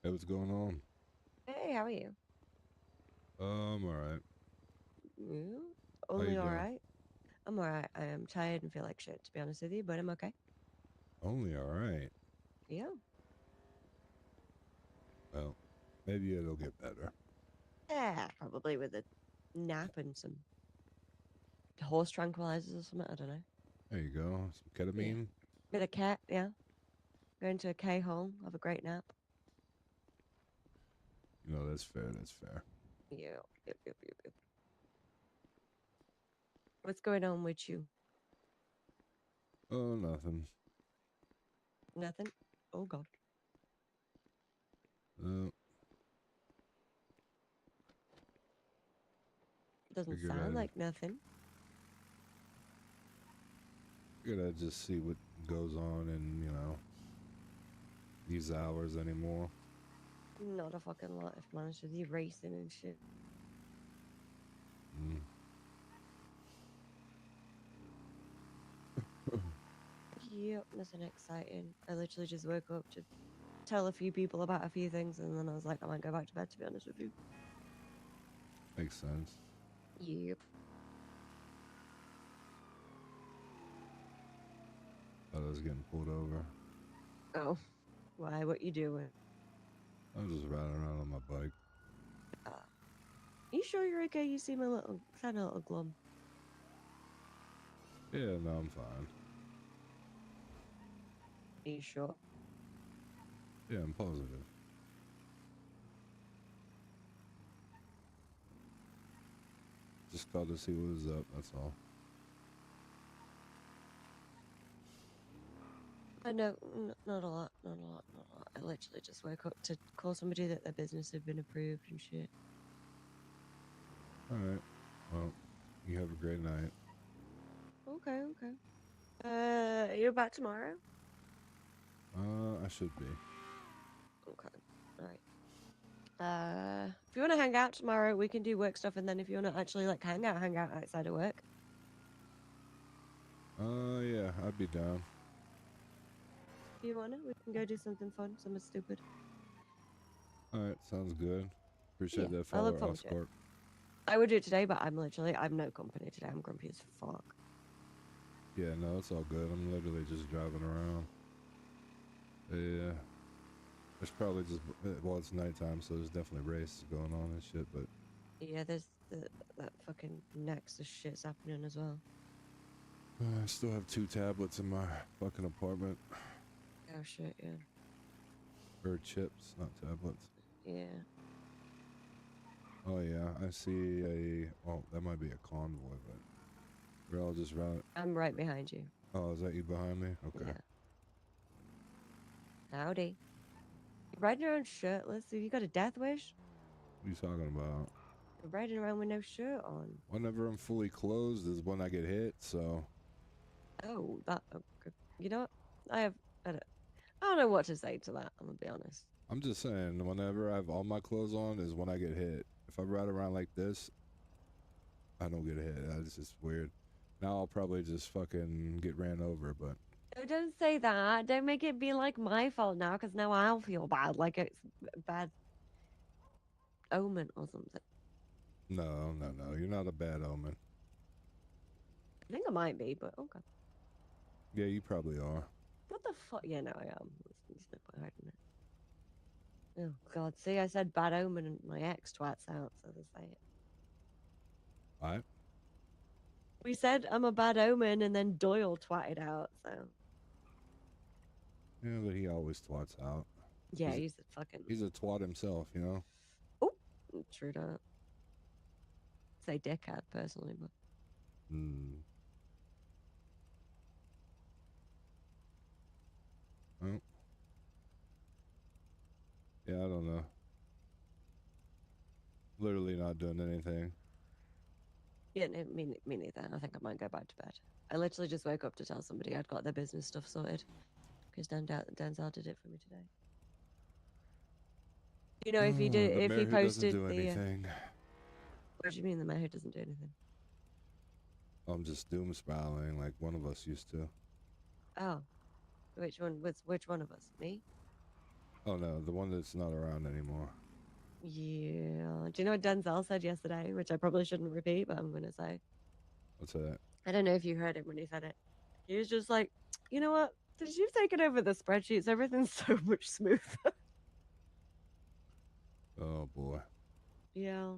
Hey, what's going on? Hey, how are you? I'm alright. You? How Only you doing? alright? I'm alright. I am tired and feel like shit, to be honest with you, but I'm okay. Only alright. Yeah. Well, maybe it'll get better. Yeah, probably with a nap and some horse tranquilizers or something. I don't know. There you go. Some ketamine. Bit of cat, yeah. Going to a K hole, have a great nap. You know, that's fair. That's fair. Yeah. Yep. What's going on with you? Oh, nothing. Nothing? Oh, God. Doesn't Figured sound I'd- like nothing. Figured I'd just see what goes on in, you know, these hours anymore. Not a fucking lot, if I'm honest with you. Racing and shit. Mm. Yep, nothing exciting. I literally just woke up to tell a few people about a few things, and then I was like, I might go back to bed, to be honest with you. Makes sense. Yep. Thought I was getting pulled over. Oh, why? What you doing? I was just riding around on my bike. You sure you're okay? You seem sound a little glum. Yeah, no, I'm fine. Are you sure? Yeah, I'm positive. Just called to see what was up, that's all. No, not a lot. I literally just woke up to call somebody that their business had been approved and shit. Alright. Well, you have a great night. Okay. Are you back tomorrow? I should be. Okay. Alright. If you want to hang out tomorrow, we can do work stuff, and then if you want to actually like hang out outside of work. Yeah, I'd be down. If you want to, we can go do something fun, something stupid. Alright, sounds good. Appreciate that I look follow, forward to it. escort. I would do it today, but I'm no company today. I'm grumpy as fuck. Yeah, no, it's all good. I'm literally just driving around. Yeah. There's probably just, well, it's nighttime, so there's definitely races going on and shit, but Yeah, there's that fucking Nexus shit's happening as well. I still have 2 tablets in my fucking apartment. Oh shit, yeah. Or chips, not tablets. Yeah. Oh yeah, I see that might be a convoy, but we're all just running. I'm right behind you. Oh, is that you behind me? Okay. Howdy. You're riding around shirtless? Have you got a death wish? What are you talking about? You're riding around with no shirt on. Whenever I'm fully clothed is when I get hit, so. Oh, okay. You know what? I don't know what to say to that, I'm gonna be honest. I'm just saying, whenever I have all my clothes on is when I get hit. If I ride around like this, I don't get hit. That's just weird. Now I'll probably just fucking get ran over, but. Oh, don't say that. Don't make it be like my fault now, because now I'll feel bad, like it's a bad omen or something. No. You're not a bad omen. I think I might be, but okay. Yeah, you probably are. What the fuck? Yeah, no, I am. There's no point hiding it. Oh, God. See, I said bad omen and my ex twats out, so there's that. Alright. We said I'm a bad omen, and then Doyle twatted out, so. Yeah, but he always twats out. Yeah, he's a fucking. He's a twat himself, you know? Oh, true that. Say dickhead, personally, but. Well. Yeah, I don't know. Literally not doing anything. Yeah, no, me neither. I think I might go back to bed. I literally just woke up to tell somebody I'd got their business stuff sorted. Because Denzel did it for me today. You know, if he did, The if mayor he who doesn't posted do the. anything. What do you mean the mayor doesn't do anything? I'm just doom spiraling like one of us used to. Oh, which one? Which one of us? Me? Oh no, the one that's not around anymore. Yeah. Do you know what Denzel said yesterday? Which I probably shouldn't repeat, but I'm gonna say. What's that? I don't know if you heard him when he said it. He was just like, you know what? Since you've taken over the spreadsheets, everything's so much smoother. Oh boy. Yeah.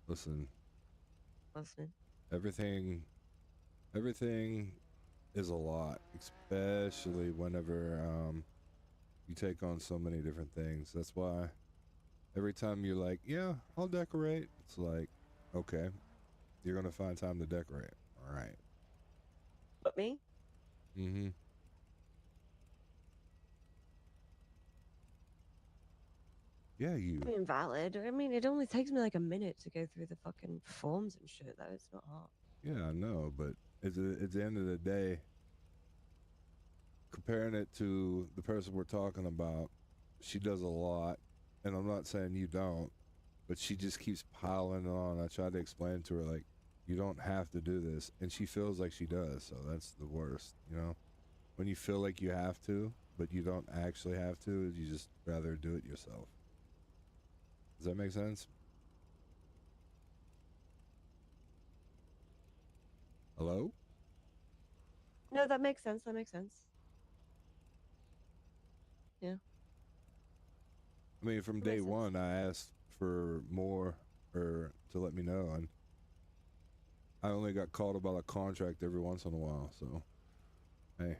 Listen. Listening. Everything is a lot, especially whenever you take on so many different things. That's why every time you're like, yeah, I'll decorate, it's like, okay, you're gonna find time to decorate. All right. But me? Mm-hmm. Yeah, you. I mean, valid. I mean, it only takes me like a minute to go through the fucking forms and shit, though. It's not hard. Yeah, I know, but at the end of the day, comparing it to the person we're talking about, she does a lot, and I'm not saying you don't, but she just keeps piling on. I tried to explain to her, like, you don't have to do this, and she feels like she does, so that's the worst, you know? When you feel like you have to, but you don't actually have to, you just rather do it yourself. Does that make sense? Hello? No, that makes sense. That makes sense. Yeah. I mean, from day one, I asked for more or to let me know, and I only got called about a contract every once in a while. So, hey,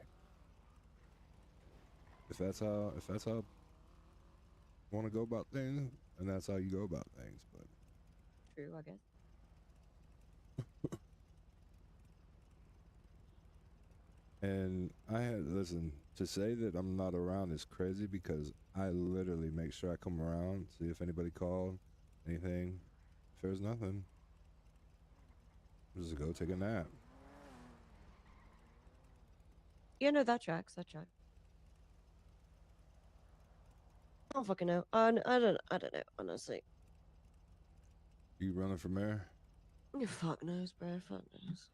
if that's how you want to go about things, and that's how you go about things. But True, I guess. and listen, to say that I'm not around is crazy because I literally make sure I come around, see if anybody called, anything. If there's nothing, just go take a nap. Yeah, no, that tracks. That tracks. I don't fucking know. I don't know, honestly. You running for mayor? Fuck knows, bro. Fuck knows.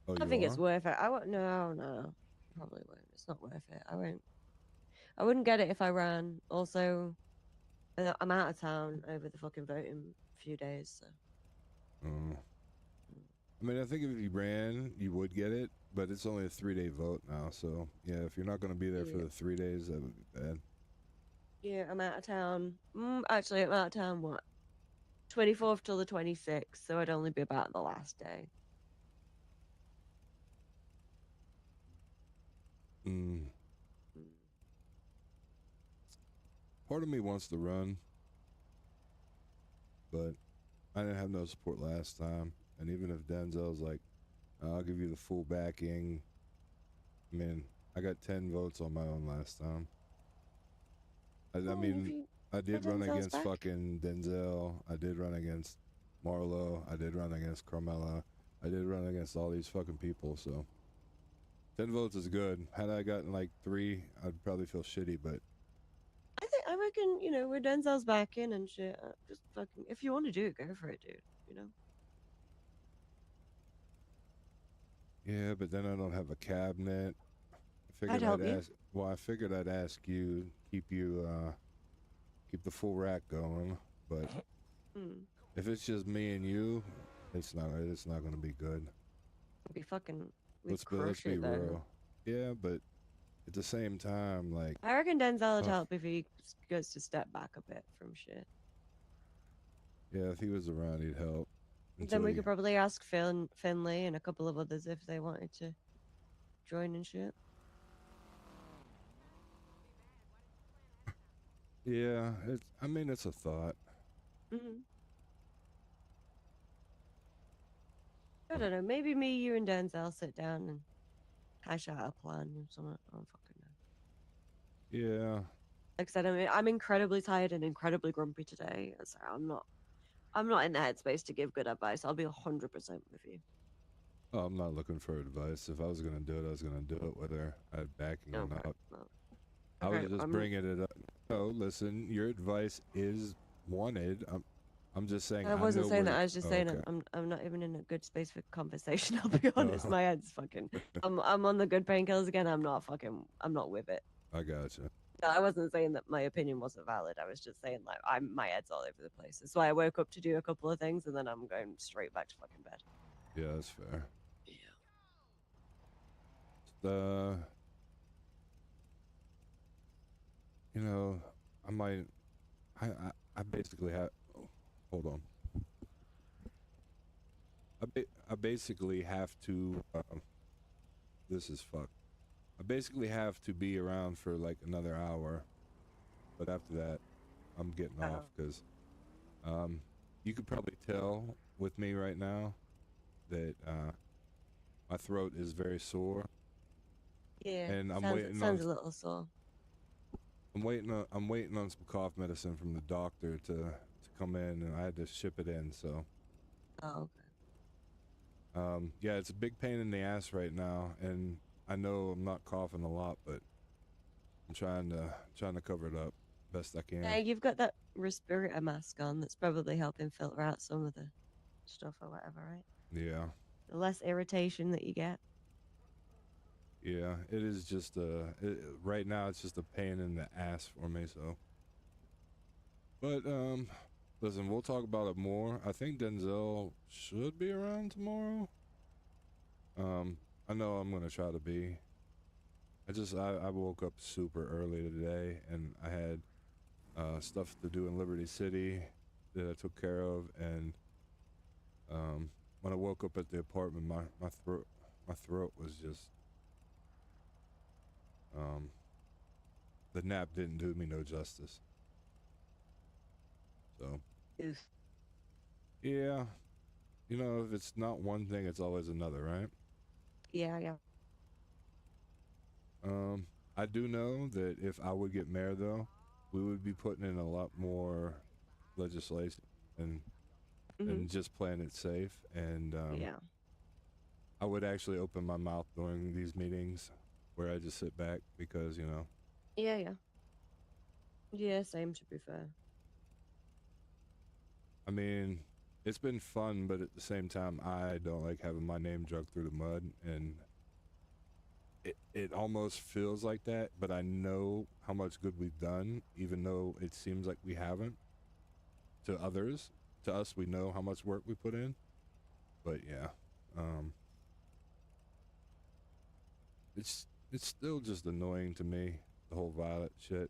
Oh, I you think are? it's worth it. I won't. No. Probably won't. It's not worth it. I won't. I wouldn't get it if I ran. Also, I'm out of town over the fucking voting few days, so. I mean, I think if you ran, you would get it, but it's only a 3-day vote now. So, yeah, if you're not going to be there for Yeah. the 3 days, that would be bad. Yeah, I'm out of town. Actually, I'm out of town, what? 24th till the 26th, so I'd only be about the last day. Part of me wants to run, but I didn't have no support last time. And even if Denzel's like, I'll give you the full backing, I mean, I got 10 votes on my own last time. I mean, I did run Denzel's against back? fucking Denzel. I did run against Marlo. I did run against Carmela. I did run against all these fucking people, so 10 votes is good. Had I gotten like 3, I'd probably feel shitty, but I reckon, with Denzel's back in and shit, just fucking, if you want to do it, go for it, dude, yeah, but then I don't have a cabinet. I'd help you. I figured I'd ask you, keep the full rack going, but if it's just me and you, it's not gonna be good. It'd be fucking, Let's crush be it, though. real. Yeah, but at the same time, like, I reckon Denzel would help if he goes to step back a bit from shit. yeah, if he was around, he'd help. Then we could probably ask Finley and a couple of others if they wanted to join and shit. Yeah, it's a thought. I don't know. Maybe me, you, and Denzel sit down and hash out a plan or something. I don't fucking know. Yeah. Like I said, I'm incredibly tired and incredibly grumpy today, so I'm not in the headspace to give good advice. I'll be 100% with you. Oh, I'm not looking for advice. If I was gonna do it, I was gonna do it whether I had backing or not. I was just bringing it up. No, listen, your advice is wanted. I'm just saying. I wasn't saying that. I was just saying I'm not even in a good space for conversation. I'll be honest. My head's fucking. I'm on the good painkillers again. I'm not with it. I gotcha. No, I wasn't saying that my opinion wasn't valid. I was just saying like my head's all over the place. That's why I woke up to do a couple of things and then I'm going straight back to fucking bed. Yeah, that's fair. You know, I might. I basically have. Oh, hold on. I basically have to. This is fucked. I basically have to be around for like another hour, but after that, I'm getting off because, you could probably tell with me right now that my throat is very sore. Yeah, And I'm sounds, waiting sounds on. a little sore. I'm waiting on some cough medicine from the doctor to come in, and I had to ship it in. So. Oh, okay. Yeah, it's a big pain in the ass right now, and I know I'm not coughing a lot, but I'm trying to cover it up best I can. Yeah, you've got that respirator mask on. That's probably helping filter out some of the stuff or whatever, right? Yeah, The less irritation that you get. yeah, it is just right now it's just a pain in the ass for me. So, but listen, we'll talk about it more. I think Denzel should be around tomorrow. I know I'm gonna try to be. I woke up super early today, and I had stuff to do in Liberty City that I took care of, and when I woke up at the apartment, my throat was just the nap didn't do me no justice. So yeah, you know, if it's not one thing, it's always another, right? Yeah, yeah. I do know that if I would get mayor, though, we would be putting in a lot more legislation and just playing it safe. And yeah, I would actually open my mouth during these meetings where I just sit back because, you know. yeah, yeah. Yeah, same to be fair. I mean, it's been fun, but at the same time, I don't like having my name dragged through the mud, and it almost feels like that, but I know how much good we've done, even though it seems like we haven't. To others, to us, we know how much work we put in, but yeah, it's still just annoying to me, the whole Violet shit.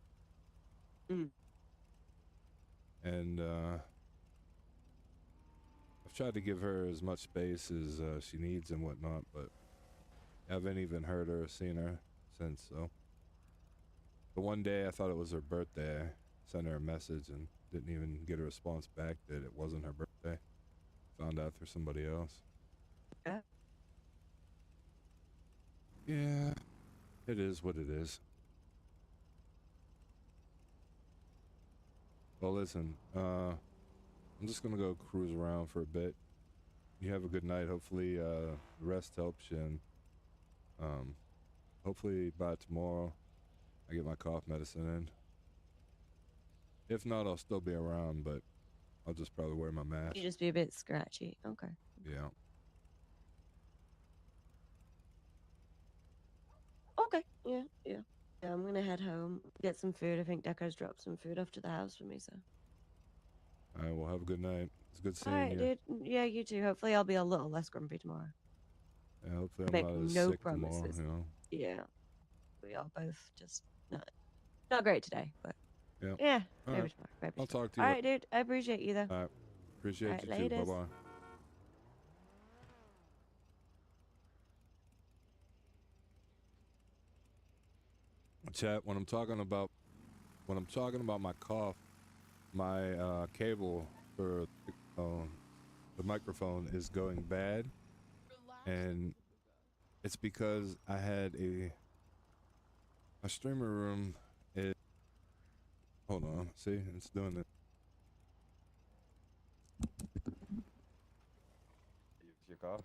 And I've tried to give her as much space as she needs and whatnot, but I haven't even heard her or seen her since. So the one day I thought it was her birthday, I sent her a message and didn't even get a response back that it wasn't her birthday. Found out through somebody else. Yeah, it is what it is. Well, listen, I'm just gonna go cruise around for a bit. You have a good night. Hopefully, the rest helps you, and hopefully by tomorrow, I get my cough medicine in. If not, I'll still be around, but I'll just probably wear my mask. You just be a bit scratchy. Okay. Yeah. Okay. Yeah, yeah. Yeah, I'm gonna head home, get some food. I think Deco's dropped some food off to the house for me, so. All right, well, have a good night. It's good seeing Alright, you. dude. Yeah, you too. Hopefully I'll be a little less grumpy tomorrow. Yeah, hopefully I'm Make not as no sick tomorrow, promises. you know. Yeah. We are both just not great today, but Yeah. yeah, All maybe right. tomorrow. Maybe I'll tomorrow. talk to you. Alright, dude. I appreciate you though. All right. Appreciate Alright, you too. laters. Bye-bye. Chat, when I'm talking about my cough, my cable for the microphone is going bad, and it's because I had my streamer room is. Hold on, see, it's doing it. Your cough.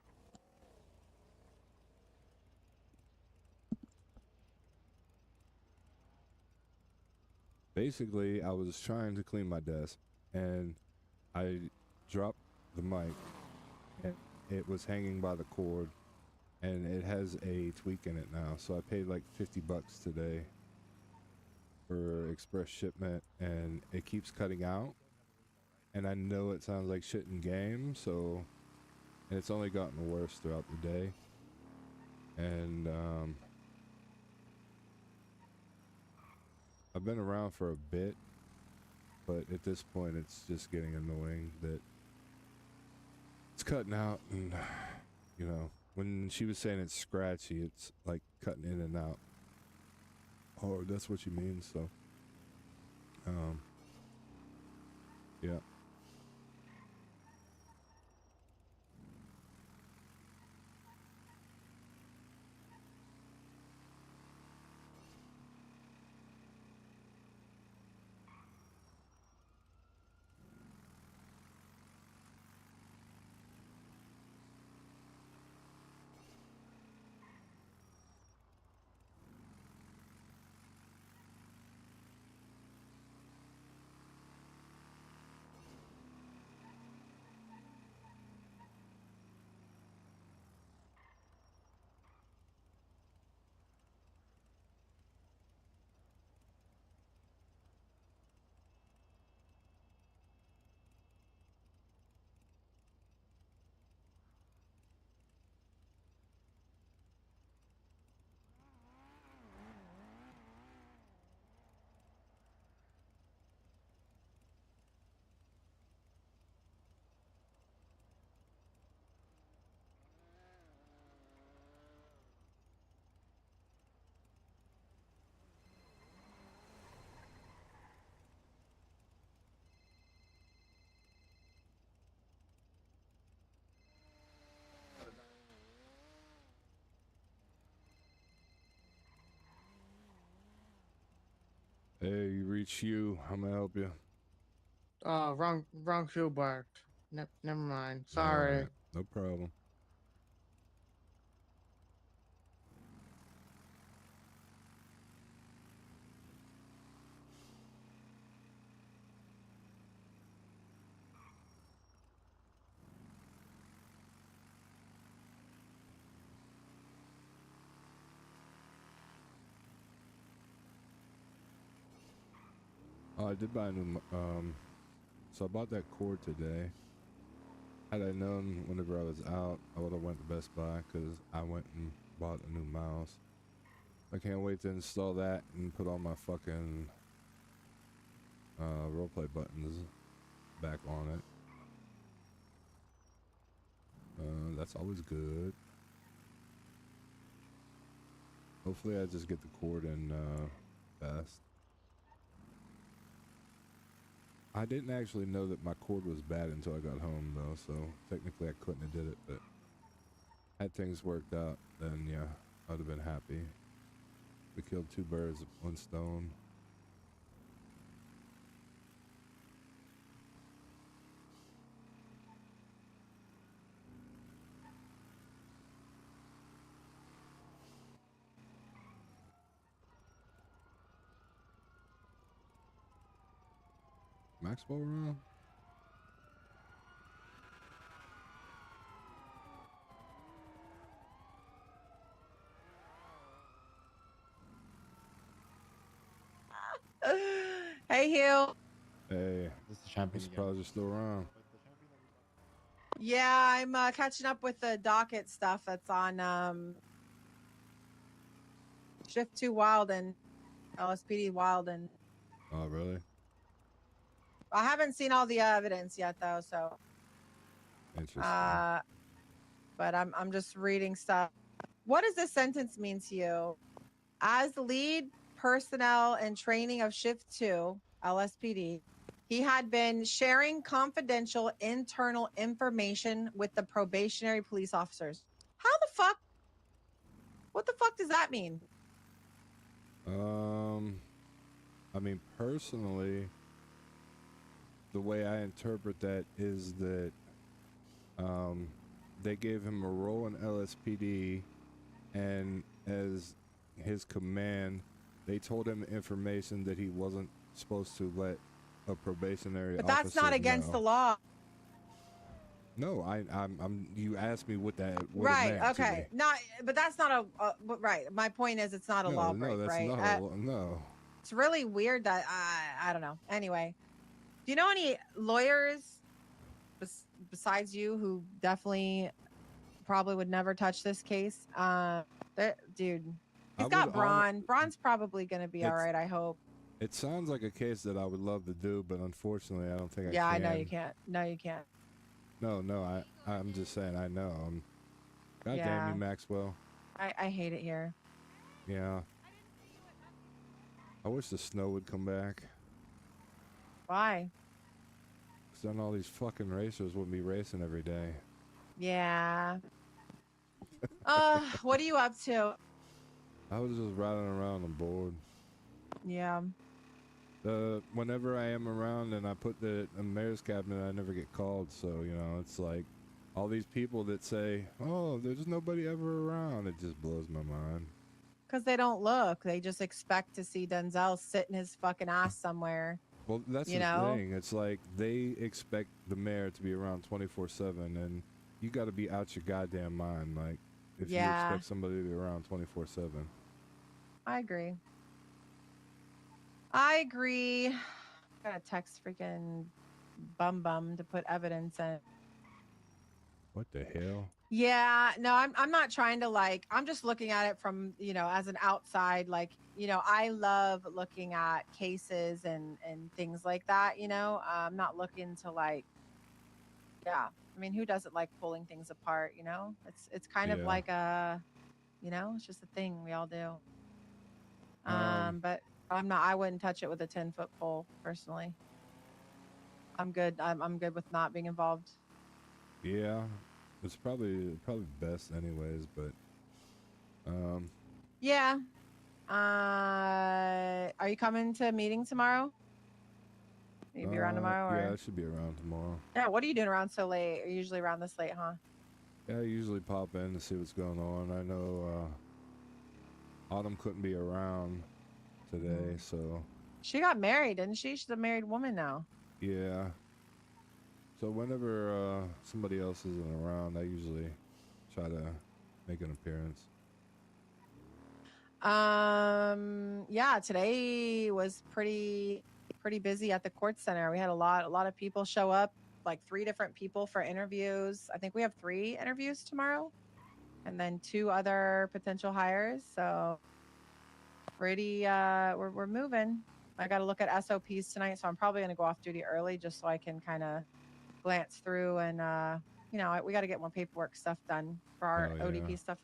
Basically, I was trying to clean my desk, and I dropped the mic, and it was hanging by the cord, and it has a tweak in it now. So I paid like $50 today for express shipment, and it keeps cutting out. And I know it sounds like shit in game, so, and it's only gotten worse throughout the day. And I've been around for a bit, but at this point it's just getting annoying that it's cutting out. And you know, when she was saying it's scratchy, it's like cutting in and out. Oh, that's what you mean. So yeah. Hey, you reach you. I'm gonna help you. Oh, wrong shoe barked. Never mind. All Sorry. right, no problem. Oh, I did buy a new, so I bought that cord today. Had I known whenever I was out, I would have went to Best Buy, because I went and bought a new mouse. I can't wait to install that and put all my fucking roleplay buttons back on it. That's always good. Hopefully I just get the cord in fast. I didn't actually know that my cord was bad until I got home, though, so technically I couldn't have did it, but had things worked out, then yeah, I would have been happy. We killed 2 birds with 1 stone. Maxwell around? Hey, Hugh. Hey, This is the champion I'm surprised you're still around. Yeah, I'm catching up with the docket stuff that's on Shift 2 Wilden, LSPD Wilden. Oh, really? I haven't seen all the evidence yet, though, so. Interesting. But I'm just reading stuff. What does this sentence mean to you? As the lead personnel and training of Shift 2, LSPD, he had been sharing confidential internal information with the probationary police officers. How the fuck? What the fuck does that mean? I mean, personally, the way I interpret that is that they gave him a role in LSPD, and as his command, they told him information that he wasn't supposed to let a probationary But officer that's not against know. the law. No, I'm. You asked me what that. What Right. It meant to Okay. me. Not. But that's not a. Right. My point is, it's not a No, law no, break. that's Right. not a law. No. it's really weird that I don't know. Anyway, do you know any lawyers besides you who definitely probably would never touch this case? Dude, I he's would got Braun. Braun's probably gonna be all It's- right. I hope. It sounds like a case that I would love to do, but unfortunately, I don't think Yeah, I I can. know you can't. No, you can't. No, I'm just saying I know. God damn Yeah. you, Maxwell. I hate it here. Yeah. I wish the snow would come back. Why? Because then all these fucking racers would be racing every day. Yeah. What are you up to? I was just riding around and bored. Yeah. Whenever I am around and I put the mayor's cabinet, I never get called. So, you know, it's like all these people that say, oh, there's nobody ever around. It just blows my mind. Because they don't look. They just expect to see Denzel sitting his fucking ass somewhere. Well, that's you the know? thing. It's like they expect the mayor to be around 24/7, and you got to be out your goddamn mind. Like, if you Yeah. expect somebody to be around 24/7. I agree. I agree. Gotta text freaking bum to put evidence in. What the hell? Yeah, no, I'm not trying to like, I'm just looking at it from, you know, as an outside, like, you know, I love looking at cases and things like that, you know. I'm not looking to like, yeah. I mean, who doesn't like pulling things apart, you know? It's kind of Yeah. like a, you know, it's just a thing we all do. But I wouldn't touch it with a 10-foot pole personally. I'm good. I'm good with not being involved. Yeah, it's probably best anyways. But Yeah. Are you coming to a meeting tomorrow? Will you be around tomorrow? yeah, Or? I should be around tomorrow. Yeah. What are you doing around so late? Are you usually around this late, huh? Yeah, I usually pop in to see what's going on. I know Autumn couldn't be around today, so She got married, didn't she? She's a married woman now. yeah. So whenever somebody else isn't around, I usually try to make an appearance. Yeah, today was pretty busy at the court center. We had a lot of people show up, like 3 different people for interviews. I think we have 3 interviews tomorrow and then 2 other potential hires. So pretty we're moving. I got to look at SOPs tonight, so I'm probably going to go off duty early just so I can kind of glance through and you know, we got to get more paperwork stuff done for our Oh, yeah. ODP stuff.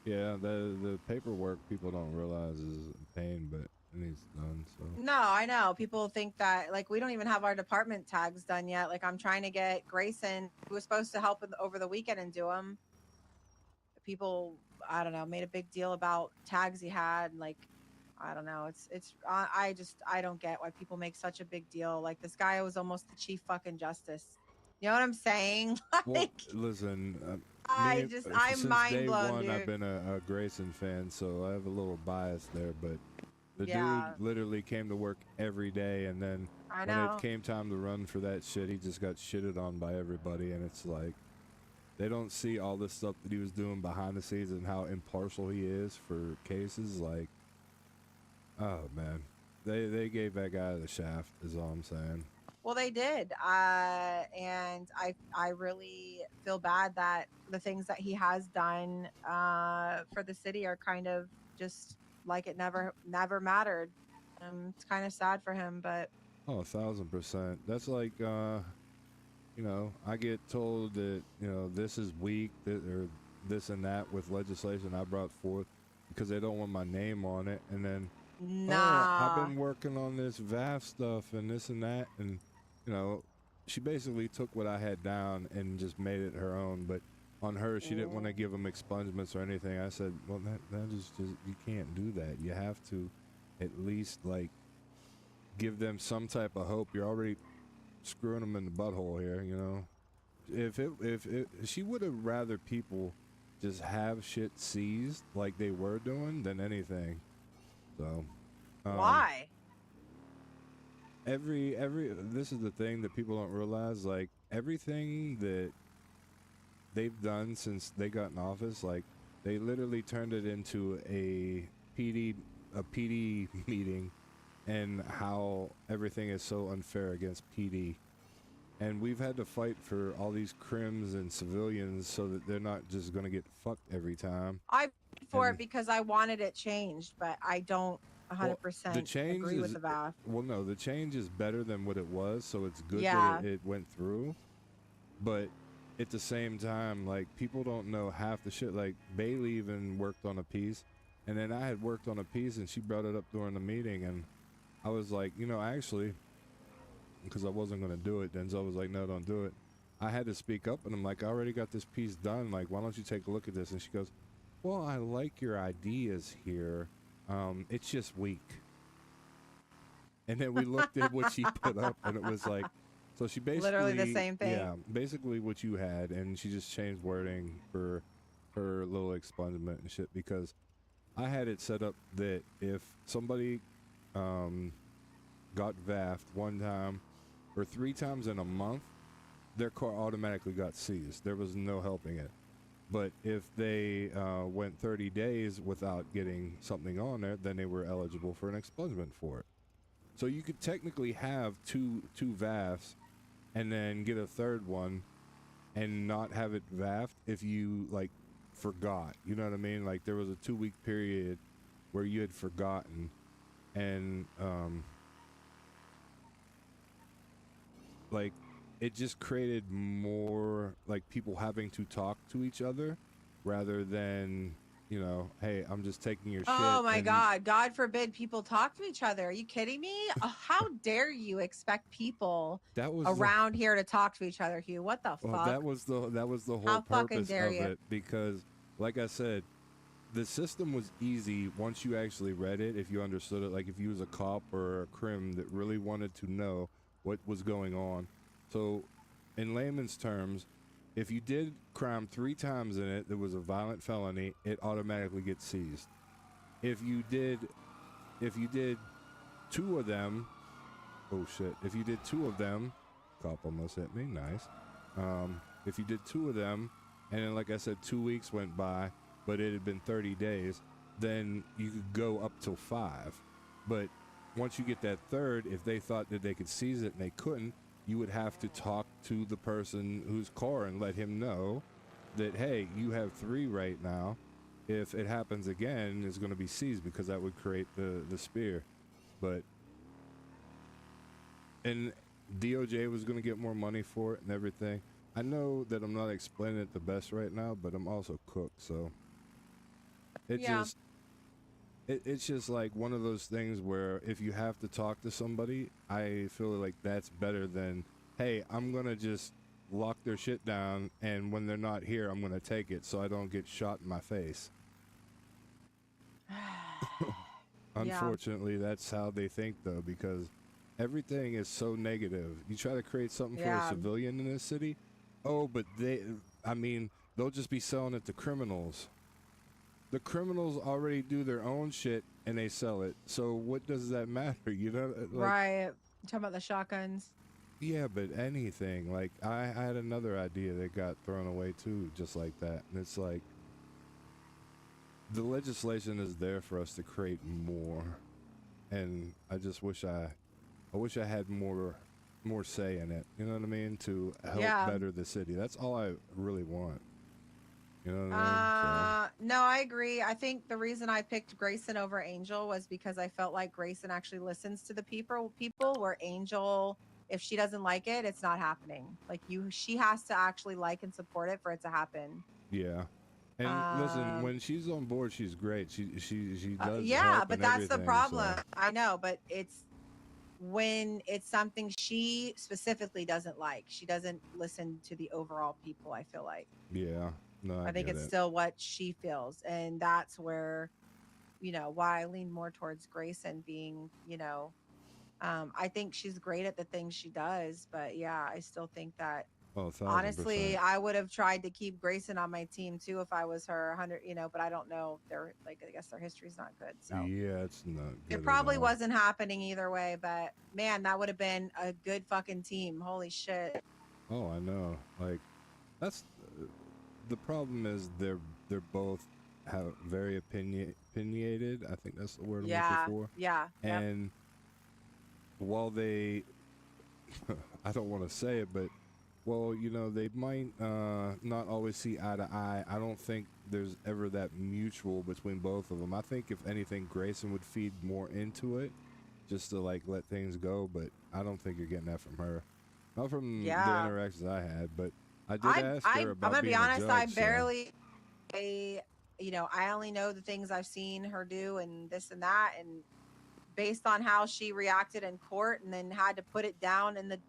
Yeah, the paperwork people don't realize is a pain, but it needs done. So No, I know. People think that like we don't even have our department tags done yet. Like I'm trying to get Grayson, who was supposed to help over the weekend and do them. People, I don't know, made a big deal about tags he had. Like, I don't know. I don't get why people make such a big deal. Like this guy was almost the chief fucking justice. You know what I'm saying? well, listen, I'm since mind day blown, one, dude. I've been a Grayson fan, so I have a little bias there. But the Yeah. dude literally came to work every day, and then I when know. it came time to run for that shit, he just got shitted on by everybody, and it's like they don't see all this stuff that he was doing behind the scenes and how impartial he is for cases. Like, oh man, they gave that guy the shaft. Is all I'm saying. Well, they did, and I really feel bad that the things that he has done for the city are kind of just like it never mattered. It's kind of sad for him, but Oh, 1,000%. That's like, you know, I get told that, you know, this is weak, or this and that with legislation I brought forth because they don't want my name on it. And then, nah. oh, I've been working on this VAF stuff and this and that. And, you know, she basically took what I had down and just made it her own. But on her, she didn't want to give them expungements or anything. I said, well, that is just, you can't do that. You have to at least, like, give them some type of hope. You're already screwing them in the butthole here, you know. If she would have rather people just have shit seized like they were doing than anything. So why? Every this is the thing that people don't realize, like everything that they've done since they got in office, like they literally turned it into a PD meeting and how everything is so unfair against PD. And we've had to fight for all these crims and civilians so that they're not just going to get fucked every time. I voted for And- it because I wanted it changed, but I don't 100% the change agree is, with the VAF. well, no, the change is better than what it was, so it's good Yeah. that it went through. But at the same time, like, people don't know half the shit. Like, Bailey even worked on a piece, and then I had worked on a piece, and she brought it up during the meeting, and I was like, you know, actually, because I wasn't going to do it, Denzel was like, no, don't do it. I had to speak up, and I'm like, I already got this piece done. Like, why don't you take a look at this? And she goes, well, I like your ideas here. It's just weak. And then we looked at what she put up, and it was like, so she basically Literally the same thing. Yeah, basically what you had, and she just changed wording for her little expungement and shit, because I had it set up that if somebody got VAF'd one time or 3 times in a month, their car automatically got seized. There was no helping it. But if they went 30 days without getting something on there, then they were eligible for an expungement for it. So you could technically have two VAFs and then get a third one and not have it VAF'd if you, like, forgot. You know what I mean? Like, there was a 2-week period where you had forgotten, and like, it just created more, like, people having to talk to each other rather than, you know, hey, I'm just taking your shit. Oh my and- God. God forbid people talk to each other. Are you kidding me? How dare you expect people That was the- around here to talk to each other, Hugh? What the Well, fuck? that was the whole How fucking purpose dare of you. it, because, like I said, the system was easy once you actually read it. If you understood it, like if you was a cop or a crim that really wanted to know what was going on. So, in layman's terms, if you did crime 3 times in it that was a violent felony, it automatically gets seized. If you did 2 of them, oh shit! If you did 2 of them, cop almost hit me. Nice. If you did 2 of them, and then, like I said, 2 weeks went by, but it had been 30 days, then you could go up till 5. But once you get that third, if they thought that they could seize it and they couldn't, you would have to talk to the person whose car and let him know that, hey, you have 3 right now. If it happens again, it's going to be seized, because that would create the spear. But, and DOJ was going to get more money for it and everything. I know that I'm not explaining it the best right now, but I'm also cooked, so it's just like one of those things where if you have to talk to somebody, I feel like that's better than, hey, I'm gonna just lock their shit down, and when they're not here, I'm gonna take it so I don't get shot in my face. Unfortunately, that's how they think, though, because everything is so negative. You try to create something for a civilian in this city, oh, but they'll just be selling it to criminals. The criminals already do their own shit and they sell it. So what does that matter? You know, Right. You talking about the shotguns? Yeah, but anything. Like, I had another idea that got thrown away too, just like that. And it's like, the legislation is there for us to create more, and I just wish I had more say in it. You know what I mean? To help better the city. That's all I really want. You know what I mean? No, I agree. I think the reason I picked Grayson over Angel was because I felt like Grayson actually listens to the people where Angel, if she doesn't like it, it's not happening. Like, she has to actually like and support it for it to happen. Yeah. And listen, when she's on board, she's great. She does. Yeah, help but and that's the everything, problem. so- I know, but it's when it's something she specifically doesn't like. She doesn't listen to the overall people, I feel like. Yeah. No, I think get it's it. still what she feels. And that's where, why I lean more towards Grayson being, I think she's great at the things she does. But yeah, I still think that, Oh, 1000%. honestly, I would have tried to keep Grayson on my team too if I was her 100, but I don't know. I guess their history's not good. So Yeah, it's not good. it probably wasn't happening either way. But man, that would have been a good fucking team. Holy shit. Oh, I know. Like, that's the problem is they're both very opinionated. I think that's the word I'm Yeah. looking for. Yeah. Yep. And while they, I don't want to say it, but well, you know, they might not always see eye to eye. I don't think there's ever that mutual between both of them. I think if anything, Grayson would feed more into it, just to like let things go. But I don't think you're getting that from her. Not from the Yeah. interactions I had, but I did ask her about I'm gonna being be honest. a judge. I so- barely, I only know the things I've seen her do and this and that, and based on how she reacted in court, and then had to put it down in the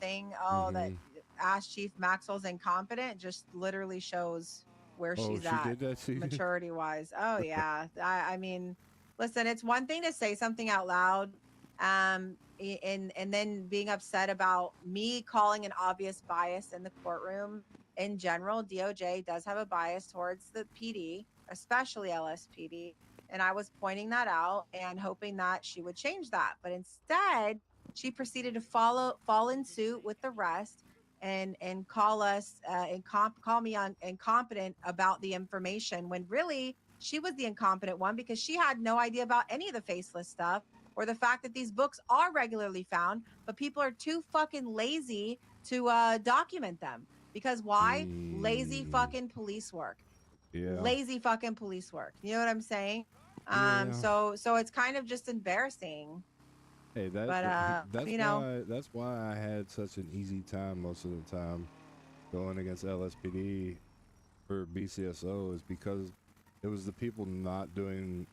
thing. Oh, that Mhm. Ask Chief Maxwell's incompetent just literally shows where Oh, she's she at did that to you? maturity wise. Oh yeah. I mean, listen, it's one thing to say something out loud, and then being upset about me calling an obvious bias in the courtroom. In general, DOJ does have a bias towards the PD, especially LSPD, and I was pointing that out and hoping that she would change that. But instead, she proceeded to fall in suit with the rest and call us call me on incompetent about the information, when really she was the incompetent one, because she had no idea about any of the faceless stuff, or the fact that these books are regularly found, but people are too fucking lazy to document them. Because why? Lazy fucking police work. Yeah. Lazy fucking police work. You know what I'm saying? Yeah. So it's kind of just embarrassing. Hey, But, that's you know. why I had such an easy time most of the time going against LSPD or BCSO, is because it was the people not doing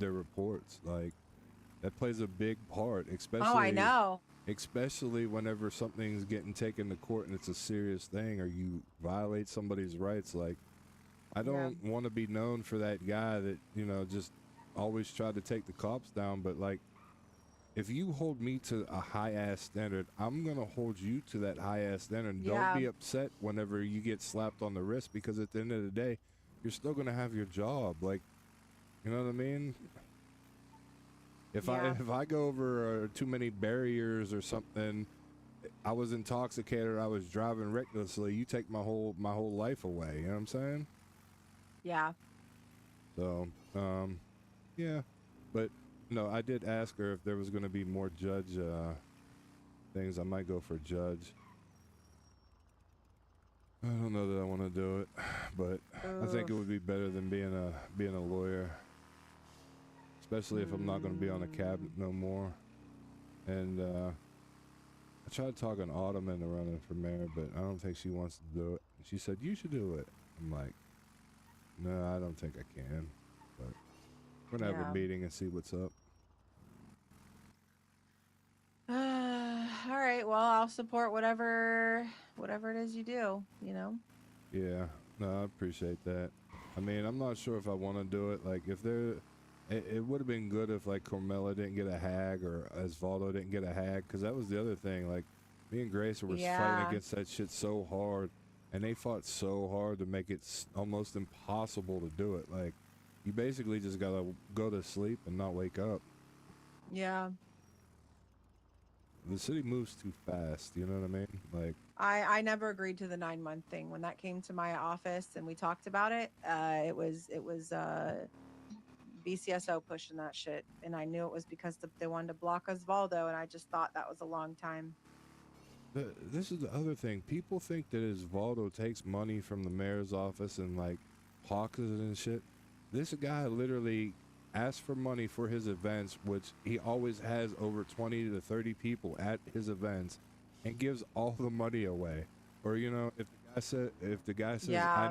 their reports. Like, that plays a big part, especially. Oh, I know. Especially whenever something's getting taken to court and it's a serious thing, or you violate somebody's rights. Like, I don't want to be known for that guy that, you know, just always tried to take the cops down. But like, if you hold me to a high ass standard, I'm gonna hold you to that high ass standard. Yeah. Don't be upset whenever you get slapped on the wrist, because at the end of the day, you're still gonna have your job. Like, you know what I mean? If I go over too many barriers or something, I was intoxicated, I was driving recklessly, you take my whole life away. You know what I'm saying? Yeah. So, yeah, but no, I did ask her if there was going to be more judge things. I might go for judge. I don't know that I want to do it, but I think it would be better than being a lawyer, especially if I'm not going to be on a cabinet no more. And I tried talking Autumn into running for mayor, but I don't think she wants to do it. She said you should do it. I'm like, no, I don't think I can. But we're gonna have a meeting and see what's up. All right. Well, I'll support whatever it is you do. You know. Yeah, no, I appreciate that. I mean, I'm not sure if I want to do it. Like, if there, it would have been good if like Carmela didn't get a hag or Osvaldo didn't get a hag, because that was the other thing. Like, me and Grace were fighting against that shit so hard, and they fought so hard to make it almost impossible to do it. Like, you basically just gotta go to sleep and not wake up. Yeah. The city moves too fast. You know what I mean? Like, I never agreed to the 9-month thing. When that came to my office and we talked about it, it was BCSO pushing that shit, and I knew it was because they wanted to block Osvaldo, and I just thought that was a long time. This is the other thing. People think that Osvaldo takes money from the mayor's office and like hawks it and shit. This guy literally asks for money for his events, which he always has over 20 to 30 people at his events, and gives all the money away. Or, you know, if the guy says I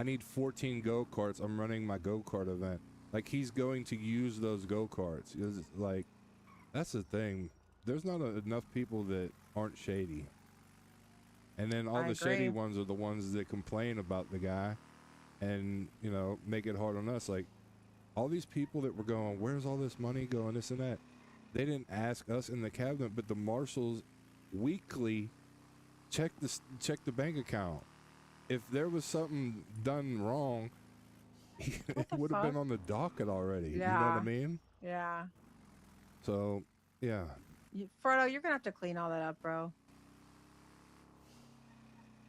need 14 go-karts, I'm running my go-kart event. Like, he's going to use those go-karts. It's like, that's the thing. There's not enough people that aren't shady. And then all the shady ones are the ones that complain about the guy and, you know, make it hard on us. Like, all these people that were going, where's all this money going, this and that? They didn't ask us in the cabinet, but the marshals weekly check the bank account. If there was something done wrong, it would have been on the docket already. Yeah. You know what I mean? Yeah. So, yeah. Frodo, you're gonna have to clean all that up, bro.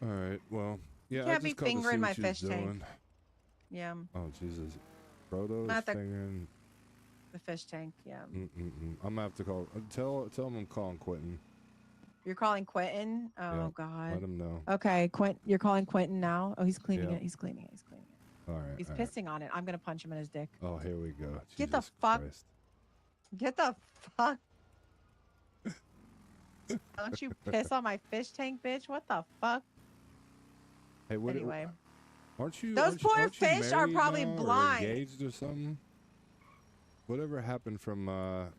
All right. Well, yeah. You can't I just be fingering my fish tank. doing. Yeah. Oh Jesus, Frodo's fingering. The fish tank. Yeah. I'm gonna have to call. Tell him I'm calling Quentin. You're calling Quentin. Oh Yep, God. let him know. Okay, You're calling Quentin now. Oh, he's cleaning Yep. it. He's cleaning it. He's cleaning it. All right. He's all right. pissing on it. I'm gonna punch him in his dick. Oh, here we go. Get the Jesus fuck. Christ. Get the fuck. Don't you piss on my fish tank, bitch? What the fuck? Hey, what? Anyway. Aren't you? Those aren't you- poor aren't you fish are married probably now or blind. engaged or something. Whatever happened from at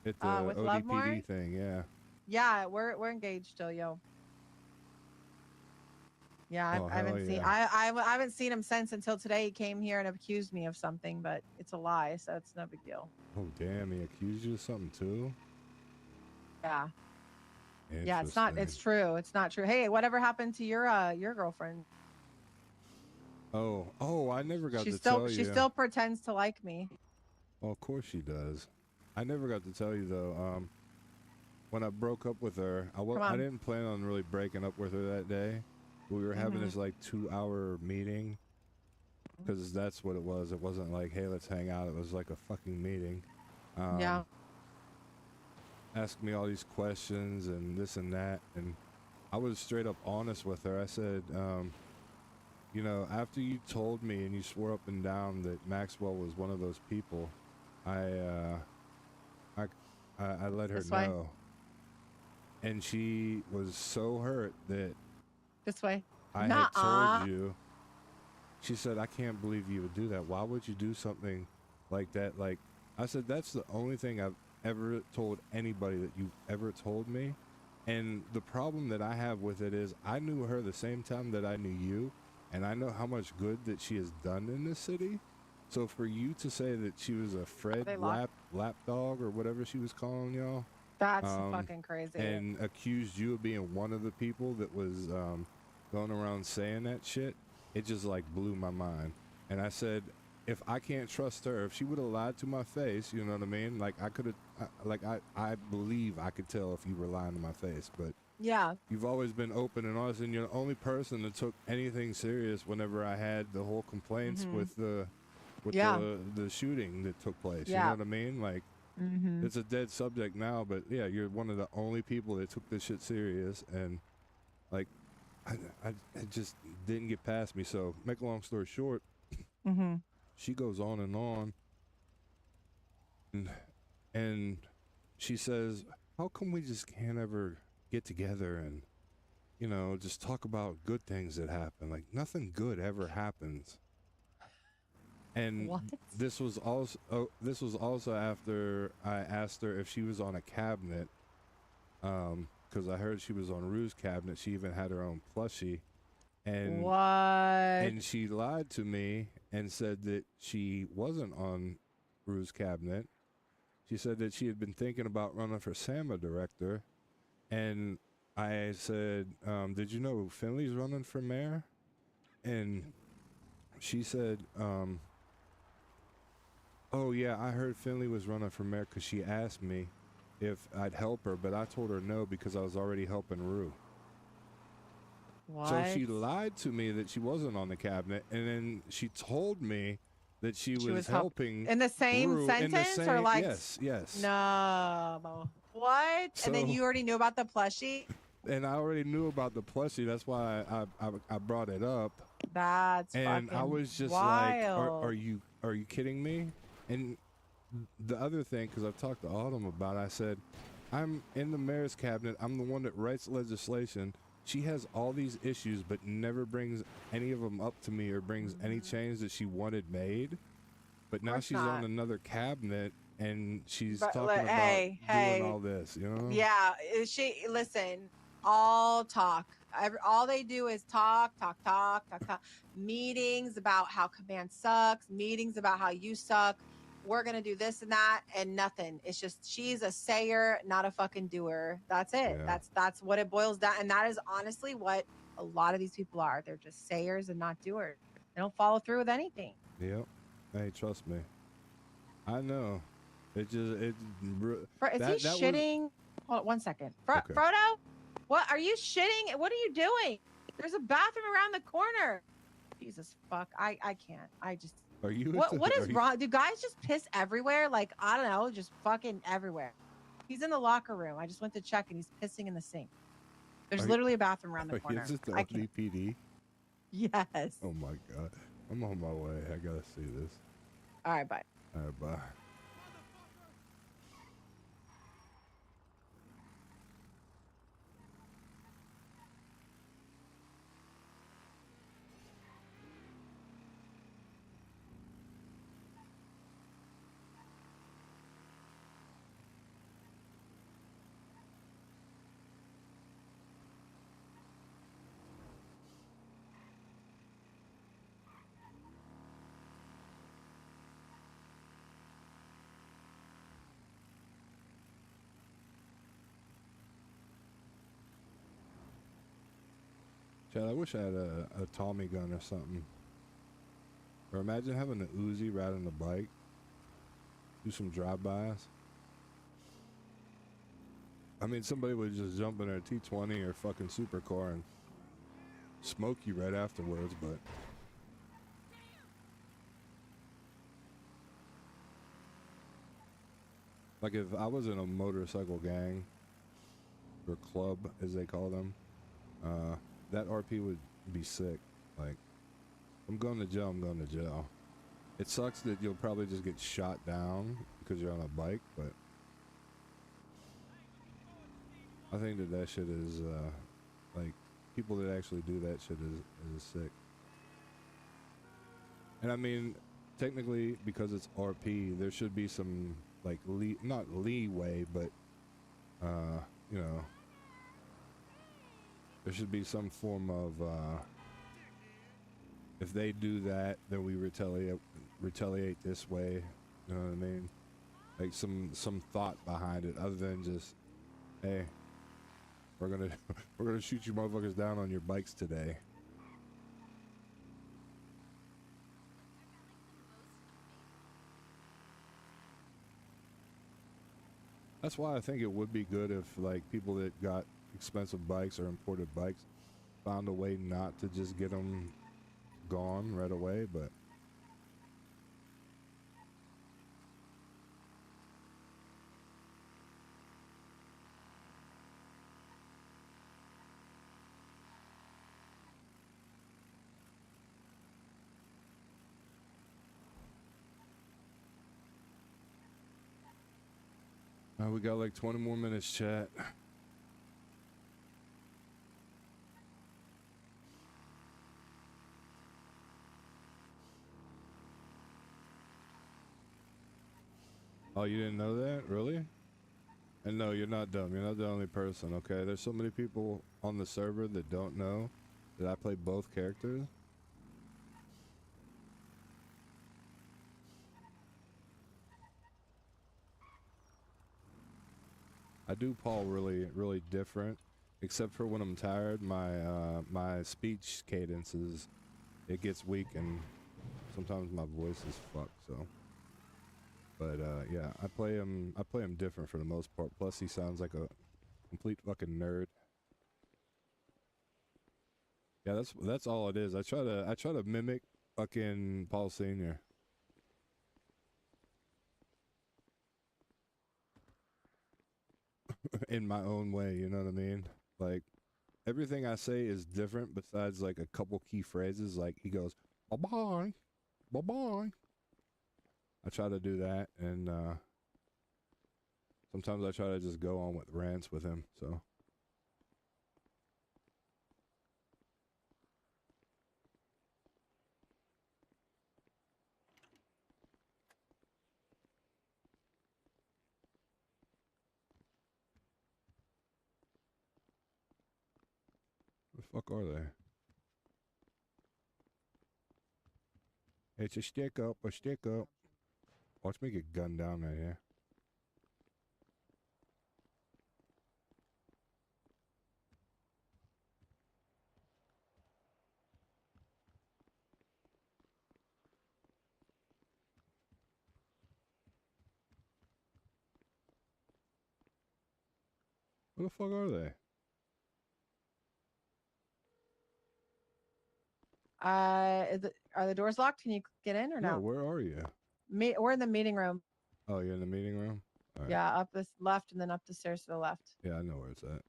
the With ODPD Lovemore? thing? Yeah. Yeah, we're engaged still, yo. Yeah, Oh, I haven't hell seen yeah. I haven't seen him since until today. He came here and accused me of something, but it's a lie, so it's no big deal. Oh damn, he accused you of something too. Yeah. Yeah, it's not. It's true. It's not true. Hey, whatever happened to your girlfriend? Oh, I never got She to still tell she you. still pretends to like me. Well, of course she does. I never got to tell you though. When I broke up with her, I Come on. didn't plan on really breaking up with her that day. We were having Mhm. this like 2-hour meeting because that's what it was. It wasn't like, hey, let's hang out. It was like a fucking meeting. Yeah. Asked me all these questions and this and that, and I was straight up honest with her. I said, you know, after you told me and you swore up and down that Maxwell was one of those people, I let her This way. know, and she was so hurt that This way. I had Nuh-uh. told you. She said, I can't believe you would do that. Why would you do something like that? Like, I said, that's the only thing I've ever told anybody that you've ever told me. And the problem that I have with it is I knew her the same time that I knew you, and I know how much good that she has done in this city. So for you to say that she was a Fred they locked? lapdog or whatever she was calling y'all, That's fucking crazy. and accused you of being one of the people that was going around saying that shit, it just like blew my mind. And I said, if I can't trust her, if she would have lied to my face, you know what I mean? Like I could have, I believe I could tell if you were lying to my face, but Yeah. you've always been open and honest, and you're the only person that took anything serious whenever I had the whole complaints Mhm. with the Yeah. the shooting that took place. You Yeah. know what I mean? Like Mhm. it's a dead subject now, but yeah, you're one of the only people that took this shit serious, and like it just didn't get past me. So make a long story short, Mhm. she goes on and on, and she says, how come we just can't ever get together and, you know, just talk about good things that happen? Like nothing good ever happens. And What? this was also after I asked her if she was on a cabinet, because I heard she was on Rue's cabinet. She even had her own plushie, and What? and she lied to me and said that she wasn't on Rue's cabinet. She said that she had been thinking about running for SAMA director, and I said, did you know Finley's running for mayor? And she said, oh yeah, I heard Finley was running for mayor because she asked me if I'd help her, but I told her no because I was already helping Rue. What? So she lied to me that she wasn't on the cabinet, and then she told me that she was helping in the same Rue in the sentence, or same- like yes. No. What? And then So- you already knew about the plushie? And I already knew about the plushie. That's why I brought it up. That's And fucking I was just wild. like, are you kidding me? And the other thing, because I've talked to Autumn about it, I said, I'm in the mayor's cabinet. I'm the one that writes legislation. She has all these issues, but never brings any of them up to me or brings any change that she wanted made. But now course she's not. on another cabinet, and she's But talking about hey, doing all this, you know? Yeah, listen, all talk. All they do is talk. Meetings about how command sucks, meetings about how you suck. We're going to do this and that, and nothing. It's just she's a sayer, not a fucking doer. That's it. Yeah. That's what it boils down. And that is honestly what a lot of these people are. They're just sayers and not doers. They don't follow through with anything. Yep. Hey, trust me. I know. Is Is that he was- shitting? Hold on 1 second. Okay. Frodo, what are you shitting? What are you doing? There's a bathroom around the corner. Jesus fuck. I can't. Are you? What are is you- wrong? Do guys just piss everywhere? Like, I don't know, just fucking everywhere. He's in the locker room. I just went to check and he's pissing in the sink. There's Are you- literally a bathroom around the Are corner. you just the I can ODPD? Yes. Oh my god. I'm on my way. I gotta see this. All right, bye. All right, bye. Chad, I wish I had a Tommy gun or something. Or imagine having an Uzi riding a bike. Do some drive-bys. I mean, somebody would just jump in their T20 or fucking supercar and smoke you right afterwards, but... Like, if I was in a motorcycle gang, or club, as they call them, that RP would be sick. Like, I'm going to jail, I'm going to jail. It sucks that you'll probably just get shot down because you're on a bike, but I think that shit is, like, people that actually do that shit is sick. And I mean, technically, because it's RP, there should be some, like, not leeway, but, you know, there should be some form of, if they do that, then we retaliate this way. You know what I mean? Like some thought behind it, other than just, hey, we're gonna shoot you motherfuckers down on your bikes today. That's why I think it would be good if, like, people that got expensive bikes or imported bikes found a way not to just get them gone right away, but we got like 20 more minutes, chat. Oh, you didn't know that? Really? And no, you're not dumb. You're not the only person, okay? There's so many people on the server that don't know that I play both characters. I do Paul really different, except for when I'm tired. My speech cadence it gets weak, and sometimes my voice is fucked. So, but yeah, I play him different for the most part. Plus, he sounds like a complete fucking nerd. Yeah, that's all it is. I try to mimic fucking Paul Senior. In my own way, you know what I mean? Like, everything I say is different besides like a couple key phrases. Like, he goes, bye-bye, bye-bye. I try to do that, and sometimes I try to just go on with rants with him, so. What the fuck are they? It's a stick up, a stick up. Watch me get gunned down right here. What the fuck are they? Are the doors locked? Can you get in or No, no? where are you? We're in the meeting room. Oh, you're in the meeting room? All right. Yeah, up this left and then up the stairs to the left. Yeah, I know where it's at.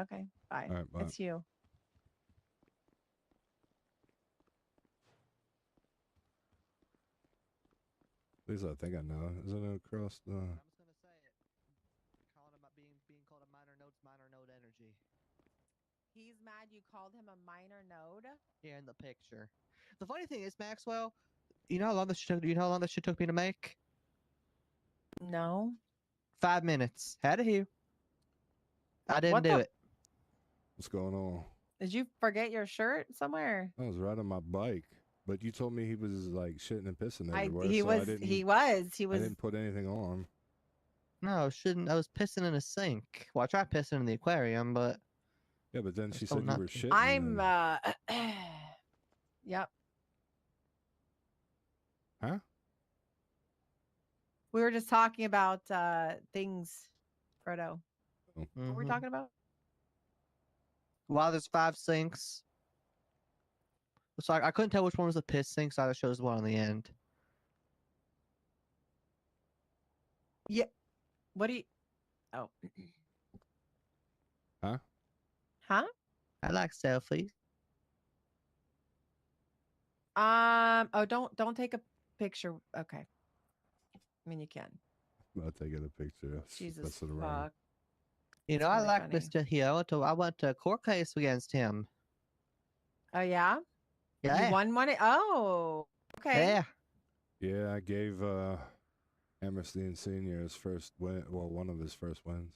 Okay, bye. All right, bye. It's you. At least I think I know. Isn't it across the... Being called a minor node energy. He's mad you called him a minor node. Here in the picture. The funny thing is, Maxwell, you know how long this shit took? You know how long this shit took me to make? No. 5 minutes. Had it here. I didn't do it. What's going on? Did you forget your shirt somewhere? I was riding my bike, but you told me he was like shitting and pissing I everywhere. he so was I didn't, he was he I was didn't put anything on. No, shouldn't. I was pissing in a sink. Well, I tried pissing in the aquarium, but Yeah, but then she told said you not were to. shitting. I'm and- yep. Huh? We were just talking about things, Frodo. What were we Mhm. talking about? Wow, there's 5 sinks. So I couldn't tell which one was the piss sink, so I just chose one on the end. Yeah. What do you Oh. Huh? Huh? I like selfies. Oh, don't take a picture. Okay. I mean, you can. I'm not taking a picture. That's Jesus messing around. fuck. You know, That's I really like funny. Mr. Hill. I went to a court case against him. Oh yeah. Yeah. You won money. Oh. Okay. Yeah. Yeah, I gave Emerson Senior his first win. Well, one of his first wins.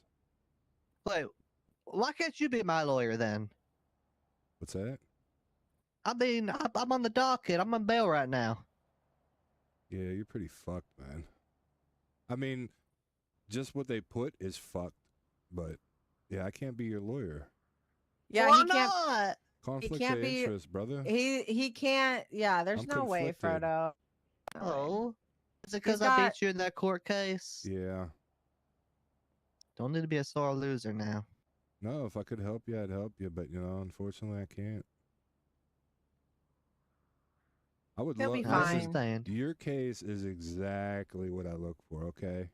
Wait, why can't you be my lawyer then? What's that? I mean, I'm on the docket. I'm on bail right now. Yeah, you're pretty fucked, man. I mean, just what they put is fucked. But yeah, I can't be your lawyer. Yeah, Why he can't. not? Conflict can't of be- interest, brother. He can't. Yeah, there's I'm no way, conflicted. Frodo. No way. Oh, is it He's because I got- beat you in that court case? Yeah. Don't need to be a sore loser now. No, if I could help you, I'd help you. But, you know, unfortunately, I can't. I would He'll love. be I fine. understand. Your case is exactly what I look for. Okay.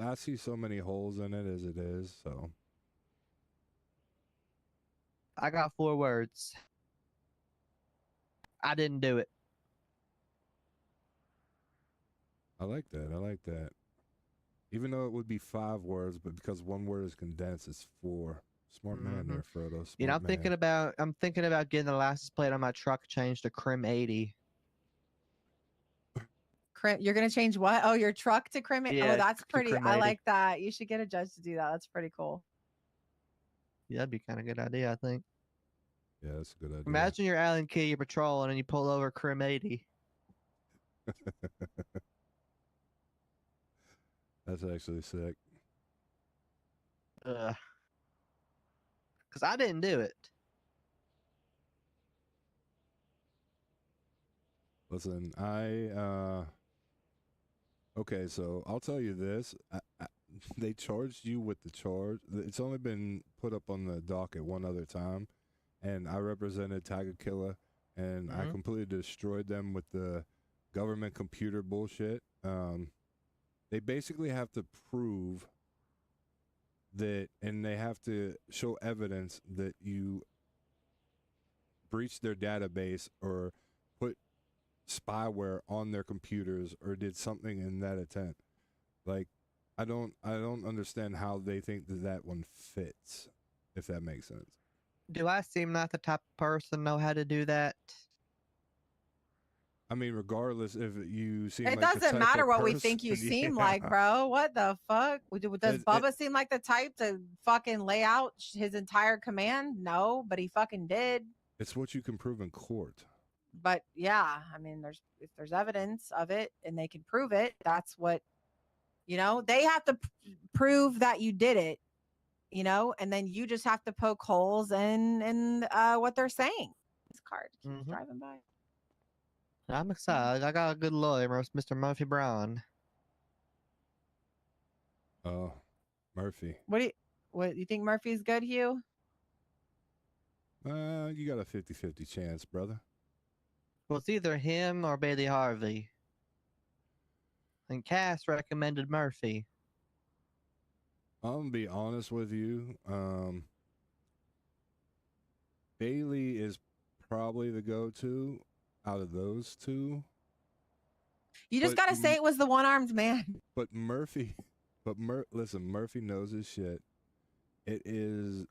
I see so many holes in it as it is. So I got 4 words. I didn't do it. I like that. I like that. Even though it would be 5 words, but because one word is condensed, it's 4. Smart man there, Frodo. Smart You know, I'm thinking about getting the license plate on my truck changed to Crim 80. You're gonna change what? Oh, your truck to Crim. Yeah, Oh, that's to pretty. Crim I 80. like that. You should get a judge to do that. That's pretty cool. Yeah, that'd be kind of a good idea, I think. Yeah, that's a good idea. Imagine you're Allen Key, you're patrolling, and you pull over Crim 80. That's actually sick. Because I didn't do it. Listen, okay, so I'll tell you this. They charged you with the charge. It's only been put up on the docket one other time, and I represented Tiger Killer, and I Mhm. completely destroyed them with the government computer bullshit. They basically have to prove that, and they have to show evidence that you breached their database or put spyware on their computers or did something in that intent. Like, I don't understand how they think that one fits, if that makes sense. Do I seem like the type of person know how to do that? I mean, regardless if you seem It like the doesn't type matter of what we think you person- seem Yeah. like, bro. What the fuck? Does Bubba seem like the type to fucking lay out his entire command? No, but he fucking did. It's what you can prove in court. But yeah, I mean, if there's evidence of it and they can prove it, that's what, they have to prove that you did it, and then you just have to poke holes in what they're saying. This car keeps driving by. I'm excited. I got a good lawyer, Mr. Murphy Brown. Oh, Murphy. What do you think Murphy's good, Hugh? You got a 50-50 chance, brother. Well, it's either him or Bailey Harvey. And Cass recommended Murphy. I'm gonna be honest with you. Bailey is probably the go-to out of those two. You just gotta say it was the one-armed man. But Murphy, listen, Murphy knows his shit. Is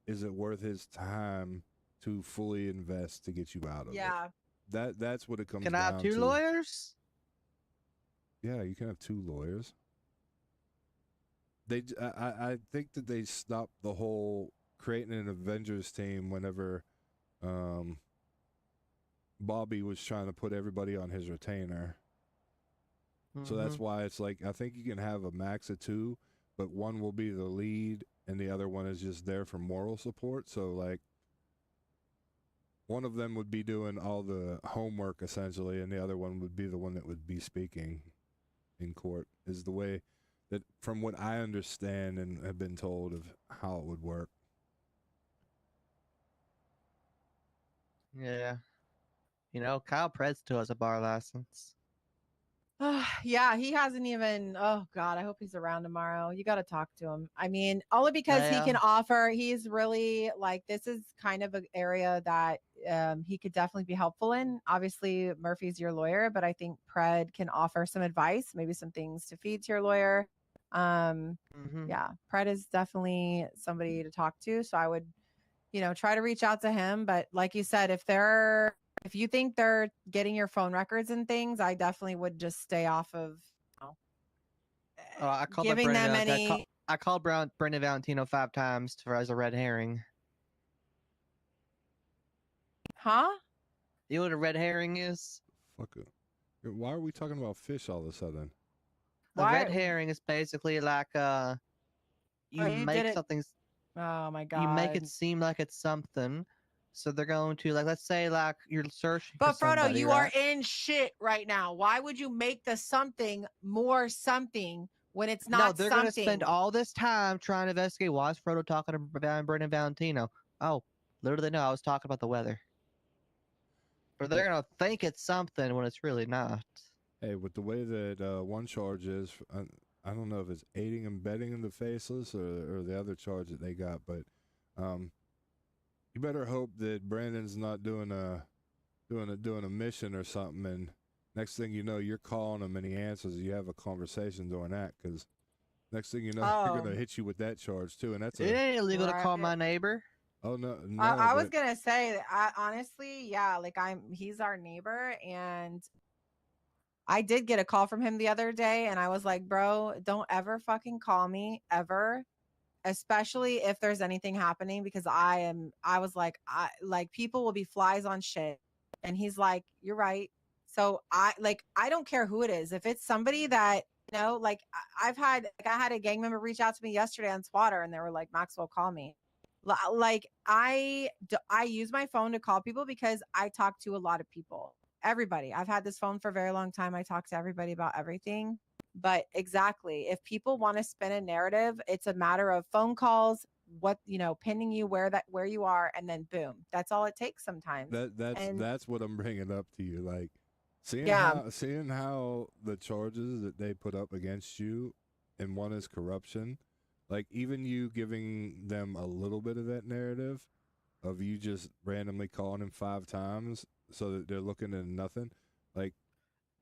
it worth his time to fully invest to get you out of it? Yeah. That's what it comes Can down I have two to. lawyers? Yeah, you can have two lawyers. I think that they stopped the whole creating an Avengers team whenever Bobby was trying to put everybody on his retainer. So that's why it's like, I think you can have a max of two, but one will be the lead and the other one is just there for moral support. So like, one of them would be doing all the homework essentially, and the other one would be the one that would be speaking in court, is the way that, from what I understand and have been told of how it would work. Yeah. You know, Kyle Pretz still has a bar license. Yeah, he hasn't even. Oh God, I hope he's around tomorrow. You got to talk to him. I mean, only because he can offer. He's really like, this is kind of an area that he could definitely be helpful in. Obviously, Murphy's your lawyer, but I think Pred can offer some advice, maybe some things to feed to your lawyer. Yeah, Pred is definitely somebody to talk to. So I would, try to reach out to him. But like you said, if you think they're getting your phone records and things, I definitely would just stay off of I called giving them any. I called Brendan Valentino 5 times as a red herring. Huh? You know what a red herring is? Fuck it. Why are we talking about fish all of a sudden? A red herring is basically like you make something. Oh my God! You make it seem like it's something. So they're going to, like, let's say, like, you're searching But for Frodo, somebody, you right? are in shit right now. Why would you make the something more something when it's not No, they're something? going to spend all this time trying to investigate why is Frodo talking to Brendan Valentino. Oh, literally, no, I was talking about the weather. But they're going to think it's something when it's really not. Hey, with the way that one charge is, I don't know if it's aiding and abetting in the faceless or the other charge that they got, but you better hope that Brandon's not doing a mission or something, and next thing you know, you're calling him and he answers. You have a conversation doing that, because next thing you know, they're gonna hit you with that charge too, and that's it ain't illegal to call my neighbor. Oh no, I was gonna say that honestly, yeah, like he's our neighbor, and I did get a call from him the other day, and I was like, bro, don't ever fucking call me ever, especially if there's anything happening, because I was like, people will be flies on shit. And he's like, you're right. So I don't care who it is. If it's somebody that, I had a gang member reach out to me yesterday on Swatter, and they were like, Maxwell, call me. Like I use my phone to call people because I talk to a lot of people. Everybody. I've had this phone for a very long time. I talk to everybody about everything. But exactly, if people want to spin a narrative, it's a matter of phone calls, pinning you where you are, and then boom. That's all it takes sometimes. That's what I'm bringing up to you. Like, seeing how the charges that they put up against you, and one is corruption, like even you giving them a little bit of that narrative of you just randomly calling him 5 times so that they're looking at nothing, like,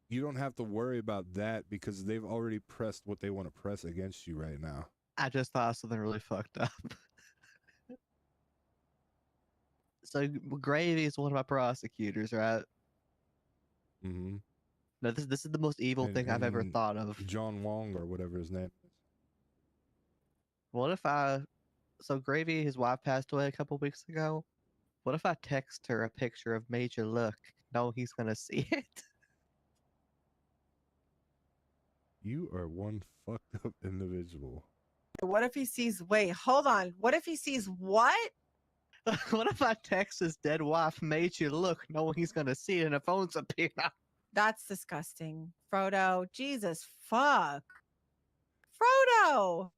you don't have to worry about that because they've already pressed what they want to press against you right now. I just thought of something really fucked up. So Gravy is one of my prosecutors, right? Mm-hmm. No, this is the most evil thing I've ever thought of. John Wong or whatever his name is. What if so Gravy, his wife passed away a couple weeks ago. What if I text her a picture of Major Look? No, he's gonna see it. You are one fucked up individual. What if he sees, wait, hold on. What if he sees what? What if I text his dead wife, Major Look, knowing he's gonna see it and the phone's appear? That's disgusting. Frodo, Jesus fuck. Frodo!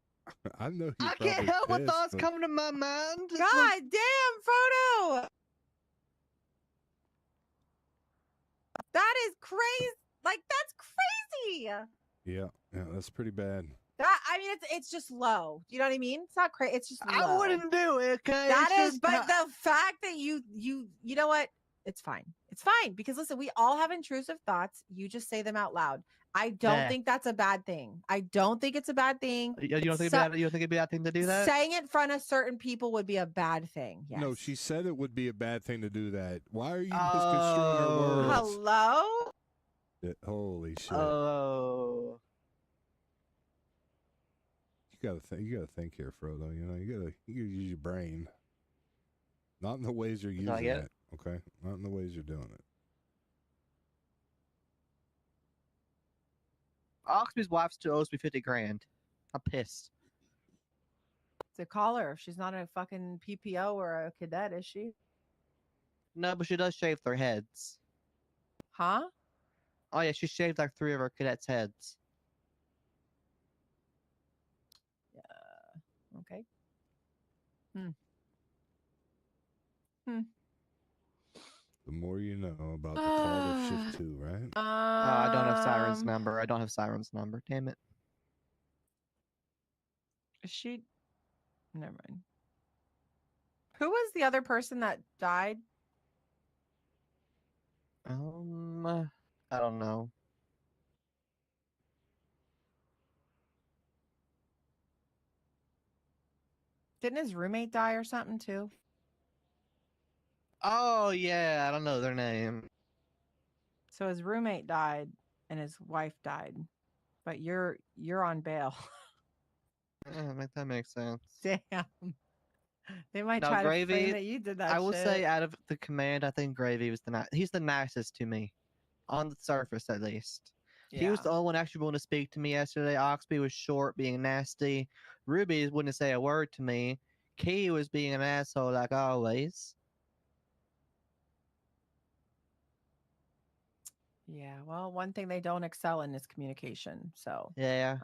I know you. I can't help what thoughts but... come to my mind. It's God like- damn, Frodo! That is crazy. Like that's crazy. Yeah, that's pretty bad. That I mean, it's just low. You know what I mean? It's not crazy. It's just low. I wouldn't do it. Okay, That it's is, just but the fact that you know what? It's fine. It's fine because listen, we all have intrusive thoughts. You just say them out loud. I don't Yeah. think that's a bad thing. I don't think it's a bad thing. You don't think So- you don't think it'd be a bad thing to do that? Saying it in front of certain people would be a bad thing. Yes. No, she said it would be a bad thing to do that. Why are you misconstruing her words? Hello? Holy shit! Oh. You gotta think here, Frodo. You know, you gotta use your brain. Not in the ways you're using it. Okay, not in the ways you're doing it. Oxby's wife still owes me 50 grand. I'm pissed. To call her. She's not a fucking PPO or a cadet, is she? No, but she does shave their heads. Huh? Oh yeah, she shaved like 3 of her cadets' heads. Okay. The more you know about the call of Shift 2, right? I don't have Siren's number. I don't have Siren's number. Damn it. Is she? Never mind. Who was the other person that died? I don't know. Didn't his roommate die or something too? Oh yeah, I don't know their name. So his roommate died and his wife died, but you're on bail. That makes sense. Damn. They might Now, try to Gravy, claim that you did that. I will shit. say, out of the command, I think Gravy was he's the nicest to me, on the surface at least. He was Yeah. the only one actually willing to speak to me yesterday. Oxby was short, being nasty. Ruby wouldn't say a word to me. Key was being an asshole like always. Yeah. Well, one thing they don't excel in is communication. So Yeah.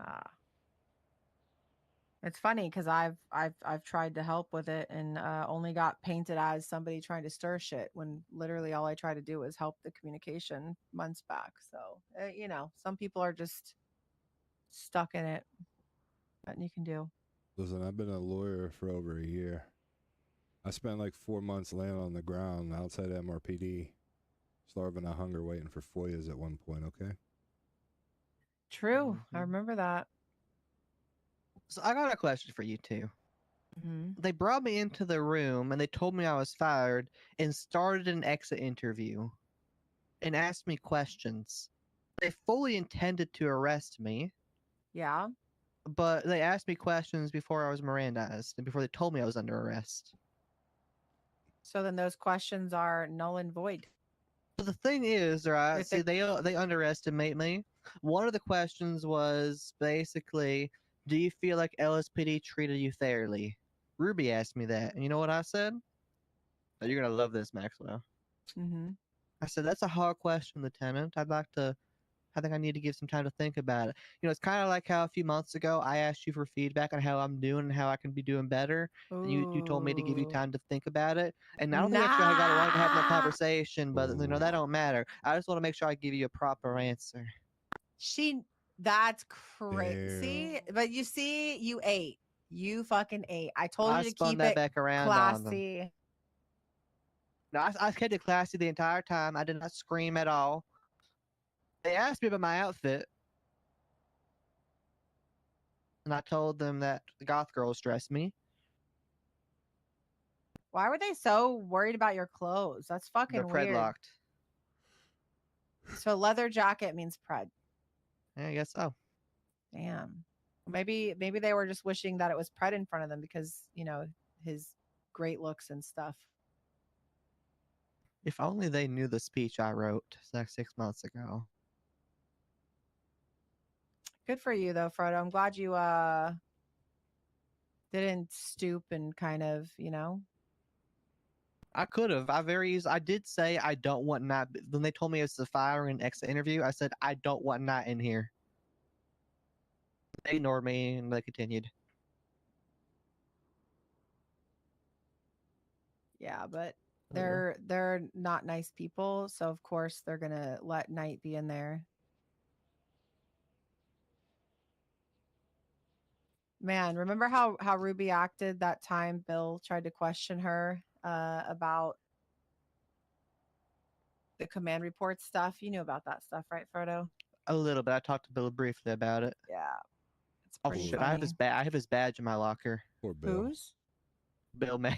it's funny because I've tried to help with it and only got painted as somebody trying to stir shit when literally all I tried to do was help the communication months back. So you know, some people are just stuck in it. Nothing you can do. Listen, I've been a lawyer for over a year. I spent like 4 months laying on the ground outside MRPD, starving of hunger, waiting for FOIAs at one point. Okay. True. I remember that. So I got a question for you too. Mm-hmm. They brought me into the room and they told me I was fired and started an exit interview and asked me questions. They fully intended to arrest me. Yeah. But they asked me questions before I was Mirandized and before they told me I was under arrest. So then those questions are null and void. But the thing is, right? If See, they underestimate me. One of the questions was basically, "Do you feel like LSPD treated you fairly?" Ruby asked me that, and you know what I said? Oh, you're gonna love this, Maxwell. Mm-hmm. I said, "That's a hard question, Lieutenant. I think I need to give some time to think about it." You know, it's kind of like how a few months ago I asked you for feedback on how I'm doing and how I can be doing better, and you told me to give you time to think about it. And I don't think actually I got along to having that conversation, but you know that don't matter. I just want to make sure I give you a proper answer. That's crazy. But you see, you ate. You fucking ate. I told I you to spun keep that it back around on them. classy. No, I kept it classy the entire time. I did not scream at all. They asked me about my outfit, and I told them that the goth girls dressed me. Why were they so worried about your clothes? That's fucking They're weird. predlocked. So leather jacket means pred. Yeah, I guess so. Damn. Maybe they were just wishing that it was pred in front of them because, you know, his great looks and stuff. If only they knew the speech I wrote like 6 months ago. Good for you though, Frodo. I'm glad you didn't stoop and kind of, you know. I could have. I did say I don't want Night. When they told me it's the fire and exit interview, I said I don't want Night in here. They ignored me and they continued. Yeah, but they're not nice people, so of course they're gonna let Knight be in there. Man, remember how Ruby acted that time Bill tried to question her about the command report stuff? You knew about that stuff, right, Frodo? A little bit. I talked to Bill briefly about it. Yeah. It's Oh pretty shit! funny. I have his badge in my locker. Poor Bill. Whose? Bill Mays.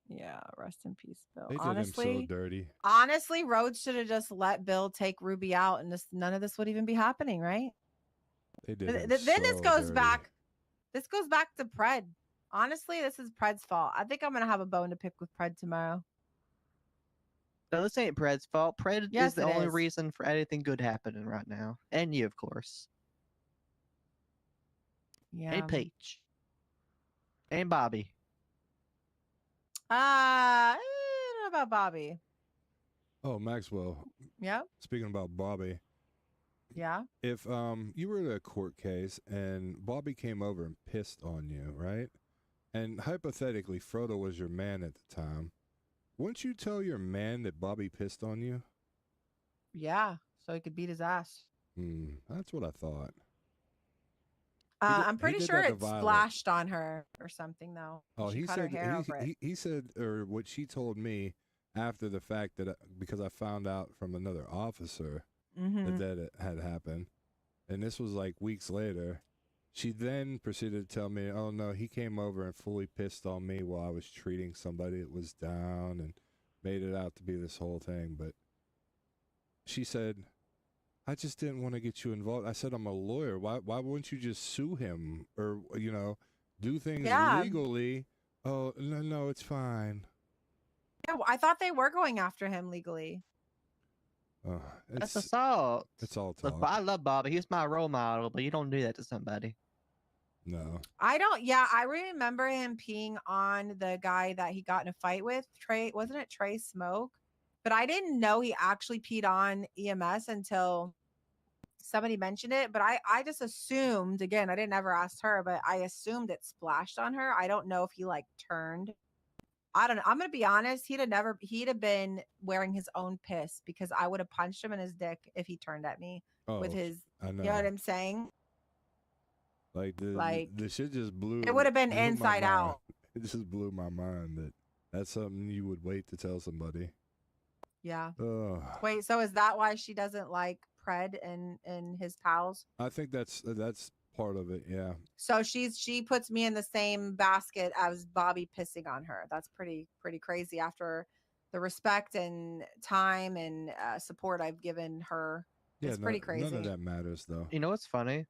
Yeah, rest in peace, Bill. They did him so dirty. Honestly, Rhodes should have just let Bill take Ruby out, and none of this would even be happening, right? They did him Then this so goes dirty. back. This goes back to Pred. Honestly, this is Pred's fault. I think I'm gonna have a bone to pick with Pred tomorrow. No, this ain't Pred's fault. Pred Yes, is the it only is. reason for anything good happening right now, and you, of course. Yeah. And Peach. And Bobby. I don't know about Bobby. Oh, Maxwell. Yep. Speaking about Bobby, Yeah. if you were at a court case and Bobby came over and pissed on you, right? And hypothetically, Frodo was your man at the time. Wouldn't you tell your man that Bobby pissed on you? Yeah. So he could beat his ass. That's what I thought. He did- I'm he pretty did sure that to it Violet. splashed on her or something though. Oh, She he cut her said hair over it. he said, or what she told me after the fact that because I found out from another officer Mhm. that it had happened, and this was like weeks later. She then proceeded to tell me, "Oh no, he came over and fully pissed on me while I was treating somebody that was down, and made it out to be this whole thing." But she said, "I just didn't want to get you involved." I said, "I'm a lawyer. Why wouldn't you just sue him or do things Yeah. legally?" Oh no, it's fine. Yeah, I thought they were going after him legally. That's assault. It's all Look, talk. I love Bobby. He's my role model, but you don't do that to somebody. No. I don't. Yeah, I remember him peeing on the guy that he got in a fight with. Trey, wasn't it Trey Smoke? But I didn't know he actually peed on EMS until somebody mentioned it. But I just assumed, again, I didn't ever ask her, but I assumed it splashed on her. I don't know if he like turned. I don't know. I'm gonna be honest. He'd have been wearing his own piss because I would have punched him in his dick if he turned at me with his. I know. You know what I'm saying? Like Like, the shit just blew. it would have been blew my inside mind. out. It just blew my mind that that's something you would wait to tell somebody. Yeah. Ugh. Wait, so is that why she doesn't like Pred and his pals? I think that's part of it. Yeah. So she puts me in the same basket as Bobby pissing on her. That's pretty crazy after the respect and time and support I've given her. Yeah. It's pretty crazy. None of that matters though. You know what's funny?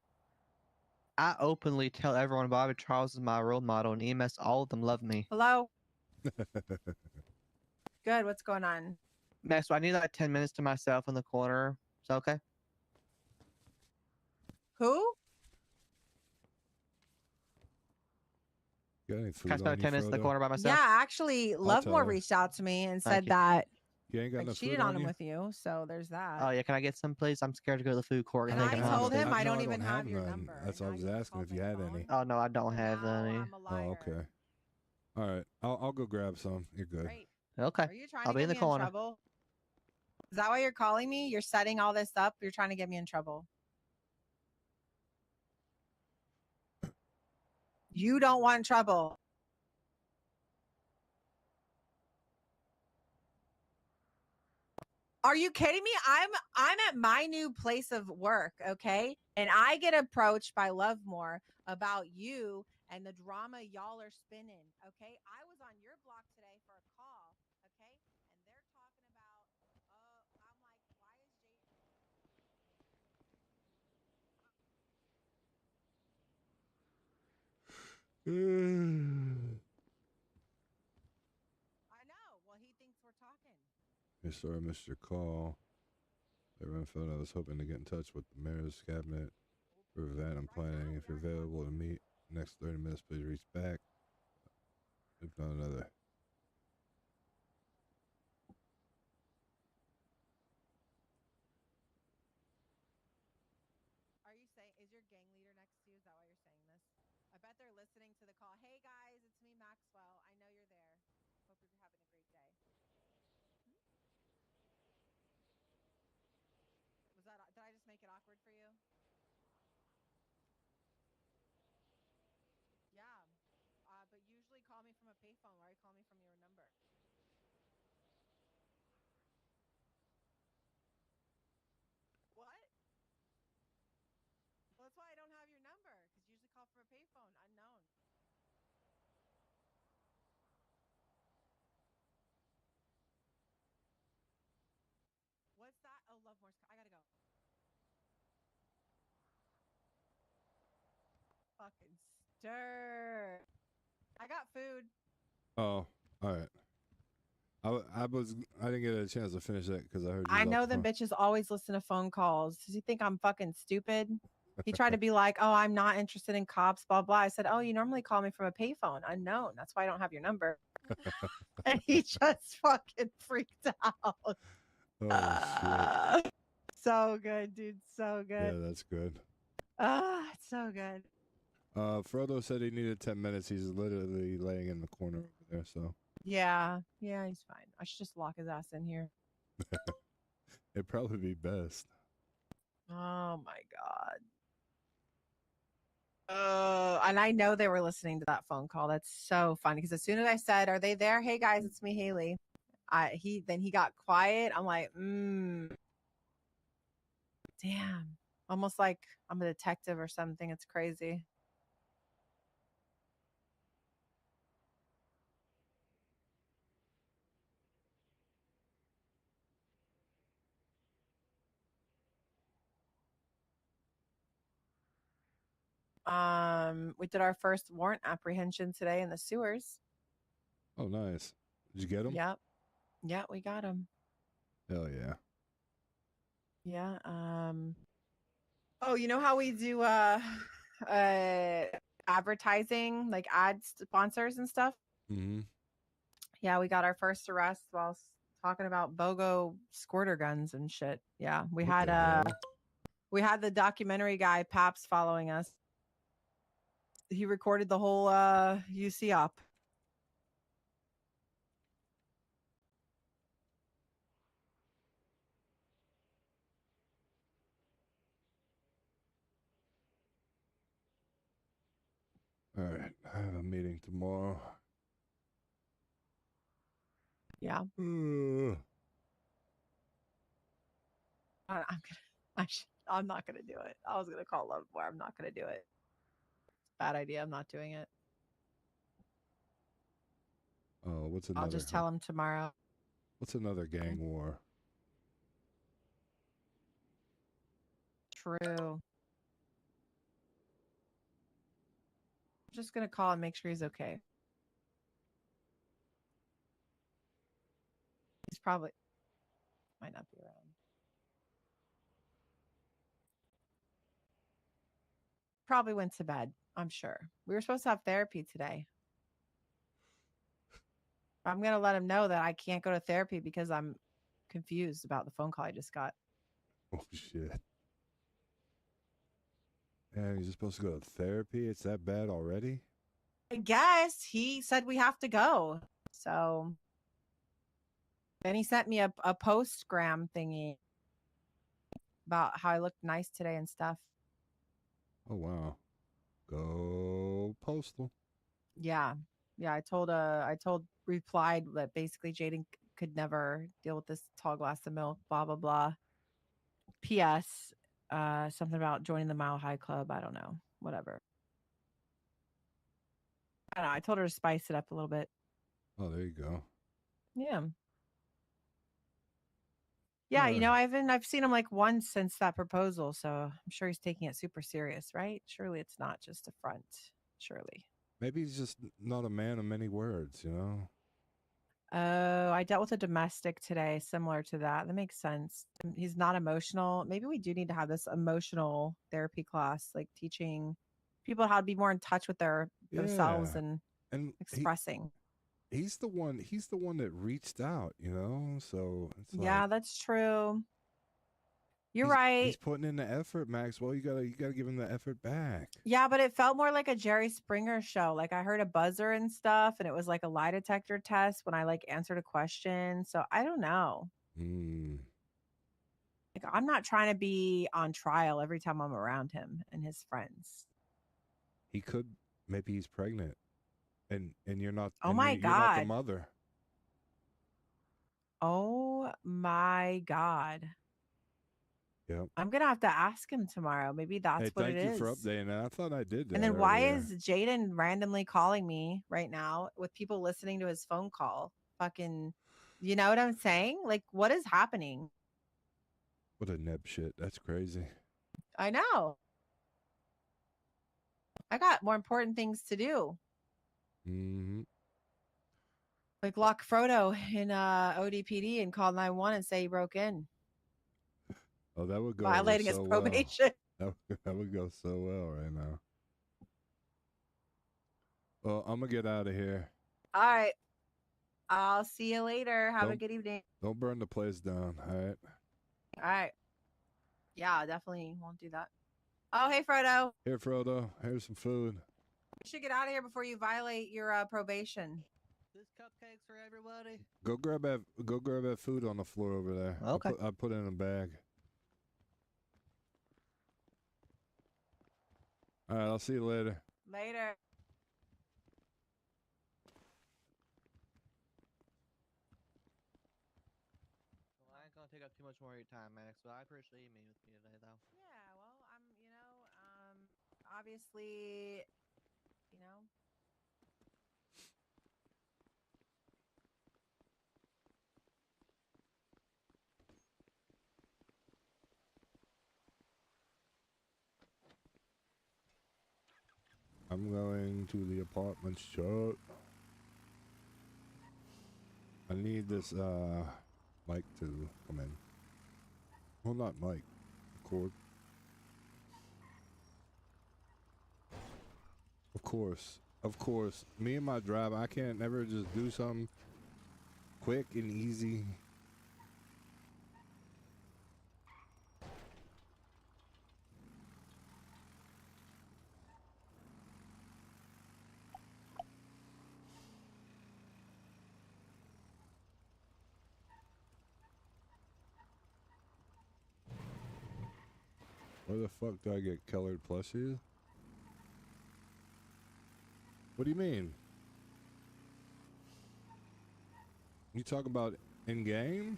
I openly tell everyone Bobby Charles is my role model, and EMS, all of them love me. Hello. Good. What's going on? Max, I need like 10 minutes to myself in the corner. Is that okay? Who? Got any food Can I spend on you, 10 minutes in the Frodo? corner by myself? Yeah, actually, tell Lovemore her. reached out to me and Thank said you. that You ain't got I no cheated food on on him you? with you. So there's that. Oh yeah, can I get some, please? I'm scared to go to the food court. And think I I'm told hungry. him I don't No, even have your none. number. That's why I was asking if you had any. Oh no, I don't have any. Oh, okay. All right. I'll go grab some. You're good. Great. Okay. Are you trying I'll to be get in the me corner. in trouble? Is that why you're calling me? You're setting all this up. You're trying to get me in trouble. You don't want trouble. Are you kidding me? I'm at my new place of work, okay? And I get approached by Lovemore about you and the drama y'all are spinning, okay? I was on your block today for a call, okay? And they're talking about, I'm like, why is I know. Well, he thinks we're talking. Hey, sorry I missed your call. Everyone felt I was hoping to get in touch with the mayor's cabinet for that. I'm planning. If you're available to meet next 30 minutes, please reach back. If not another. Are you saying, is your gang leader next to you? Is that why you're saying this? I bet they're listening to the call. Hey guys, it's me, Maxwell. I know you're there. Hope you're having make it awkward for you? Yeah. But usually call me from a payphone. Why are you calling me from your number? What? Well, that's why I don't have your number, because you usually call from a payphone, unknown. What's that? Oh, love Morse. I gotta go. Fucking stir. I got food. Oh, all right. I didn't get a chance to finish that because I heard you. I was know off the them phone. bitches always listen to phone calls. Does he think I'm fucking stupid? He tried to be like, oh, I'm not interested in cops, blah, blah. I said, oh, you normally call me from a payphone, unknown. That's why I don't have your number. And he just fucking freaked out. Oh shit. So good, dude. So Yeah, good. that's good. It's so good. Frodo said he needed 10 minutes. He's literally laying in the corner over there, so Yeah. Yeah, he's fine. I should just lock his ass in here. it'd probably be best. Oh my God. And I know they were listening to that phone call. That's so funny because as soon as I said, "Are they there?" Hey guys, it's me, Haley. He got quiet. I'm like, damn. Almost like I'm a detective or something. It's crazy. We did our first warrant apprehension today in the sewers. Oh, nice. Did you get him? Yep. Yeah, we got him. Hell yeah. Yeah. Oh, you know how we do advertising, like ad sponsors and stuff? Mm-hmm. Yeah, we got our first arrest while talking about BOGO squirter guns and shit. Yeah, we had the documentary guy Paps following us. He recorded the whole UC op. All right. I have a meeting tomorrow. Yeah. I'm not gonna do it. I was gonna call Love Boy. I'm not gonna do it. Bad idea. I'm not doing it. Oh, what's another? I'll just tell him tomorrow. What's another gang war? True. I'm just gonna call and make sure he's okay. He's probably might not be around. Probably went to bed. I'm sure. We were supposed to have therapy today. I'm gonna let him know that I can't go to therapy because I'm confused about the phone call I just got. Oh shit. Man, you're supposed to go to therapy? It's that bad already? I guess he said we have to go. So then he sent me a postgram thingy about how I looked nice today and stuff. Oh wow. Go Postal. Yeah. Yeah, I replied that basically Jaden could never deal with this tall glass of milk, blah blah blah. P.S. Something about joining the Mile High Club. I don't know. Whatever. I don't know. I told her to spice it up a little bit. Oh, there you go. Yeah. Yeah, you know, I've seen him like once since that proposal, so I'm sure he's taking it super serious, right? Surely it's not just a front. Surely. Maybe he's just not a man of many words, you know? Oh, I dealt with a domestic today, similar to that. That makes sense. He's not emotional. Maybe we do need to have this emotional therapy class, like teaching people how to be more in touch with themselves and expressing. He's the one that reached out, you know? So it's Yeah, like, that's true. You're he's right. putting in the effort, Maxwell. You gotta give him the effort back. Yeah, but it felt more like a Jerry Springer show. Like I heard a buzzer and stuff, and it was like a lie detector test when I like answered a question. So I don't know. Like, I'm not trying to be on trial every time I'm around him and his friends. He could, maybe he's pregnant, and you're not. Oh and my you're not the God. mother. Oh my God. Yep. I'm gonna have to ask him tomorrow. Maybe that's Hey, what it thank you is. for updating that. I thought I did that. And then why earlier. is Jaden randomly calling me right now with people listening to his phone call? Fucking, you know what I'm saying? Like, what is happening? What a neb shit. That's crazy. I know. I got more important things to do. Mm-hmm. Like lock Frodo in ODPD and call 911 and say he broke in. Oh, that would go Violating over his so probation. well. That would go so well right now. Well, I'm gonna get out of here. All right. I'll see you later. Have a Don't- good evening. Don't burn the place down. All right. All right. Yeah, definitely won't do that. Oh, hey, Frodo. Here, Frodo. Here's some food. You should get out of here before you violate your probation. There's cupcakes for everybody. Go grab that. Go grab that food on the floor over there. Okay. I put it in a bag. All right. I'll see you later. Later. Well, I ain't gonna take up too much more of your time, Max, but I appreciate you meeting with me today, though. Yeah, well, obviously, you know. I'm going to the apartment shop. I need this mic to come in. Well, not mic. Cord. Of course. Of course. Me and my driver, I can't never just do something quick and easy. Where the fuck do I get colored plushies? What do you mean? You talking about in game?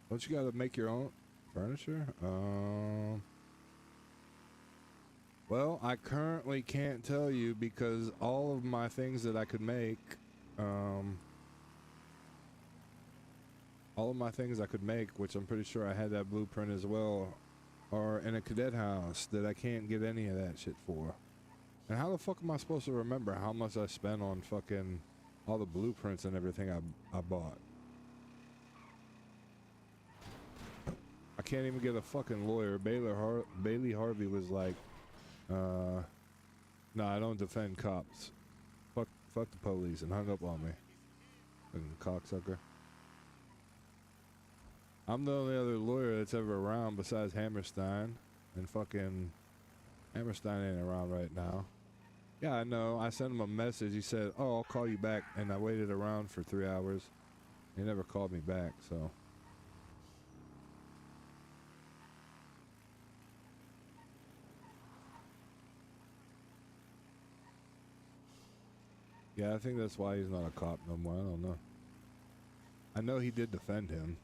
Don't you gotta make your own furniture? Well, I currently can't tell you because all of my things that I could make, all of my things I could make, which I'm pretty sure I had that blueprint as well, are in a cadet house that I can't get any of that shit for. And how the fuck am I supposed to remember how much I spent on fucking all the blueprints and everything I bought? I can't even get a fucking lawyer. Bailey Harvey was like, no, I don't defend cops. Fuck the police, and hung up on me. Fucking cocksucker. I'm the only other lawyer that's ever around besides Hammerstein, and fucking Hammerstein ain't around right now. Yeah, I know. I sent him a message. He said, "Oh, I'll call you back," and I waited around for 3 hours. He never called me back, so. Yeah, I think that's why he's not a cop no more. I don't know. I know he did defend him.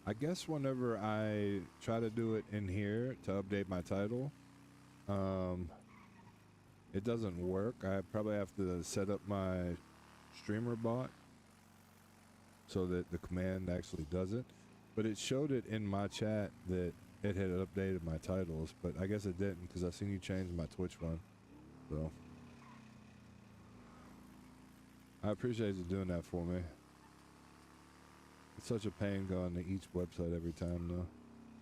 I guess whenever I try to do it in here to update my title, it doesn't work. I probably have to set up my streamer bot so that the command actually does it. But it showed it in my chat that it had updated my titles, but I guess it didn't because I seen you change my Twitch one. So I appreciate you doing that for me. It's such a pain going to each website every time though.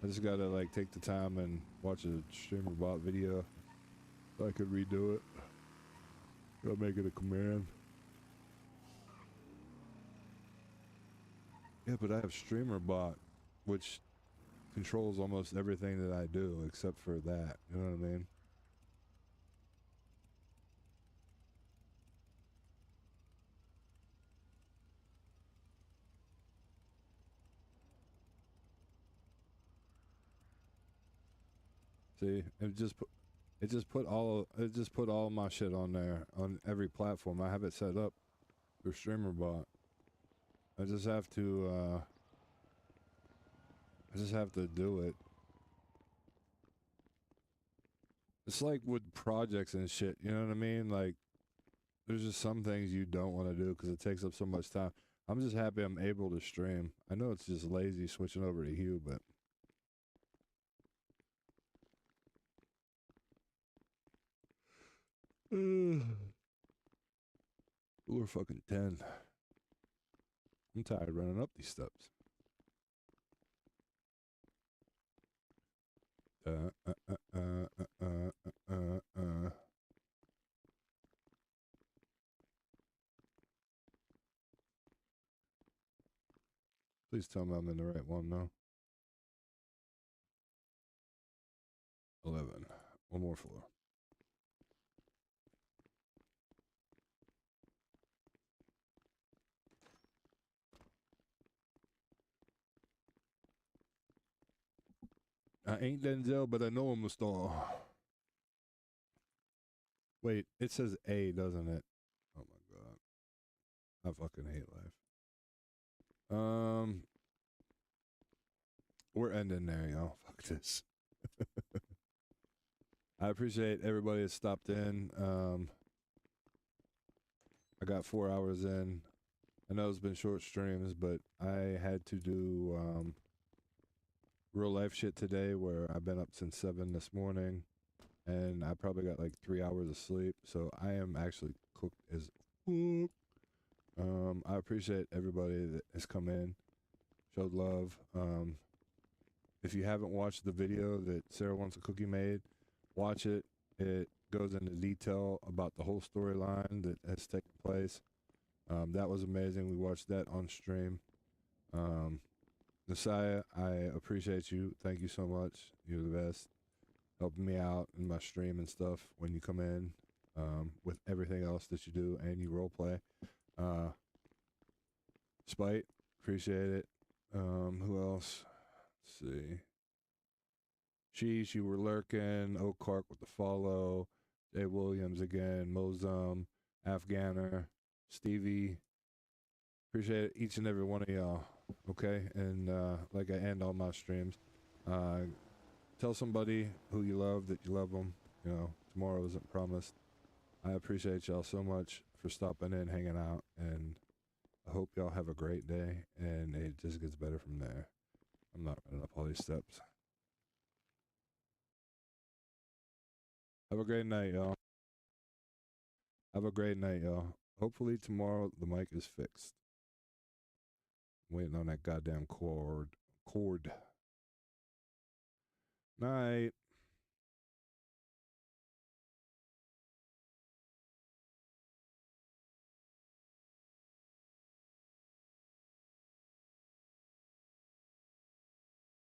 I just gotta like take the time and watch a streamer bot video so I could redo it. Gotta make it a command. Yeah, but I have streamer bot, which controls almost everything that I do except for that. You know what I mean? See, it just put all my shit on there on every platform. I have it set up for streamer bot. I just have to do it. It's like with projects and shit, you know what I mean? Like, there's just some things you don't want to do because it takes up so much time. I'm just happy I'm able to stream. I know it's just lazy switching over to Hue, but we're fucking 10. I'm tired of running up these steps. Please tell me I'm in the right one now. 11. One more floor. I ain't Denzel, but I know I'm a star. Wait, it says A, doesn't it? Oh my god. I fucking hate life. We're ending there, y'all. Fuck this. I appreciate everybody that stopped in. I got 4 hours in. I know it's been short streams, but I had to do real life shit today where I've been up since 7 this morning and I probably got like 3 hours of sleep, so I am actually cooked as fuck. I appreciate everybody that has come in, showed love. If you haven't watched the video that Sarah Wants a Cookie made, watch it. It goes into detail about the whole storyline that has taken place. That was amazing. We watched that on stream. Messiah, I appreciate you. Thank you so much. You're the best. Helping me out in my stream and stuff when you come in, with everything else that you do and you role play. Spite, appreciate it. Who else? Let's see. Sheesh, you were lurking. Okark with the follow. Jay Williams again. Mozum, Afghaner, Stevie. Appreciate each and every one of y'all. Okay, and like I end all my streams, tell somebody who you love that you love them. You know, tomorrow isn't promised. I appreciate y'all so much for stopping in, hanging out, and I hope y'all have a great day, and it just gets better from there. I'm not running up all these steps. Have a great night, y'all. Have a great night, y'all. Hopefully tomorrow the mic is fixed. I'm waiting on that goddamn cord. Night.